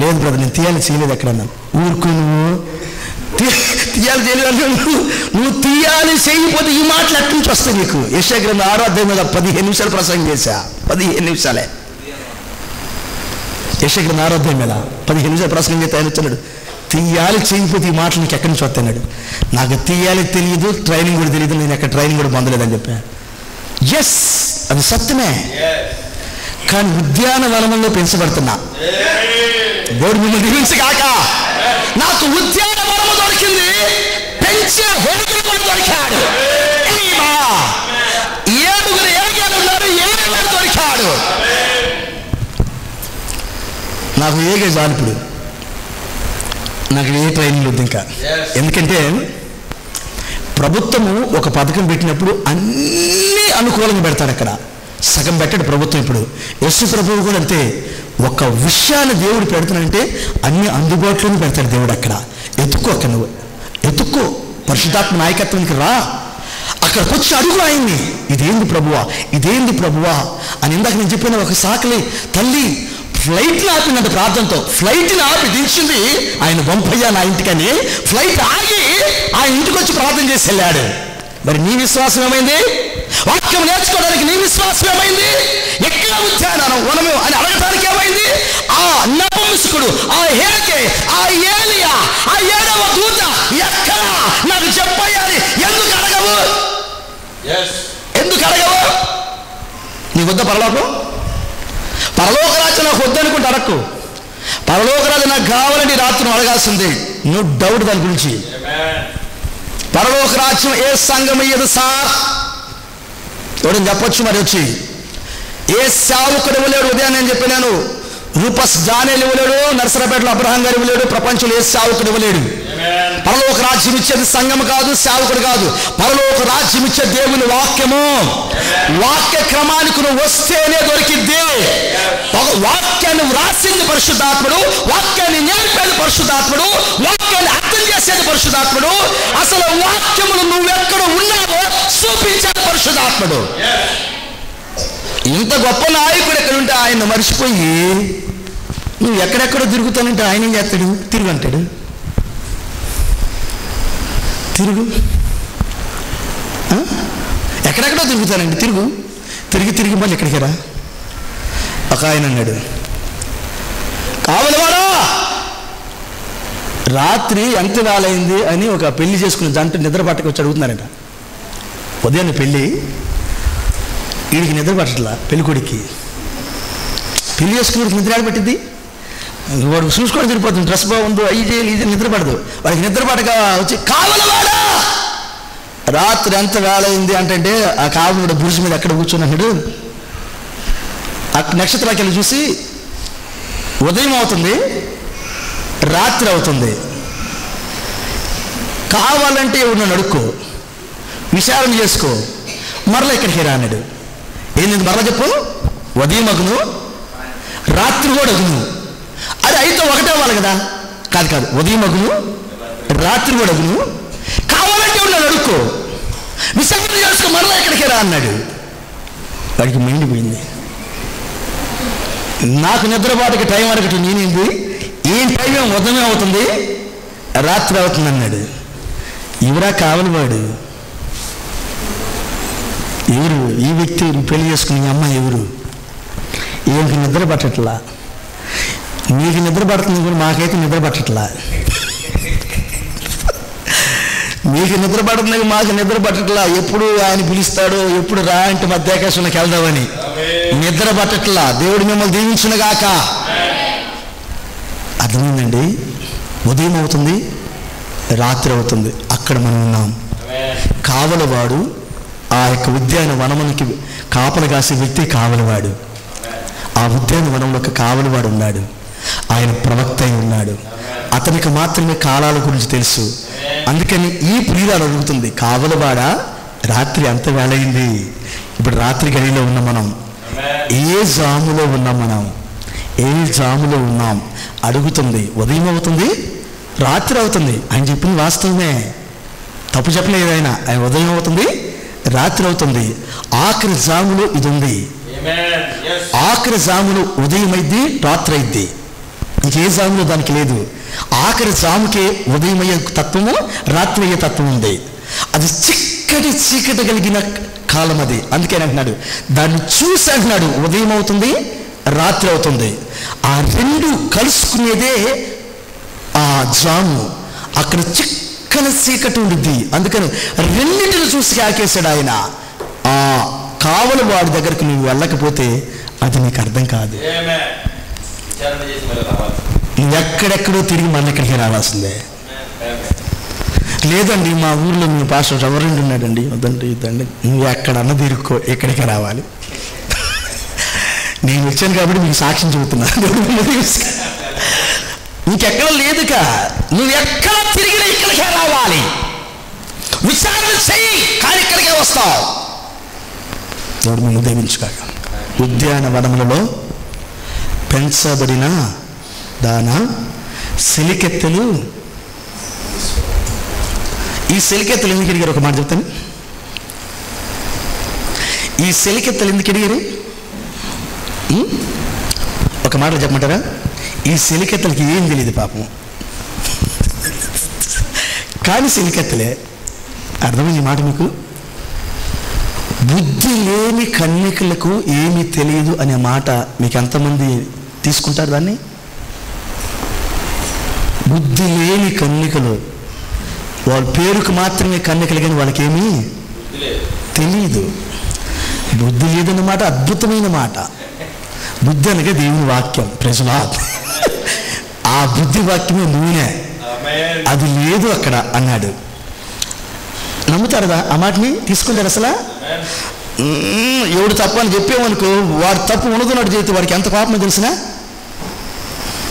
Speaker 1: లేదు బ్రదర్ నేను తీయాలి చేయలేదు ఎక్కడ అన్నాను. ఊరుకు నువ్వు తీయాలి చేయలేదు, నువ్వు తీయాలి చేయకపోతే ఈ మాటలు ఎక్కడి నుంచి వస్తాయి నీకు. యెషయా గ్రంథం 6వ అధ్యాయం మీద 15 నిమిషాలు ప్రసంగం చేశా, 15 నిమిషాలే. యెషయా గ్రంథం 6వ అధ్యాయం మీద 15 నిమిషాలు ప్రసంగం చేస్తే ఆయన వచ్చాడు, తీయాలి చేయకపోతే ఈ మాటలు నీకు ఎక్కడి నుంచి వస్తాడు. నాకు తీయాలి తెలియదు, ట్రైనింగ్ కూడా తెలియదు, నేను ఎక్కడ ట్రైనింగ్ కూడా పొందలేదని చెప్పా. ఎస్ అది సత్యమే, కానీ ఉద్యానవనంలో పెంచబడుతున్నా. దేవుడు మిమ్మల్ని దీవించగాక. నాకు ఉద్యానవనము దొరికింది, పెంచే హోటల్ కూడా దొరికాడు. 7 ఏరియాలు ఉన్నారు, 7 దొరికాడు. నాకు ఏగే చాలు, ఇప్పుడు నాకు ఏ ట్రైనింగ్ వద్దు ఇంకా. ఎందుకంటే ప్రభుత్వము ఒక పథకం పెట్టినప్పుడు అన్నీ అనుకూలంగా పెడతాడు, అక్కడ సగం పెట్టాడు ప్రభుత్వం. ఇప్పుడు యేసు ప్రభువు కూడా అంతే, ఒక విషయాన్ని దేవుడు పెడుతున్నాడంటే అన్ని అందుబాటులోనే పెడతాడు దేవుడు. అక్కడ ఎత్తుక్కో, అక్కడ నువ్వు ఎత్తుక్కో, పరిశుద్ధాత్మ నాయకత్వానికి రా, అక్కడికి వచ్చి అడుగు ఆయన్ని, ఇదేంది ప్రభువా, ఇదేంది ప్రభువా అని. ఇందాక నేను చెప్పిన ఒక సాకలి తల్లి ఫ్లైట్ని ఆపినంత ప్రార్థనతో, ఫ్లైట్ని ఆపి దించింది ఆయన బొంపయ్య నా ఇంటికని. ఫ్లైట్ ఆగి ఆయన ఇంటికి వచ్చి ప్రార్థన చేసి వెళ్ళాడు. మరి నీ విశ్వాసం ఏమైంది? వాక్యం నేర్చుకోవడానికి నీ విశ్వాసం ఏమైంది? ఎక్కడ ఉద్యానం వనము అని అడగడానికి ఏమైంది? ఆ నపుంసకుడు, ఆ హేకే, ఆ ఏలియా, ఆ 7వ దూత ఎక్కడ నాకు చెప్పయ్యాలి. ఎందుకు అడగవు? ఎందుకు అడగవు? నీకు వద్ద పరలోకం? పరలోక రాజ్యం నాకు వద్దనుకుంటే అడక్కు. పరలోక రాజ్యం నాకు కావాలని రాత్రి అడగాల్సింది, నో డౌట్ దాని గురించి. పరలోక రాజ్యం ఏ సంఘం ఇయ్యదు సార్, ఎవడని చెప్పొచ్చు. మరి వచ్చి ఏ సేవకుడు ఇవ్వలేడు. ఉదయం నేను చెప్పినాను, రూపస్ జానేలు ఇవ్వలేడు, నర్సరాపేటలో అబ్రహాం గారు ఇవ్వలేడు, ప్రపంచంలో ఏ సేవకుడు ఇవ్వలేడు. పరలోక రాజ్యం ఇచ్చేది సంఘం కాదు, సేవకుడు కాదు, పరలోక రాజ్యం ఇచ్చే దేవుని వాక్యము. వాక్య క్రమానికి నువ్వు వస్తేనే దొరికిద్ది. వాక్యాన్ని వ్రాసింది పరిశుద్ధాత్ముడు, వాక్యాన్ని నేర్పేది పరిశుద్ధాత్ముడు, వాక్యాన్ని అర్థం చేసేది పరిశుద్ధాత్ముడు, అసలు వాక్యములు నువ్వెక్కడ ఉన్నావో చూపించేది పరిశుద్ధాత్ముడు. ఇంత గొప్ప నాయకుడు ఎక్కడ ఉంటే ఆయన మర్చిపోయి నువ్వు ఎక్కడెక్కడో తిరుగుతానంటే ఆయన ఏం చేస్తాడు? తిరుగు అంటాడు. తిరుగు, ఎక్కడెక్కడో తిరుగుతానండి, తిరుగు. తిరిగి మళ్ళీ ఎక్కడికి రా. ఒక ఆయన అన్నాడు, కావలివాడా రాత్రి ఎంత వేళయింది అని ఒక పెళ్లి చేసుకున్న జంట నిద్ర పట్టకి వచ్చి అడుగుతున్నారంట. ఉదయాన్నే పెళ్ళి, వీడికి నిద్ర పట్టట్లా, పెళ్ళికొడికి. పెళ్లి చేసుకుని నిద్ర పట్టింది, వాడు చూసుకోవడం సరిపోతుంది, డ్రెస్ బాగుందో అయ్యి చేయాలి, ఇది నిద్ర పడదు. వాడికి నిద్ర పడగా వచ్చి కావలివాడా రాత్రి ఎంత వేళయింది అంటే ఆ కావలివాడు బురుజు మీద ఎక్కడ కూర్చున్నాడు. ఆ నక్షత్రానికి వెళ్ళి చూసి ఉదయం అవుతుంది, రాత్రి అవుతుంది, కావాలంటే ఎవరు అడుక్కో, విచారణ చేసుకో, మరలా ఇక్కడికి రా అన్నాడు. ఏంది మరలా చెప్పు? ఉదయం అగును, రాత్రి కూడా అగును. అది అయితే ఒకటే అవ్వాలి కదా? కాదు, ఉదయం అగును, రాత్రి కూడా అగును, కావాలంటే ఎవరు అడుక్కో, విచారణ చేసుకో, మరలా ఇక్కడికి రా అన్నాడు. వాడికి మెండిపోయింది. నాకు నిద్రపాటుకి టైం అరగటం నేనేంది, ఏం టైం ఉదయమే అవుతుంది, రాత్రి అవుతుంది అన్నాడు. ఎవరా కావలివాడు? ఎవరు ఈ వ్యక్తి? పెళ్లి చేసుకుని అమ్మాయి ఎవరు? ఏమికి నిద్ర పట్టట్లా? నీకు నిద్ర పడుతుంది కూడా, మాకైతే నిద్ర పట్టట్లా. మీకు నిద్ర పడుతుంది, మాకు నిద్ర పట్టట్లా. ఎప్పుడు ఆయన పిలుస్తాడో, ఎప్పుడు రా అంటే మధ్యాకాశంలోకి వెళ్దామని నిద్ర పట్టట్లా. దేవుడు మిమ్మల్ని దీవించునుగాక. అర్థమైందండి? ఉదయం అవుతుంది, రాత్రి అవుతుంది, అక్కడ మనం ఉన్నాం. కావలివాడు ఆ యొక్క ఉద్యాన వనమునికి కాపలు కాసే వ్యక్తి కావలివాడు. ఆ ఉద్యాన వనంలో ఒక కావలివాడు ఉన్నాడు, ఆయన ప్రవక్త అయి ఉన్నాడు. అతనికి మాత్రమే కాలాల గురించి తెలుసు. అందుకని ఈ ప్రియురాలు అడుగుతుంది, కావలివాడా రాత్రి అంత వేళయింది, ఇప్పుడు రాత్రి గడిలో ఉన్నాం మనం, ఏ జాములో ఉన్నాం మనం, ఏ జాములో ఉన్నాం అడుగుతుంది. ఉదయం అవుతుంది, రాత్రి అవుతుంది. ఆయన చెప్పింది వాస్తవమే, తప్పు చెప్పలేదు ఆయన. ఆయన ఉదయం అవుతుంది, రాత్రి అవుతుంది, ఆఖరి జాములో ఇది ఉంది. ఆఖరి జాములు ఉదయం అయింది, రాత్రి అయింది, ఇంకే జాములో దానికి లేదు. ఆఖరి జాముకే ఉదయం అయ్యే తత్వము, రాత్రి అయ్యే తత్వం ఉంది. అది చీకటి కలిగిన కాలం అది. అందుకే అంటున్నాడు, దాన్ని చూసి అంటున్నాడు ఉదయం అవుతుంది, రాత్రి అవుతుంది. ఆ రెండు కలుసుకునేదే ఆ జాము. అక్కడ చిక్కని చీకటి ఉండిద్ది. అందుకని రెండింటిని చూసి ఆకేశాడు ఆయన. ఆ కావలివాడి దగ్గరికి నువ్వు వెళ్ళకపోతే అది నీకు అర్థం కాదు. నువ్వు ఎక్కడెక్కడో తిరిగి మన ఇక్కడికి రావాల్సిందే. లేదండి మా ఊర్లో మీ పాస్టర్ ఎవరండి ఉన్నాడండి, వద్దండి ఇద్దండి, నువ్వు ఎక్కడన్నా తిరుక్కో, ఎక్కడికి రావాలి. నేను వచ్చాను కాబట్టి మీకు సాక్ష్యం చెబుతున్నాను. ఇంకెక్కడ లేదుక, నువ్వు ఎక్కడ తిరిగినా ఇక్కడికే రావాలి. విచారణ చెయ్యి, కానీ ఇక్కడికే వస్తావు. దేవుడు మేము దీవించుగాక. ఉద్యానవనములలో పెంచబడిన దాన సెలికెత్తెలు. ఈ సెలికెత్తెలు ఎందుకు ఎడిగారు? ఒక మాట చెప్తాను. ఈ సెలికెత్తెలు ఎందుకు ఎడిగారు? ఒక మాట చెప్పమంటారా? ఈ సెలికెత్తలకి ఏం తెలియదు పాపం, కానీ సెలికెత్తలే. అర్థమైంది మాట మీకు? బుద్ధి లేని కన్యకలకు ఏమీ తెలియదు అనే మాట మీకు ఎంతమంది తీసుకుంటారు దాన్ని? బుద్ధి లేని కన్యకలు, వాళ్ళ పేరుకు మాత్రమే కన్యకలు, కానీ వాళ్ళకేమీ తెలియదు. బుద్ధి లేదన్నమాట అద్భుతమైన మాట. బుద్ధి అనగా దేవుని వాక్యం, ప్రజలా. ఆ బుద్ధి వాక్యమే నూనె, అది లేదు అక్కడ అన్నాడు. నమ్ముతారదా ఆ మాటని? తీసుకుంటారు అసలు? ఎవడు తప్పు అని చెప్పేవనుకో, వాడు తప్పు ఉన్నదున్నట్టు చేస్తే వాడికి ఎంత పాపమో తెలిసినా,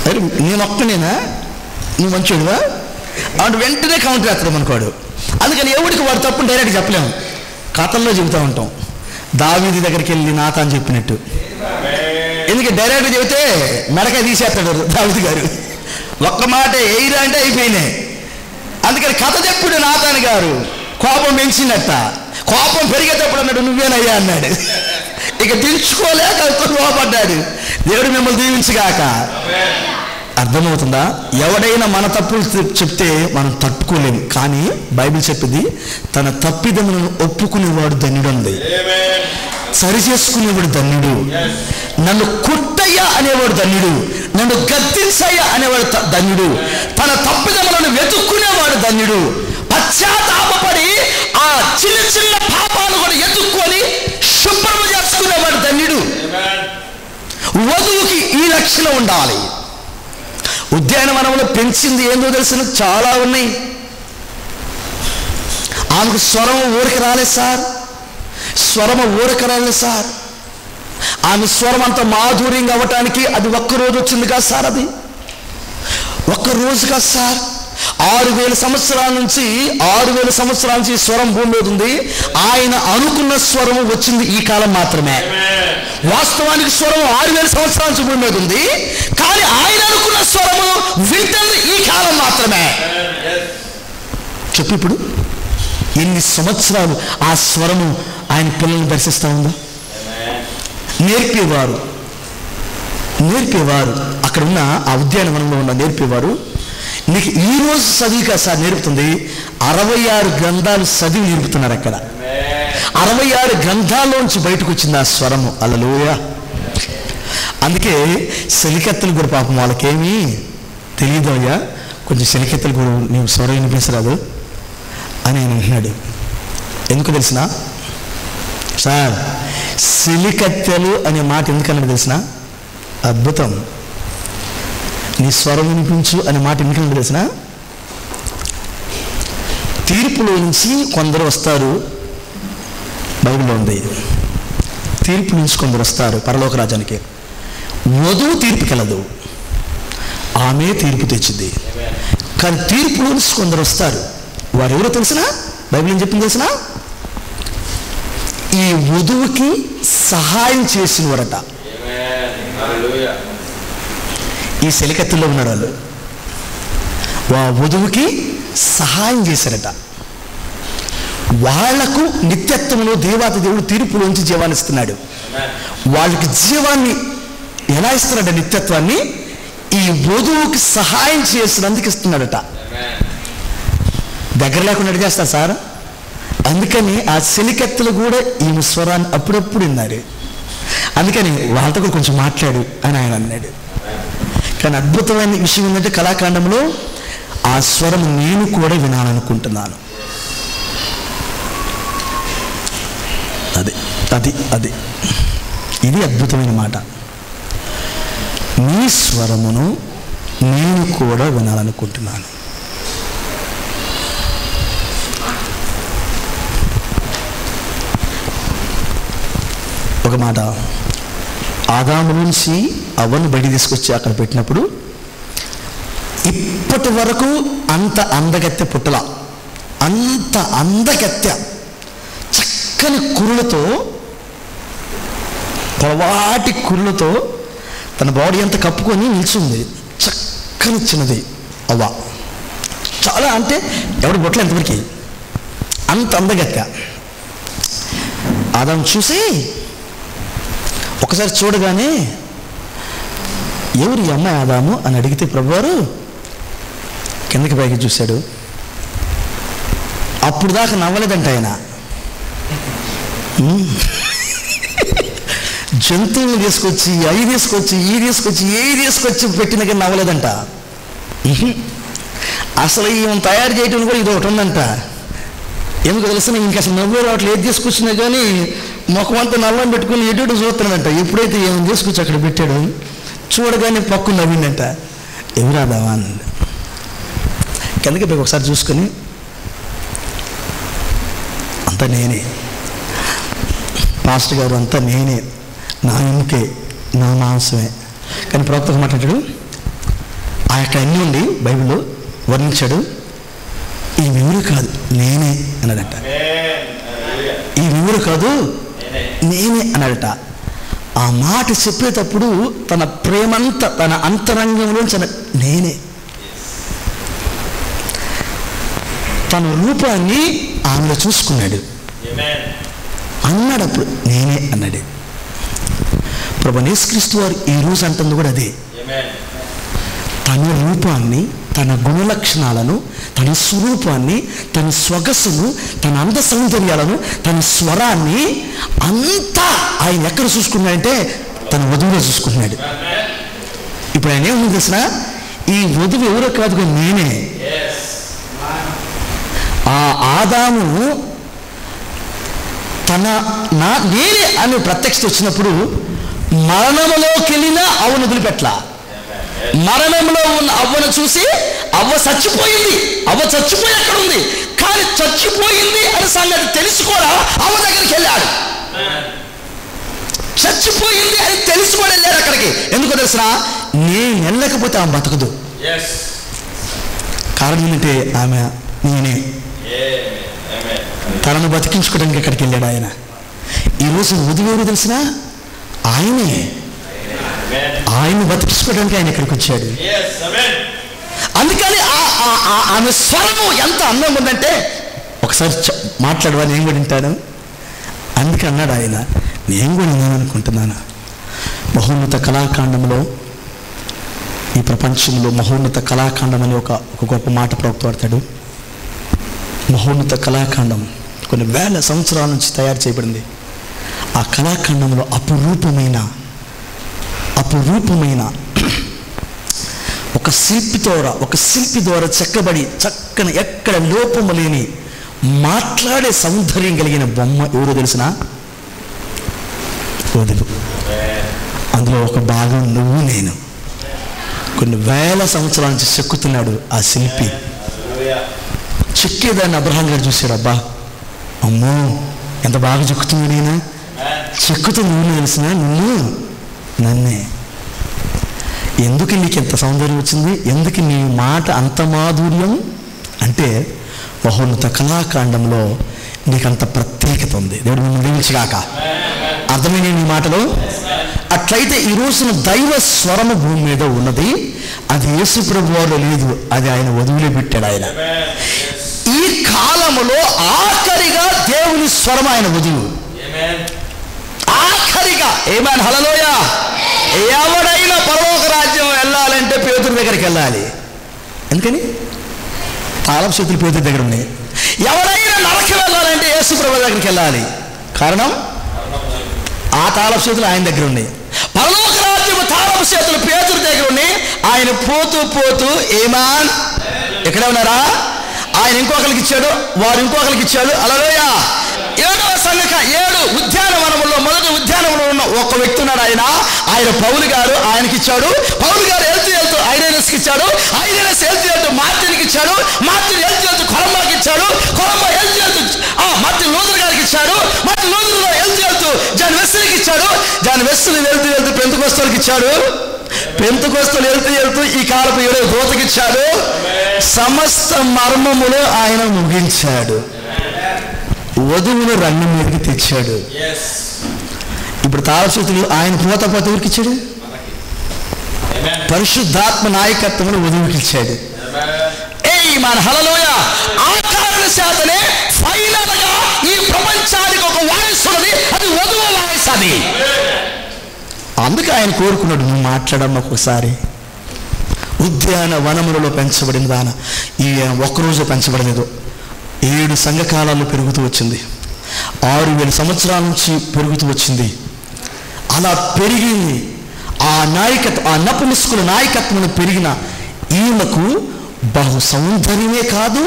Speaker 1: అరే నేను ఒక్కనేనా, నువ్వు మంచోడువా అంటే వెంటనే కౌంటర్ వేస్తాడు అనుకోడు. అందుకని ఎవడికి వాడు తప్పుని డైరెక్ట్ చెప్పలేము, కథల్లో చెబుతూ ఉంటాం. దావీదు దగ్గరికి వెళ్ళి నాతాను చెప్పినట్టు, ఎందుకంటే డైరెక్ట్గా చెబితే మెడకాయ తీసేస్తాడు దావీదు గారు. ఒక్క మాట ఎయిరా అంటే అయిపోయినాయి. అందుకని కథ చెప్పుడు నాతాను గారు కోపం పెంచినట్ట. కోపం పెరిగేటప్పుడు అన్నాడు నువ్వేనయ్యా అన్నాడు. ఇక దించుకోలేక లోపడ్డాడు. దేవుడు మిమ్మల్ని దీవించగాక. అర్థమవుతుందా? ఎవడైనా మన తప్పులు చెప్తే మనం తట్టుకోలేము, కానీ బైబిల్ చెప్పింది తన తప్పిదములను ఒప్పుకునేవాడు ధన్యుడు ఉంది, సరి చేసుకునేవాడు ధన్యుడు, నన్ను కుట్టయ్యా అనేవాడు ధన్యుడు, నన్ను గద్దించయ్యా అనేవాడు ధన్యుడు, తన తప్పిదములను వెతుక్కునేవాడు ధన్యుడు, పశ్చాత్తాపపడి ఆ చిన్న చిన్న పాపాలు కూడా ఎత్తుక్కొని శుభ్రం చేసుకునేవాడు ధన్యుడు. వధువుకి ఈ లక్షణం ఉండాలి. ఉద్యానవనంలో పెంచింది ఏందో తెలిసిన చాలా ఉన్నాయి. ఆమెకు స్వరం ఊరికి రాలేదు సార్, స్వరము ఊరికి రాలేదు సార్. ఆమె స్వరం అంత మాధుర్యంగా అవ్వటానికి అది ఒక్కరోజు వచ్చింది కాదు సార్, అది ఒక్కరోజు కాదు సార్. 6,000 సంవత్సరాల నుంచి 6,000 సంవత్సరాల నుంచి స్వరం భూమి మీద ఉంది. ఆయన అనుకున్న స్వరము వచ్చింది ఈ కాలం మాత్రమే. వాస్తవానికి స్వరం 6,000 సంవత్సరాల నుంచి భూమి మీద ఉంది, కానీ ఆయన అనుకున్న స్వరము వింటుంది ఈ కాలం మాత్రమే. చెప్పు ఇప్పుడు ఎన్ని సంవత్సరాలు ఆ స్వరము ఆయన పిల్లల్ని దర్శిస్తూ ఉందో. నేర్పేవారు అక్కడ ఉన్న ఆ ఉద్యానవనంలో ఉన్న నేర్పేవారు నీకు ఈ రోజు చదివిగా సార్ నేర్పుతుంది. 66 గ్రంథాలు చదివి నేర్పుతున్నారు అక్కడ. 66 గ్రంథాల్లోంచి బయటకు వచ్చింది ఆ స్వరము. హల్లెలూయా. అందుకే చెలికత్తెలు కూడా పాపం వాళ్ళకేమీ తెలియదు, అయ్యా కొంచెం చెలికత్తెలు కూడా నీవు స్వరం వినిపించరాదు అని ఆయన అంటున్నాడు. ఎందుకు తెలిసిన సార్, చెలికత్తెలు అనే మాట ఎందుకన్నాడు తెలిసిన? అద్భుతం. నీ స్వరం వినిపించు అనే మాట ఎందుకన్నాడు తెలిసిన? తీర్పులో నుంచి కొందరు వస్తారు, బైబిల్లో ఉంది. తీర్పు నుంచి కొందరు వస్తారు పరలోక రాజ్యానికి. వధువు తీర్పుకెళ్ళదు, ఆమె తీర్పు తెచ్చింది. కానీ తీర్పులో నుంచి కొందరు వస్తారు. వారు ఎవరో తెలిసినా? బైబిల్ ఏం చెప్పింది తెలిసినా? ఈ వధువుకి సహాయం చేసినవారట. ఈ చెలికత్తుల్లో ఉన్నాడు వాళ్ళు. వధువుకి సహాయం చేశారట. వాళ్లకు నిత్యత్వంలో దేవాతి దేవుడు తీర్పులోంచి జీవాన్ని ఇస్తున్నాడు. వాళ్ళకి జీవాన్ని ఎలా ఇస్తున్నాడ? నిత్యత్వాన్ని ఈ వధువుకి సహాయం చేసినందుకు ఇస్తున్నాడట. దగ్గర లేకుండా అడిగేస్తా సార్. అందుకని ఆ చెలికత్తెలు కూడా ఈమె స్వరాన్ని అప్పుడప్పుడు విన్నారు. అందుకని వాళ్ళతో కూడా కొంచెం మాట్లాడు అని ఆయన అన్నాడు. కానీ అద్భుతమైన విషయం ఏంటంటే కళాఖండంలో ఆ స్వరం నేను కూడా వినాలనుకుంటున్నాను. అది ఇది అద్భుతమైన మాట. నీ స్వరమును నేను కూడా వినాలనుకుంటున్నాను. ఒక మాట, ఆదాము నుంచి అవ్వను బయట తీసుకొచ్చి అక్కడ పెట్టినప్పుడు ఇప్పటి వరకు అంత అందగత్తె పుట్టల. అంత అందగత్తె చక్కని కురులతో, పొడవాటి కురులతో తన బాడీ అంతా కప్పుకొని నిల్చుంది. చక్కని చిన్నది అవ్వ. చాలా అంటే ఎవడు బొట్టలు ఎంతవరకు అంత అందగత్తె. ఆదాము చూసి ఒకసారి చూడగానే ఎవరు ఈ అమ్మాయి ఆదాము అని అడిగితే ప్రభువారు కిందకి పైకి చూశాడు. అప్పుడు దాకా నవ్వలేదంట ఆయన. జంతువులు తీసుకొచ్చి అవి తీసుకొచ్చి ఈ తీసుకొచ్చి ఏ తీసుకొచ్చి పెట్టిన కానీ నవ్వలేదంట. అసలు ఈమె తయారు చేయటం కూడా ఇది ఒకటి ఉందంట. ఎందుకు తెలిసిన ఇంక అసలు నవ్వే రావట్లు ఏది తీసుకొచ్చినా కానీ ముఖం అంతా నల్లని పెట్టుకుని ఎటు చూస్తున్నాడంట. ఎప్పుడైతే ఏమైనా తీసుకొచ్చి అక్కడ పెట్టాడు చూడగానే పక్కు నవ్విందంట. ఎవరాదావా అని కిందకి పోయి ఒకసారి చూసుకొని అంతా నేనే పాస్టర్ గారు, అంతా నేనే, నా ఎముకే, నా మాంసమే. కానీ ప్రవక్త మాట్లాడాడు, ఆ యొక్క అన్ని ఉండి బైబిల్లో వర్ణించాడు. ఈ వివరు కాదు నేనే అన్నాడట. ఈ వివరు కాదు నేనే అన్నాడట. ఆ మాట చెప్పేటప్పుడు తన ప్రేమంతా తన అంతరంగంలో నేనే, తన రూపాన్ని ఆమెలో చూసుకున్నాడు. అన్నాడు అప్పుడు నేనే అన్నాడు. ప్రభువైన యేసుక్రీస్తు వారు ఈ రోజు అంటుంది కూడా అదే. తన రూపాన్ని, తన గుణలక్షణాలను, తన స్వరూపాన్ని, తన స్వగస్సును, తన అంద సౌందర్యాలను, తన స్వరాన్ని అంతా ఆయన ఎక్కడ చూసుకున్నాడంటే తన వధువులో చూసుకున్నాడు. ఇప్పుడు ఆయన ఏముంది తెలిసిన, ఈ వధువు ఎవరో కాదుగా నేనే. ఆ ఆదాము నేనే అని ప్రత్యక్షత వచ్చినప్పుడు మరణంలోకి వెళ్ళినా అవ్వను వదిలిపెట్ల. మరణంలో ఉన్న అవ్వను చూసి అవ్వ చచ్చిపోయింది, అవ్వ చచ్చిపోయి అక్కడ ఉంది, కానీ చచ్చిపోయింది అని సంగతి తెలిసి కూడా అవ్వ దగ్గరికి వెళ్ళాడు. చచ్చిపోయింది అని తెలిసి కూడా వెళ్ళాడు అక్కడికి. ఎందుకో తెలుసా, నేను వెళ్ళకపోతే ఆమె బతకదు. కారణం ఏంటంటే ఆమె నేనే. తనను బతికించుకోవడానికి ఎక్కడికి వెళ్ళాడు ఆయన. ఈరోజు వధువు ఎవరు తెలిసినా ఆయనే. ఆయన్ని బతికించుకోవడానికి ఆయన ఇక్కడికి వచ్చాడు. అందుకని ఆమె స్వరము ఎంత అందంగా ఉందంటే ఒకసారి మాట్లాడవా, నేను కూడా వింటాను. అందుకే అన్నాడు ఆయన, నేను కూడా నేను అనుకుంటున్నాను. మహోన్నత కళాకాండంలో, ఈ ప్రపంచంలో మహోన్నత కళాకాండం అని ఒక గొప్ప మాట ప్రవక్తపడతాడు. మహోన్నత కళాకాండం కొన్ని వేల సంవత్సరాల నుంచి తయారు చేయబడింది. ఆ కళాఖండంలో అపురూపమైన ఒక శిల్పి ద్వారా చెక్కబడి చక్కని ఎక్కడ లోపము లేని మాట్లాడే సౌందర్యం కలిగిన బొమ్మ ఎవరో తెలిసిన వధువు. అందులో ఒక భాగం నువ్వు నేను. కొన్ని వేల సంవత్సరాల నుంచి చెక్కుతున్నాడు ఆ శిల్పి. చెక్కేదాన్ని అబ్రహాం గారు చూశాడు. అబ్బా అమ్మో ఎంత బాగా చెక్కుతుంది, నేను చెక్కుతుంది నువ్వు తెలిసిన నిన్ను నన్నే. ఎందుకు నీకు ఎంత సౌందర్యం వచ్చింది, ఎందుకు నీ మాట అంత మాధుర్యం అంటే మహోన్నత కళాకాండంలో నీకంత ప్రత్యేకత ఉంది. దేవుడు నిన్ను దీవించగాక. అర్థమైన నీ మాటలు. అట్లయితే ఈ రోజున దైవ స్వరము భూమి మీద ఉన్నది. అది యేసు ప్రభువులో లేదు, అది ఆయన వధువులో పెట్టాడు. ఆయన ఈ కాలములో ఆఖరిగా దేవుని స్వరం ఆయన వధువు. ఆఖరిగా ఏమన్ హల్లెలూయా. ఎవడైనా పరలోక రాజ్యం వెళ్ళాలంటే పేతురు దగ్గరికి వెళ్ళాలి. ఎందుకని తాళపు చేతులు పేతురు దగ్గర ఉన్నాయి. ఎవడైనా నరకం వెళ్ళాలంటే యేసు ప్రభువు దగ్గరికి వెళ్ళాలి. కారణం ఆ తాళపు చేతులు ఆయన దగ్గర ఉన్నాయి. పరలోక రాజ్యం తాళపు చేతులు పేతురు దగ్గర ఉన్నాయి. ఆయన పోతూ ఏమాన్ ఎక్కడ ఉన్నారా, ఆయన ఇంకొకరికి ఇచ్చాడు, వారు ఇంకొకరికి ఇచ్చాడు. హల్లెలూయా. 7వ సంఘక 7 ఉద్యానవనములో మొదటి ఉద్యానవనంలో ఉన్న ఒక వ్యక్తి ఉన్నాడు. ఆయన పౌలు గారు ఆయనకి ఇచ్చాడు. పౌలు గారు వెళ్తూ ఐరేనస్కి ఇచ్చాడు. ఐరేనస్ వెళ్తూ మార్టిన్కి ఇచ్చాడు. మార్టిన్ వెళ్తూ కొలంబాకి ఇచ్చాడు. కొలంబా వెళ్తూ మార్టిన్ లూథర్ గారికి ఇచ్చాడు. మార్టిన్ లూథర్లో వెళ్తూ జాన్ వెస్లీకి ఇచ్చాడు. జాన్ వెస్లీ వెళ్తూ పెంతెకోస్తేయులకు ఇచ్చాడు. పెంతెకోస్తేయులు వెళ్తూ ఈ కాలపు దూతకి ఇచ్చాడు. సమస్త మర్మములు ఆయన ముగించాడు. వధువును రంగం మీదకి తెచ్చాడు. ఇప్పుడు తాళచేతులు ఆయన పోతపోతే ఊరికి ఇచ్చాడు. పరిశుద్ధాత్మ నాయకత్వం వధువుకి ఇచ్చాడు. మన హల్లెలూయా. ఆ కారణ చేతనే ఫైనల్ గా ఈ ప్రపంచానికి ఒక వాయిస్ ఉన్నది, అది వధువు వాయిస్. అది అందుకే ఆయన కోరుకున్నాడు, నువ్వు మాట్లాడమ్మ ఒకసారి. ఉద్యానవనములలో పెంచబడిన దాన ఈ ఒక్కరోజు పెంచబడలేదు. 7 సంఘకాలాలు పెరుగుతూ వచ్చింది. 6000 సంవత్సరాల నుంచి పెరుగుతూ వచ్చింది. అలా పెరిగింది. ఆ నాయకత్వం, ఆ నపుంసకుల నాయకత్వం పెరిగిన ఈమెకు బహు సౌందర్యమే కాదు,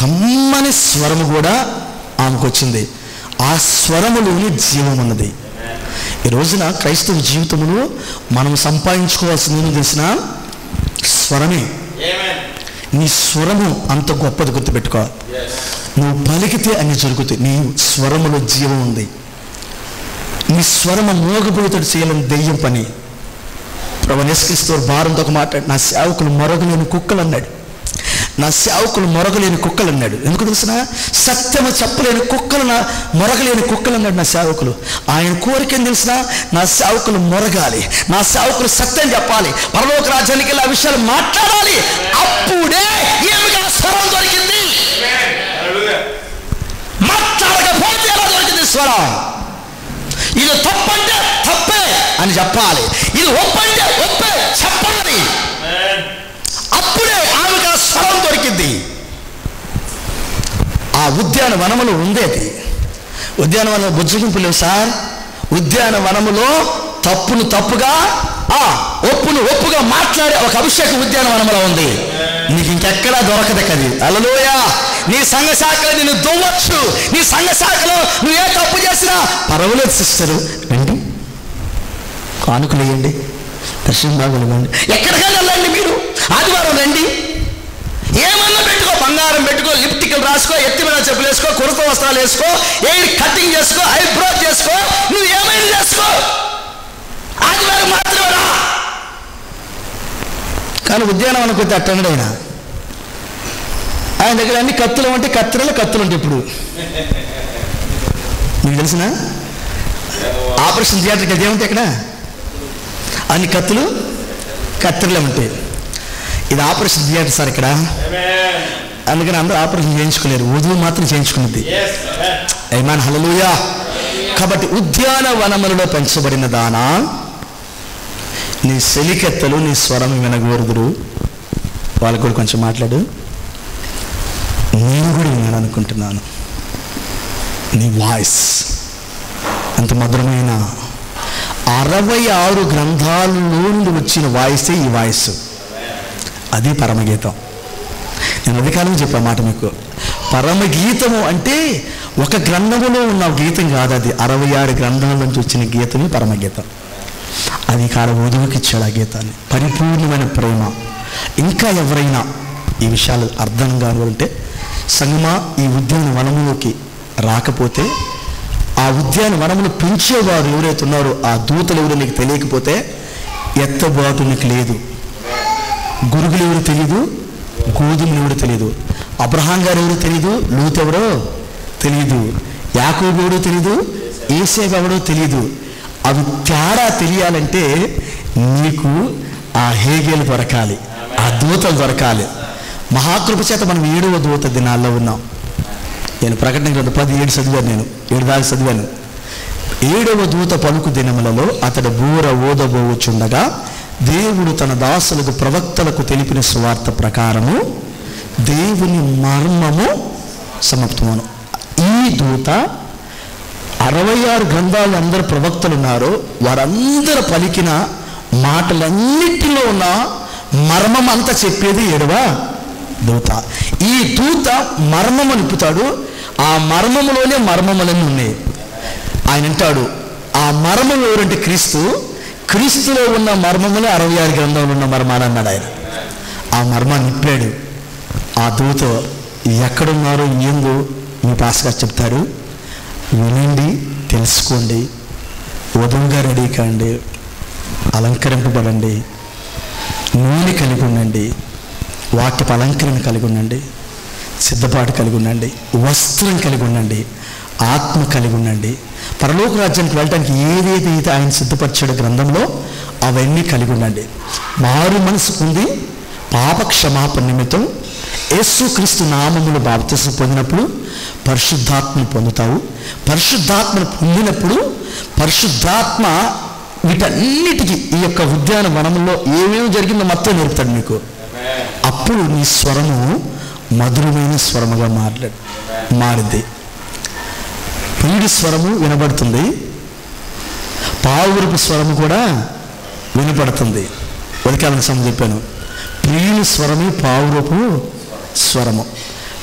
Speaker 1: కమ్మని స్వరము కూడా ఆమెకు వచ్చింది. ఆ స్వరములోని జీవం ఉన్నది. ఈ రోజున క్రైస్తవ జీవితంలో మనం సంపాదించుకోవాల్సింది తెలిసిన స్వరమే. నీ స్వరము అంత గొప్పది, గుర్తుపెట్టుకో. నువ్వు పలికితే అన్ని జరుగుతాయి. నీ స్వరములో జీవం ఉంది. నీ స్వరము మోగబోయేటట్టు చేయాలని దెయ్యం పని. ప్రభువైన యేసుక్రీస్తు భారంతో ఒక మాట, నా సేవకులు మరొకలేని కుక్కలు అన్నాడు. నా సేవకులు మొరగలేని కుక్కలు అన్నాడు. ఎందుకు తెలిసిన? సత్యము చెప్పలేని కుక్కలు, నా మొరగలేని కుక్కలు అన్నాడు నా సేవకులు. ఆయన కోరిక ఏం తెలిసిన? నా సేవకులు మొరగాలి, నా సేవకులు సత్యం చెప్పాలి, పరలోక రాజ్యానికి వెళ్ళి ఆ విషయాలు మాట్లాడాలి. అప్పుడే ఏమిగా స్వరం దొరికింది. మాట్లాడకపోతే ఎలా దొరికింది స్వరం? ఇది తప్పంటే తప్పే అని చెప్పాలి, ఇది ఒప్పంటే ఒప్పే చెప్పాలి. అప్పుడే ఆమెకు ఆ స్వరం దొరికింది. ఆ ఉద్యానవనములో ఉండేది. ఉద్యానవనంలో బుజ్జగింపు లేవు సార్. ఉద్యానవనములో తప్పును తప్పుగా, ఒప్పును ఒప్పుగా మాట్లాడే ఒక అభిషేకం ఉద్యానవనంలో ఉంది. నీకు ఇంకెక్కడా దొరకదు కది. హల్లెలూయా. నీ సంఘ శాఖలో నిన్ను దువ్వచ్చు, నీ సంఘ శాఖలో నువ్వు ఏ తప్పు చేసినా పర్వాలేదు సిస్టరు, రండి కానుకలు వేయండి, దర్శనం బాగోలేదండి, ఎక్కడికైనా వెళ్ళండి, మీరు ఆదివారం రండి, ఏమన్నా పెట్టుకో, బంగారం పెట్టుకో, లిప్టికల్ రాసుకో, ఎత్తిమైన చెప్పులు వేసుకో, కుర్త వస్త్రాలు వేసుకో, ఎయిర్ కటింగ్ చేసుకో, ఐబ్రో చేసుకో, నువ్వు ఏమైనా చేసుకో, ఆదివారం మాత్రమే రా. కానీ ఉద్యానవనం కొద్ది అట్టండి ఆయన దగ్గర అన్ని కత్తులు అంటే కత్తులు ఉంటాయి. ఇప్పుడు మీకు తెలిసిన ఆపరేషన్ థియేటర్కి అది ఏముంటాయి? ఇక్కడ అన్ని కత్తులు ఉంటాయి. ఇది ఆపరేషన్ థియేటర్ సార్ ఇక్కడ. అందుకని అందరూ ఆపరేషన్ చేయించుకోలేరు, వధువు మాత్రం చేయించుకున్నది. ఆమేన్, హల్లెలూయా. కాబట్టి ఉద్యానవనములలో పెంచబడిన దానా, నీ సెలికెత్తలు నీ స్వరం వినగోరుదురు. వాళ్ళు కూడా కొంచెం మాట్లాడు. నేను కూడా వినాను అనుకుంటున్నాను. నీ వాయిస్ అంత మధురమైన 66 గ్రంథాలలో నుండి వచ్చిన వాయిసే ఈ వాయిస్. అది పరమగీతం. నేను అధికారం చెప్పా మాట మీకు. పరమగీతము అంటే ఒక గ్రంథములో ఉన్న గీతం కాదు, అది 66 గ్రంథాల నుంచి వచ్చిన గీతమే పరమగీతం. అది కాడ వధువుకి ఇచ్చాడు ఆ గీతాన్ని. పరిపూర్ణమైన ప్రేమ. ఇంకా ఎవరైనా ఈ విషయాలు అర్థం కావాలంటే సంగమా ఈ ఉద్యానవనములోకి రాకపోతే, ఆ ఉద్యానవనమును పెంచేవారు ఎవరైతే ఉన్నారో ఆ దూతలు ఎవరో నీకు తెలియకపోతే ఎత్తబాటు నీకు లేదు. గురుగులు ఎవరు తెలియదు, గోధుమలు ఎవరు తెలియదు, అబ్రహాం గారు ఎవరు తెలియదు, లూత్ ఎవరో తెలియదు, యాకోబు ఎవరో తెలియదు, ఏసేపు ఎవరో తెలియదు. అవి తేడా తెలియాలంటే నీకు ఆ హేగేలు దొరకాలి, ఆ దూతలు దొరకాలి. మహాకృప చేత మనం 7వ దూత దినాల్లో ఉన్నాం. నేను ప్రకటన గ్రంథం 17 చదివాను, నేను 7 దాకా చదివాను. 7వ దూత పలుకు దినములలో అతడు బూర ఊదబోచుండగా దేవుడు తన దాసులకు ప్రవక్తలకు తెలిపిన సువార్త ప్రకారము దేవుని మర్మము సమాప్తమును. ఈ దూత 66 గ్రంథాలు అందరు ప్రవక్తలు ఉన్నారో వారందరూ పలికిన మాటలన్నిటిలో ఉన్న మర్మం అంతా చెప్పేది 7వ దూత. ఈ దూత మర్మము నింపుతాడు. ఆ మర్మములోనే మర్మములన్నీ ఉన్నాయి. ఆయన అంటాడు, ఆ మర్మం ఎవరంటే క్రీస్తు. క్రీస్తులో ఉన్న మర్మములే 66 గ్రంథంలో ఉన్న మర్మాలు అన్నాడు ఆయన. ఆ మర్మాన్ని నింపాడు. ఆ దూత ఎక్కడున్నారో ఏందో మీ పాస్ గారు చెప్తాడు. వినండి, తెలుసుకోండి, వధువుగా రెడీ కాండి, అలంకరింపబడండి, నూనె కలిగి ఉండండి, వాక్యపు అలంకరణ కలిగి ఉండండి, సిద్ధపాటు కలిగి ఉండండి, వస్త్రం కలిగి ఉండండి, ఆత్మ కలిగి ఉండండి. పరలోక రాజ్యానికి వెళ్ళడానికి ఏదేదైతే ఆయన సిద్ధపరిచాడు గ్రంథంలో అవన్నీ కలిగి ఉండండి. మారు మనసు పొంది పాప క్షమాపణ నిమిత్తం యేసుక్రీస్తు నామములో బాప్తిసం పొందినప్పుడు పరిశుద్ధాత్మను పొందుతావు. పరిశుద్ధాత్మను పొందినప్పుడు పరిశుద్ధాత్మ వీటన్నిటికీ ఈ యొక్క ఉద్యానవనంలో ఏమేమి జరిగిందో మొత్తం నేర్పుతాడు మీకు. అప్పుడు నీ స్వరము మధురమైన స్వరముగా మారింది. ప్రియుడి స్వరము వినబడుతుంది, పావురపు స్వరము కూడా వినపడుతుంది. ఉదయకాలం సమయం చెప్పాను, ప్రియుని స్వరమే పావురపు స్వరము.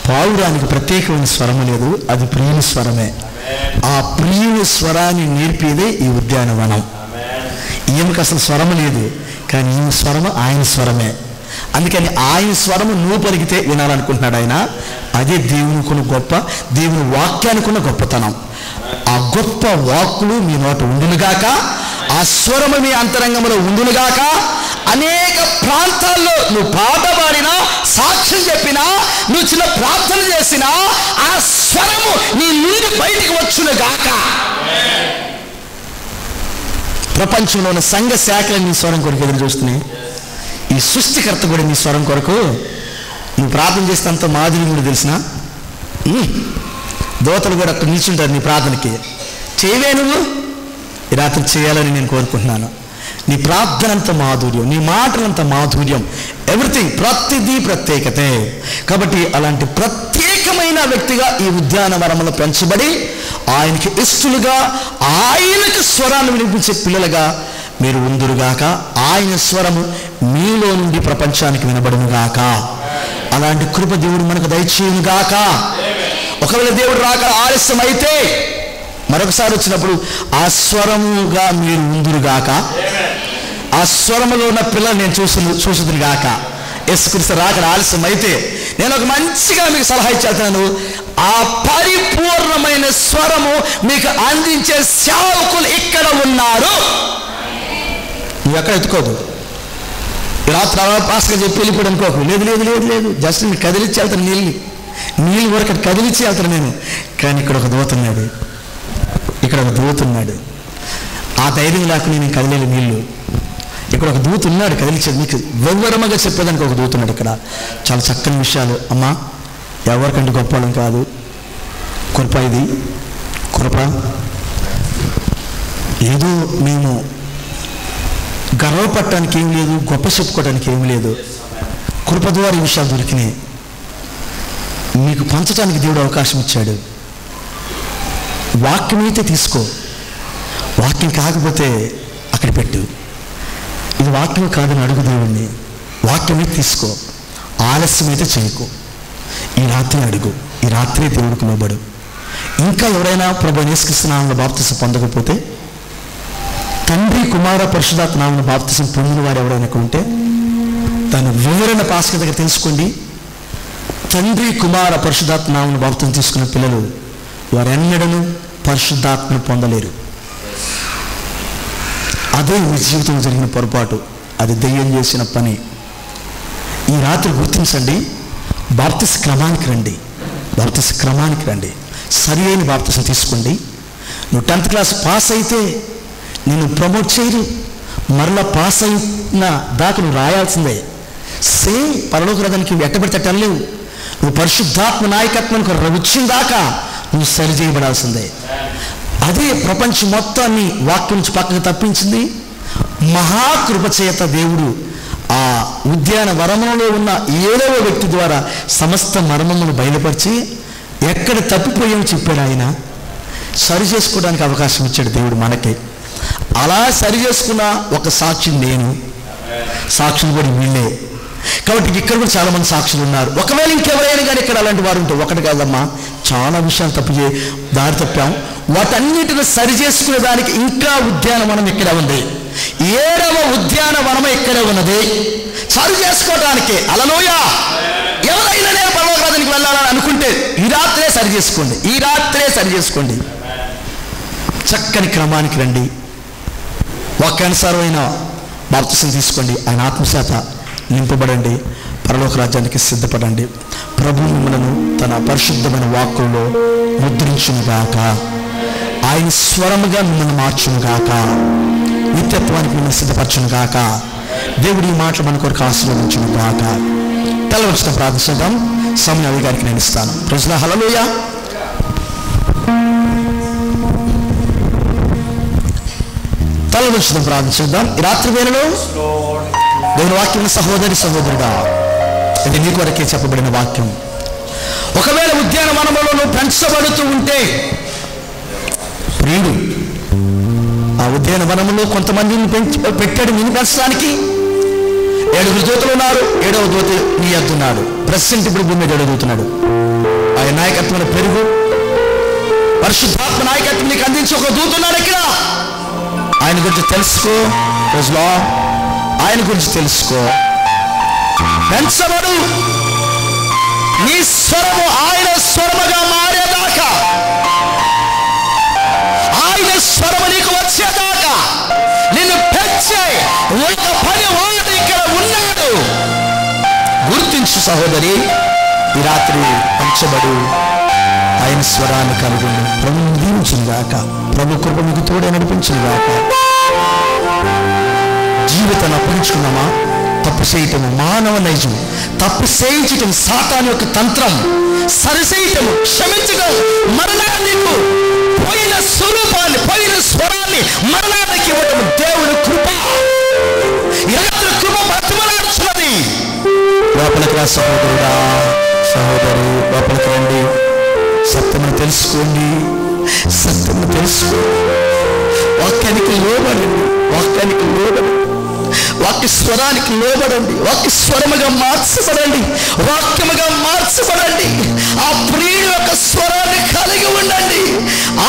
Speaker 1: పావురానికి ప్రత్యేకమైన స్వరము లేదు, అది ప్రియుని స్వరమే. ఆ ప్రియుని స్వరాన్ని నేర్పేదే ఈ ఉద్యానవనం. ఈమెకు అసలు స్వరము లేదు, కానీ ఈమె స్వరము ఆయన స్వరమే. అందుకని ఆయన స్వరము నువ్వు పలికితే వినాలనుకుంటున్నాడు ఆయన. అదే దేవునికున్న గొప్ప, దేవుని వాక్యానికున్న గొప్పతనం. ఆ గొప్ప వాక్కులు మీ నోట ఉండునుగాక, ఆ స్వరము మీ అంతరంగంలో ఉండునుగాక, అనేక ప్రాంతాల్లో నువ్వు పాట పాడినా, సాక్ష్యం చెప్పినా, నువ్వు చిన్న ప్రార్థన చేసినా ఆ స్వరము నీ నుండి బయటికి వచ్చును గాక. ప్రపంచంలో ఉన్న సంఘ శాఖలు నీ స్వరం కొరకు ఎదురు చూస్తున్నాయి. ఈ సృష్టికర్త కూడా నీ స్వరం కొరకు నువ్వు ప్రార్థన చేస్తే అంత మాధుర్యం కూడా తెలిసిన దోతలు కూడా అక్కడ నిల్చుంటారు నీ ప్రార్థనకి. చేయవే నువ్వు ఈ రాత్రి చేయాలని నేను కోరుకుంటున్నాను. నీ ప్రార్థన అంత మాధుర్యం, నీ మాటలంత మాధుర్యం, ఎవ్రీథింగ్, ప్రతిదీ ప్రత్యేకతే. కాబట్టి అలాంటి ప్రత్యేకమైన వ్యక్తిగా ఈ ఉద్యానవనంలో పెంచబడి ఆయనకి ఇష్టలుగా, ఆయనకు స్వరాన్ని వినిపించే పిల్లలుగా మీరు ఉందురుగాక. ఆయన స్వరము మీలో నుండి ప్రపంచానికి వినబడునుగాక. అలాంటి కృప దేవుడు మనకు దయచేయునుగాక. ఒకవేళ దేవుడు రాక ఆలస్యం అయితే మరొకసారి వచ్చినప్పుడు ఆ స్వరముగా మీరు ఉందురుగాక. ఆ స్వరములో ఉన్న పిల్లలు నేను చూసుదురుగాక. యేసుక్రీస్తు రాక ఆలస్యం అయితే నేను ఒక మంచిగా మీకు సలహా ఇచ్చేస్తున్నాను. ఆ పరిపూర్ణమైన స్వరము మీకు అందించే సేవకులు ఇక్కడ ఉన్నారు. నువ్వు ఎక్కడ ఎత్తుకోదు. రాత్రి పాస్గా చెప్పి వెళ్ళిపోయాడు అనుకోకు. లేదు లేదు లేదు లేదు, జస్ట్ నేను కదిలిచ్చి వెళ్తాను. నీళ్ళు వరకు కదిలిచ్చి వెళ్తాను నేను. కానీ ఇక్కడ ఒక దూత ఉన్నాడు, ఇక్కడ ఒక దూత ఉన్నాడు. ఆ ధైర్యం లేకుండా నేను కదిలేదు నీళ్ళు. ఇక్కడ ఒక దూత ఉన్నాడు కదిలిచ్చేది. మీకు వివరముగా చెప్పేదానికి ఒక దూత ఉన్నాడు. ఇక్కడ చాలా చక్కని విషయాలు. అమ్మా, ఎవరికంటే గొప్పవాళ్ళం కాదు. కృప, ఇది కృప. ఏదో మేము గర్వపడటానికి ఏం లేదు, గొప్ప చెప్పుకోవడానికి ఏం లేదు. కృప ద్వారా ఈ విషయాలు దొరికినాయి. మీకు పంచడానికి దేవుడు అవకాశం ఇచ్చాడు. వాక్యం అయితే తీసుకో, వాక్యం కాకపోతే అక్కడ పెట్టు. ఇది వాక్యం కాదని అడుగు దేవుణ్ణి. వాక్యమే తీసుకో, ఆలస్యం అయితే చేయకు. ఈ రాత్రి అడుగు, ఈ రాత్రి దేవుడికి లోబడు. ఇంకా ఎవరైనా ప్రభువైన యేసుక్రీస్తు నామములో బాప్తిసం పొందకపోతే, తండ్రి కుమార పరిశుద్ధాత్మ నామములో బాప్తిసం పొందిన వారు ఎవరైనా ఉంటే దాని వివరణ పాస్టర్ దగ్గర తెలుసుకోండి. తండ్రి కుమార పరిశుద్ధాత్మ నామములో బాప్తిసం తీసుకున్న పిల్లలు వారెన్నడూ పరిశుద్ధాత్మను పొందలేరు. అదే మీ జీవితంలో జరిగిన పొరపాటు, అది దెయ్యం చేసిన పని. ఈ రాత్రి గుర్తించండి. బాప్తిస క్రమానికి రండి, బాప్తిస క్రమానికి రండి. సరి అయిన బాప్తిసం తీసుకోండి. నువ్వు 10th క్లాస్ పాస్ అయితే నేను ప్రమోట్ చేయరు. మరలా పాస్ అయిన దాకా నువ్వు రాయాల్సిందే. సేమ్ పరలోక రథానికి ఎట్టబడితే వెళ్ళలేవు. నువ్వు పరిశుద్ధాత్మ నాయకత్వానికి వచ్చిన దాకా నువ్వు సరి చేయబడాల్సిందే. అదే ప్రపంచం మొత్తాన్ని వాక్యం నుంచి పక్కకు తప్పించింది. మహాకృప చేత దేవుడు ఆ ఉద్యాన వనములో ఉన్న 7వ వ్యక్తి ద్వారా సమస్త మర్మమును బయలుపరిచి ఎక్కడ తప్పిపోయామో చెప్పాడు. ఆయన సరి చేసుకోవడానికి అవకాశం ఇచ్చాడు దేవుడు మనకి. అలా సరి చేసుకున్న ఒక సాక్షి నేను, సాక్షులు కూడా వీళ్ళే. కాబట్టి ఇక్కడ కూడా చాలా మంది సాక్షులు ఉన్నారు. ఒకవేళ ఇంకెవరైనా కానీ ఇక్కడ అలాంటి వారు ఉంటే, ఒకటి కాదమ్మా, చాలా విషయాలు దారి తప్పాం. వాటన్నిటిని సరి చేసుకునే దానికి ఇంకా ఉద్యానవనం ఇక్కడ ఉంది. 7వ ఉద్యానవనం ఇక్కడ ఉన్నది సరి చేసుకోవడానికి. హల్లెలూయా. ఎవరైనా నేను పరలోకానికి వెళ్ళాలని అనుకుంటే ఈ రాత్రే సరి చేసుకోండి, ఈ రాత్రే సరి చేసుకోండి. చక్కని క్రమానికి రండి. వాక్యానుసారమైన బాప్తిసం తీసుకోండి. ఆయన ఆత్మశాత నింపబడండి. పరలోక రాజ్యానికి సిద్ధపడండి. ప్రభు మిమ్మలను తన పరిశుద్ధమైన వాక్కుల్లో ముద్రించునుగాక. ఆయన స్వరముగా మిమ్మల్ని మార్చునుగాక. నిత్యత్వానికి మిమ్మల్ని సిద్ధపరచునుగాక. దేవుడి ఈ మాటలు మన కొరకు ఆశీర్వదించునుగాక. తెల్లవచ్చిన ప్రార్థిస్తాం. సమయం అవి గారికి నేను ఇస్తాను. ప్రజల హల్లెలూయా. తలవంచుదాం, ప్రార్థించుదాం. ఈ రాత్రి వేళలో దేవుని వాక్యం సహోదరి సహోదరుడా, ఇది నీ కొరకే చెప్పబడిన వాక్యం. ఒకవేళ ఉద్యానవనంలో నువ్వు పెంచబడుతూ ఉంటే, ప్రియుడు ఆ ఉద్యానవనంలో కొంతమందిని పెట్టాడు నిన్ను పెంచడానికి. 7 దూతలు ఉన్నారు. 7వ దూత నీ ఎద్దున్నాడు. ప్రెసిడెంట్ ఇప్పుడు భూమి మీద 7వ దూతున్నాడు. ఆయన నాయకత్వంలో పెరుగు. పరిశుద్ధాత్మ నాయకత్వం నీకు అందించి ఒక దూతున్నాడు ఇక్కడ. ఆయన గురించి తెలుసుకో. రోజులో ఆయన గురించి తెలుసుకో. పెంచబడు. నీ స్వరము ఆయన స్వరముగా మారేదాకా, ఆయన స్వరము నీకు వచ్చేదాకా నిన్ను పెంచే ఒక పని వాడికి సహోదరి, ఈ రాత్రి పంచబడు, ఆయన స్వరాన్ని కనుగొని ప్రభుని దీవించుగాక. ప్రభు కృప మీకు తోడే నడిపించుగాక. జీవితాన్ని అప్పగించుకున్నామా? తప్పు చేయటము మానవ నైజం, తప్పు చేయించటం సాతాను యొక్క తంత్రం, సరిచేయటము, క్షమించటం, మరలా నీకు పోయిన స్వరూపాన్ని, పోయిన స్వరాన్ని మరణానికి ఇవ్వటం దేవుని కృప. ఈ రాత్రి కృప బ్రతిమలాడుచున్నది. లోపలికి రా సహోదరుడా, సహోదరి, లోపలికి రండి. సత్యమును తెలుసుకోండి, సత్యమును తెలుసుకోండి. వాక్యానికి లోబడండి, వాక్యానికి లోబడండి, వాక్య స్వరానికి లోబడండి, వాక్య స్వరముగా మార్చబడండి, వాక్యముగా మార్చబడండి. ఆ ప్రియుడి యొక్క స్వరాన్ని కలిగి ఉండండి.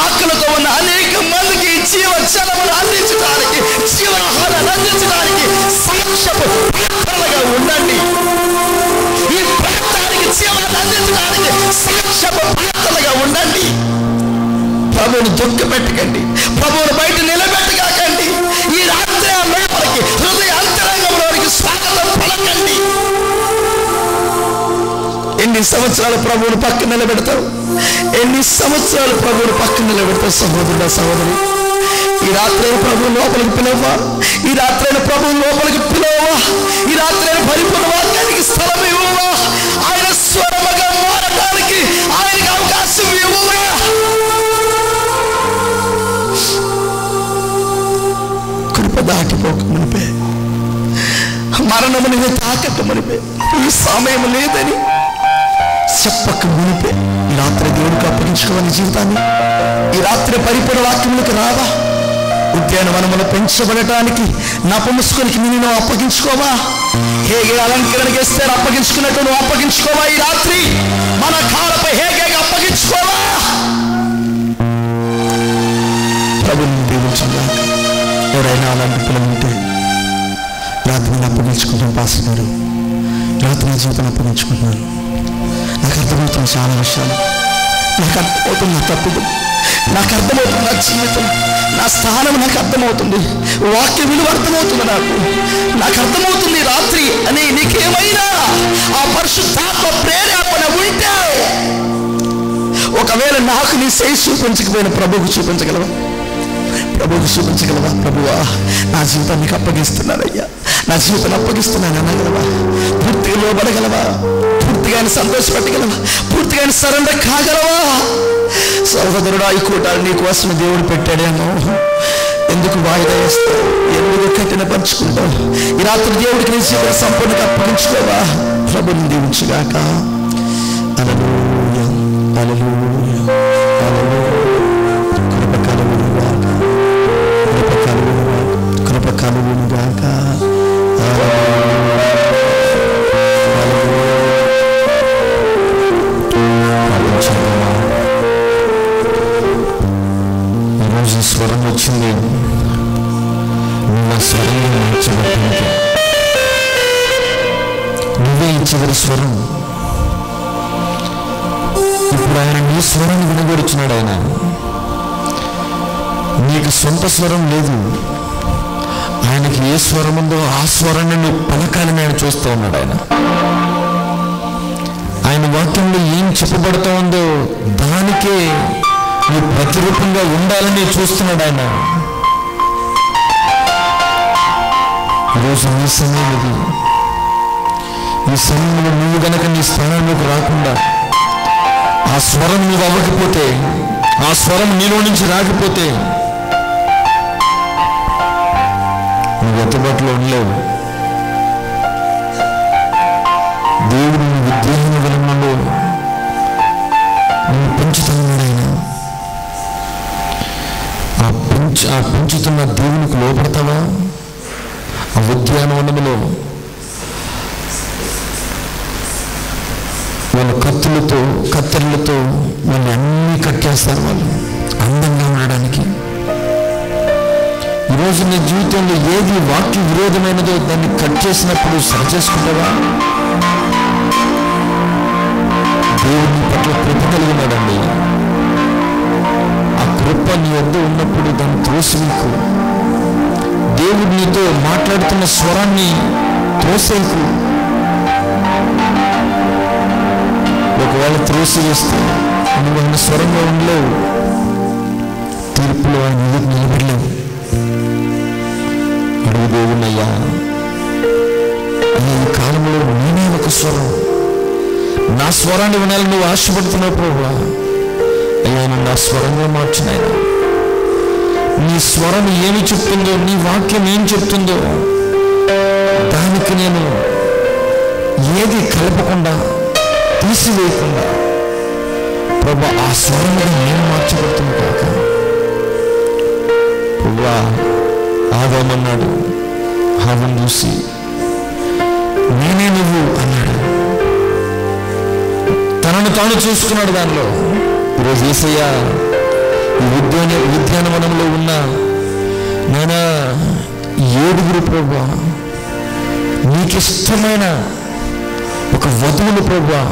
Speaker 1: ఆకలితో ఉన్న అనేక మందికి జీవజలములు అందించడానికి, జీవనాహారాన్ని అందించడానికి సాక్ష్యపు పాత్రలుగా ఉండండి. ఈ ప్రాంతానికి జీవాన్ని అందించడానికి సాక్ష్యపు పాత్రలుగా ఉండండి. ప్రభువుని దుఃఖ పెట్టకండి, ప్రభువుని బయట నిలబెట్టకండి. ఈ రాత్రి ఆ లోపలికి, హృదయ అంతరంగంలోనికి స్వాగతం పలకండి. ఎన్ని సంవత్సరాలు ప్రభువుని పక్కన నిలబెడతావు? ఎన్ని సంవత్సరాలు ప్రభువుని పక్కన నిలబెడతావు? సహోదరుడా, సహోదరి, ఈ రాత్రైన ప్రభువు లోపలికి పిలవా? ఈ రాత్రైన ప్రభువు లోపలికి పిలవా? ఈ రాత్రైన పరిపూర్ణ వాక్యానికి స్థలం ఇవ్వవా? ఆయన స్వరముగా మారడానికి ఆయనకి అవకాశం ఇవ్వవా? కృప దాటిపోక మునిపే, మరణముని తాకక మునిపే, ఈ సమయం లేదని చెప్పక మునిపే ఈ రాత్రి దేవుడికి అప్పగించుకోవాలి జీవితాన్ని. ఈ రాత్రి పరిపూర్ణ వాక్యములకు రావా? ఉద్యానవనములు పెంచబడటానికి నపుంసకునికి నేను అప్పగించుకోవా? హేగే అలంకరణకి వేస్తే అప్పగించుకున్నట్టు నువ్వు అప్పగించుకోవా? ఈ రాత్రి మన కాళ్ళపై హేగే అప్పగించుకోవా? ప్రభుని దీవించుగాక. ఎవరైనా అలాంటి పిల్లలు ఉంటే రాత్రిని అప్పగించుకుంటాం. పాస్టర్ గారు, రాత్రి నా జీవితం అప్పగించుకుంటున్నాను. నాకు అర్థమవుతుంది చాలా విషయాలు, నాకు అర్థమవుతుంది నా తప్పులు, నాకు అర్థమవుతుంది నా జీవితం, నా స్థానం నాకు అర్థమవుతుంది, వాక్య విలువ అర్థమవుతుంది, నాకు అర్థమవుతుంది. రాత్రి అని నీకేమైనా ఆ పరిశుద్ధాత్మ ప్రేరేపణ ఉంటే, ఒకవేళ నాకు నీ చేయి చూపించకపోయిన ప్రభువుకు చూపించగలవా? ప్రభువుకు చూపించగలవా? ప్రభువా, నా జీవితాన్ని నీకు అప్పగిస్తున్నానయ్యా, నా జీవితాన్ని అప్పగిస్తున్నాను అనగలవా? పూర్తిగా లోబడగలవా? పూర్తిగా సంతోషపెట్టగలవా? పూర్తిగా సరెండర్ కాగలవా? సహోదరుడా, ఈ కూటాలు నీ కోసం దేవుడు పెట్టాడేమో, ఎందుకు వాయిదా వేస్తావు? ఎందుకు కఠిన పంచుకుంటావు? ఈ రాత్రి దేవుడికి నీ జీవితం సంపూర్ణంగా అప్పగించుకోవా? ప్రభుని దీవించుగాక. హల్లెలూయా, హల్లెలూయా, హల్లెలూయా. కృప కలుగునుగాక, కృప కలుగునుగాక, కృప కలుగునుగాక. ఈరోజు స్వరం వచ్చింది, నా స్వరం మార్చబట్టింది. నువ్వే ఈ చివరి స్వరం. ఇప్పుడు ఆయన నీ స్వరాన్ని వినగొడుచున్నాడు. ఆయన నీకు సొంత స్వరం లేదు. ఆయనకి ఏ స్వరం ఉందో ఆ స్వరాన్ని నువ్వు పలకాలని ఆయన చూస్తూ ఉన్నాడు. ఆయన వాక్యంలో ఏం చెప్పబడుతూ ఉందో దానికే నువ్వు ప్రతిరూపంగా ఉండాలని చూస్తున్నాడు ఆయన. ఈరోజు నీ సమయం ఇది. ఈ సమయంలో నువ్వు గనక నీ స్థానంలోకి రాకుండా, ఆ స్వరం నువ్వు అవ్వకపోతే, ఆ స్వరం నీలో నుంచి రాకపోతే నువ్వు ఎత్తుబాటులో ఉండలేవు. దేవుడు నీ విద్యాహీన విలంలో నువ్వు పెంచుతున్నాడు. ఆయన ఆ పెంచుతున్న దేవునికి లోపడతావా? ఆ ఉద్యానవనములో వాళ్ళు కత్తెరలతో వాళ్ళు అన్నీ కట్టేస్తారు, వాళ్ళు అందంగా ఉండడానికి. ఈరోజు నీ జీవితంలో ఏది వాక్య విరోధమైనదో దాన్ని కట్ చేసినప్పుడు సరి చేసుకుంటావా? దేవుని పట్ల కృప కలిగి ఉన్నాడండి. ఆ కృప నీ వద్ద ఉన్నప్పుడు దాన్ని త్రోసివేకు. దేవుడు నీతో మాట్లాడుతున్న స్వరాన్ని త్రోసేకు. ఒకవేళ త్రోసివేస్తే నువ్వు ఆయన స్వరంలో ఉండలేవు, తీర్పులో ఆయన ఎదురు నిలబడలేవు. అడుగు దేవునయ్యా, ఈ కాలంలో నేనే ఒక స్వరం, నా స్వరాన్ని వినాలని నువ్వు ఆశపడుతున్నావు ప్రభువా. అయ్యా నన్ను ఆ స్వరంగా మార్చినాయన. నీ స్వరం ఏమి చెప్తుందో, నీ వాక్యం ఏం చెప్తుందో దానికి నేను ఏది కలపకుండా తీసివేయకుండా ప్రభా ఆ స్వరంగా నేను మార్చబడుతున్నా కాక. ప్రభా ఆదామన్నాడు, హవ్వను చూసి నేనే నువ్వు అన్నాడు. తనను తాను చూసుకున్నాడు దానిలో. ఈరోజు యేసయ్య ఈ ఉద్యానవనంలో ఉన్న నేను 7 ప్రభువా, నీకిష్టమైన ఒక వధువులు ప్రభువా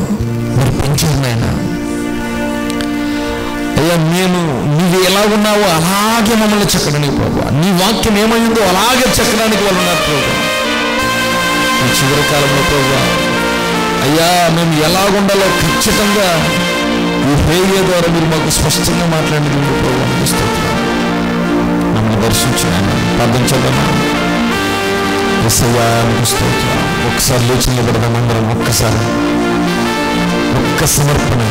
Speaker 1: మీరు పెంచారు నాయన. అయ్యా నువ్వు ఎలా ఉన్నావో అలాగే మమ్మల్ని చెక్కడానికి ప్రభువా, నీ వాక్యం ఏమైందో అలాగే చెక్కడానికి వాళ్ళు ఉన్నారు ప్రభువా. ఈ చివరి కాలంలో ప్రభువా అయ్యా మేము ఎలా ఉండాలో ఖచ్చితంగా ఈ హేయ ద్వారా మీరు మాకు స్పష్టంగా మాట్లాడిన ప్రభువా అనిపిస్తున్నాం. మమ్మల్ని దర్శించాను, ప్రార్థించదమ్మా. యేసయ్యా అనిపిస్తున్నాం. ఒక్కసారి లేచి నిలబడదాం అందరం. ఒక్క సమర్పణ.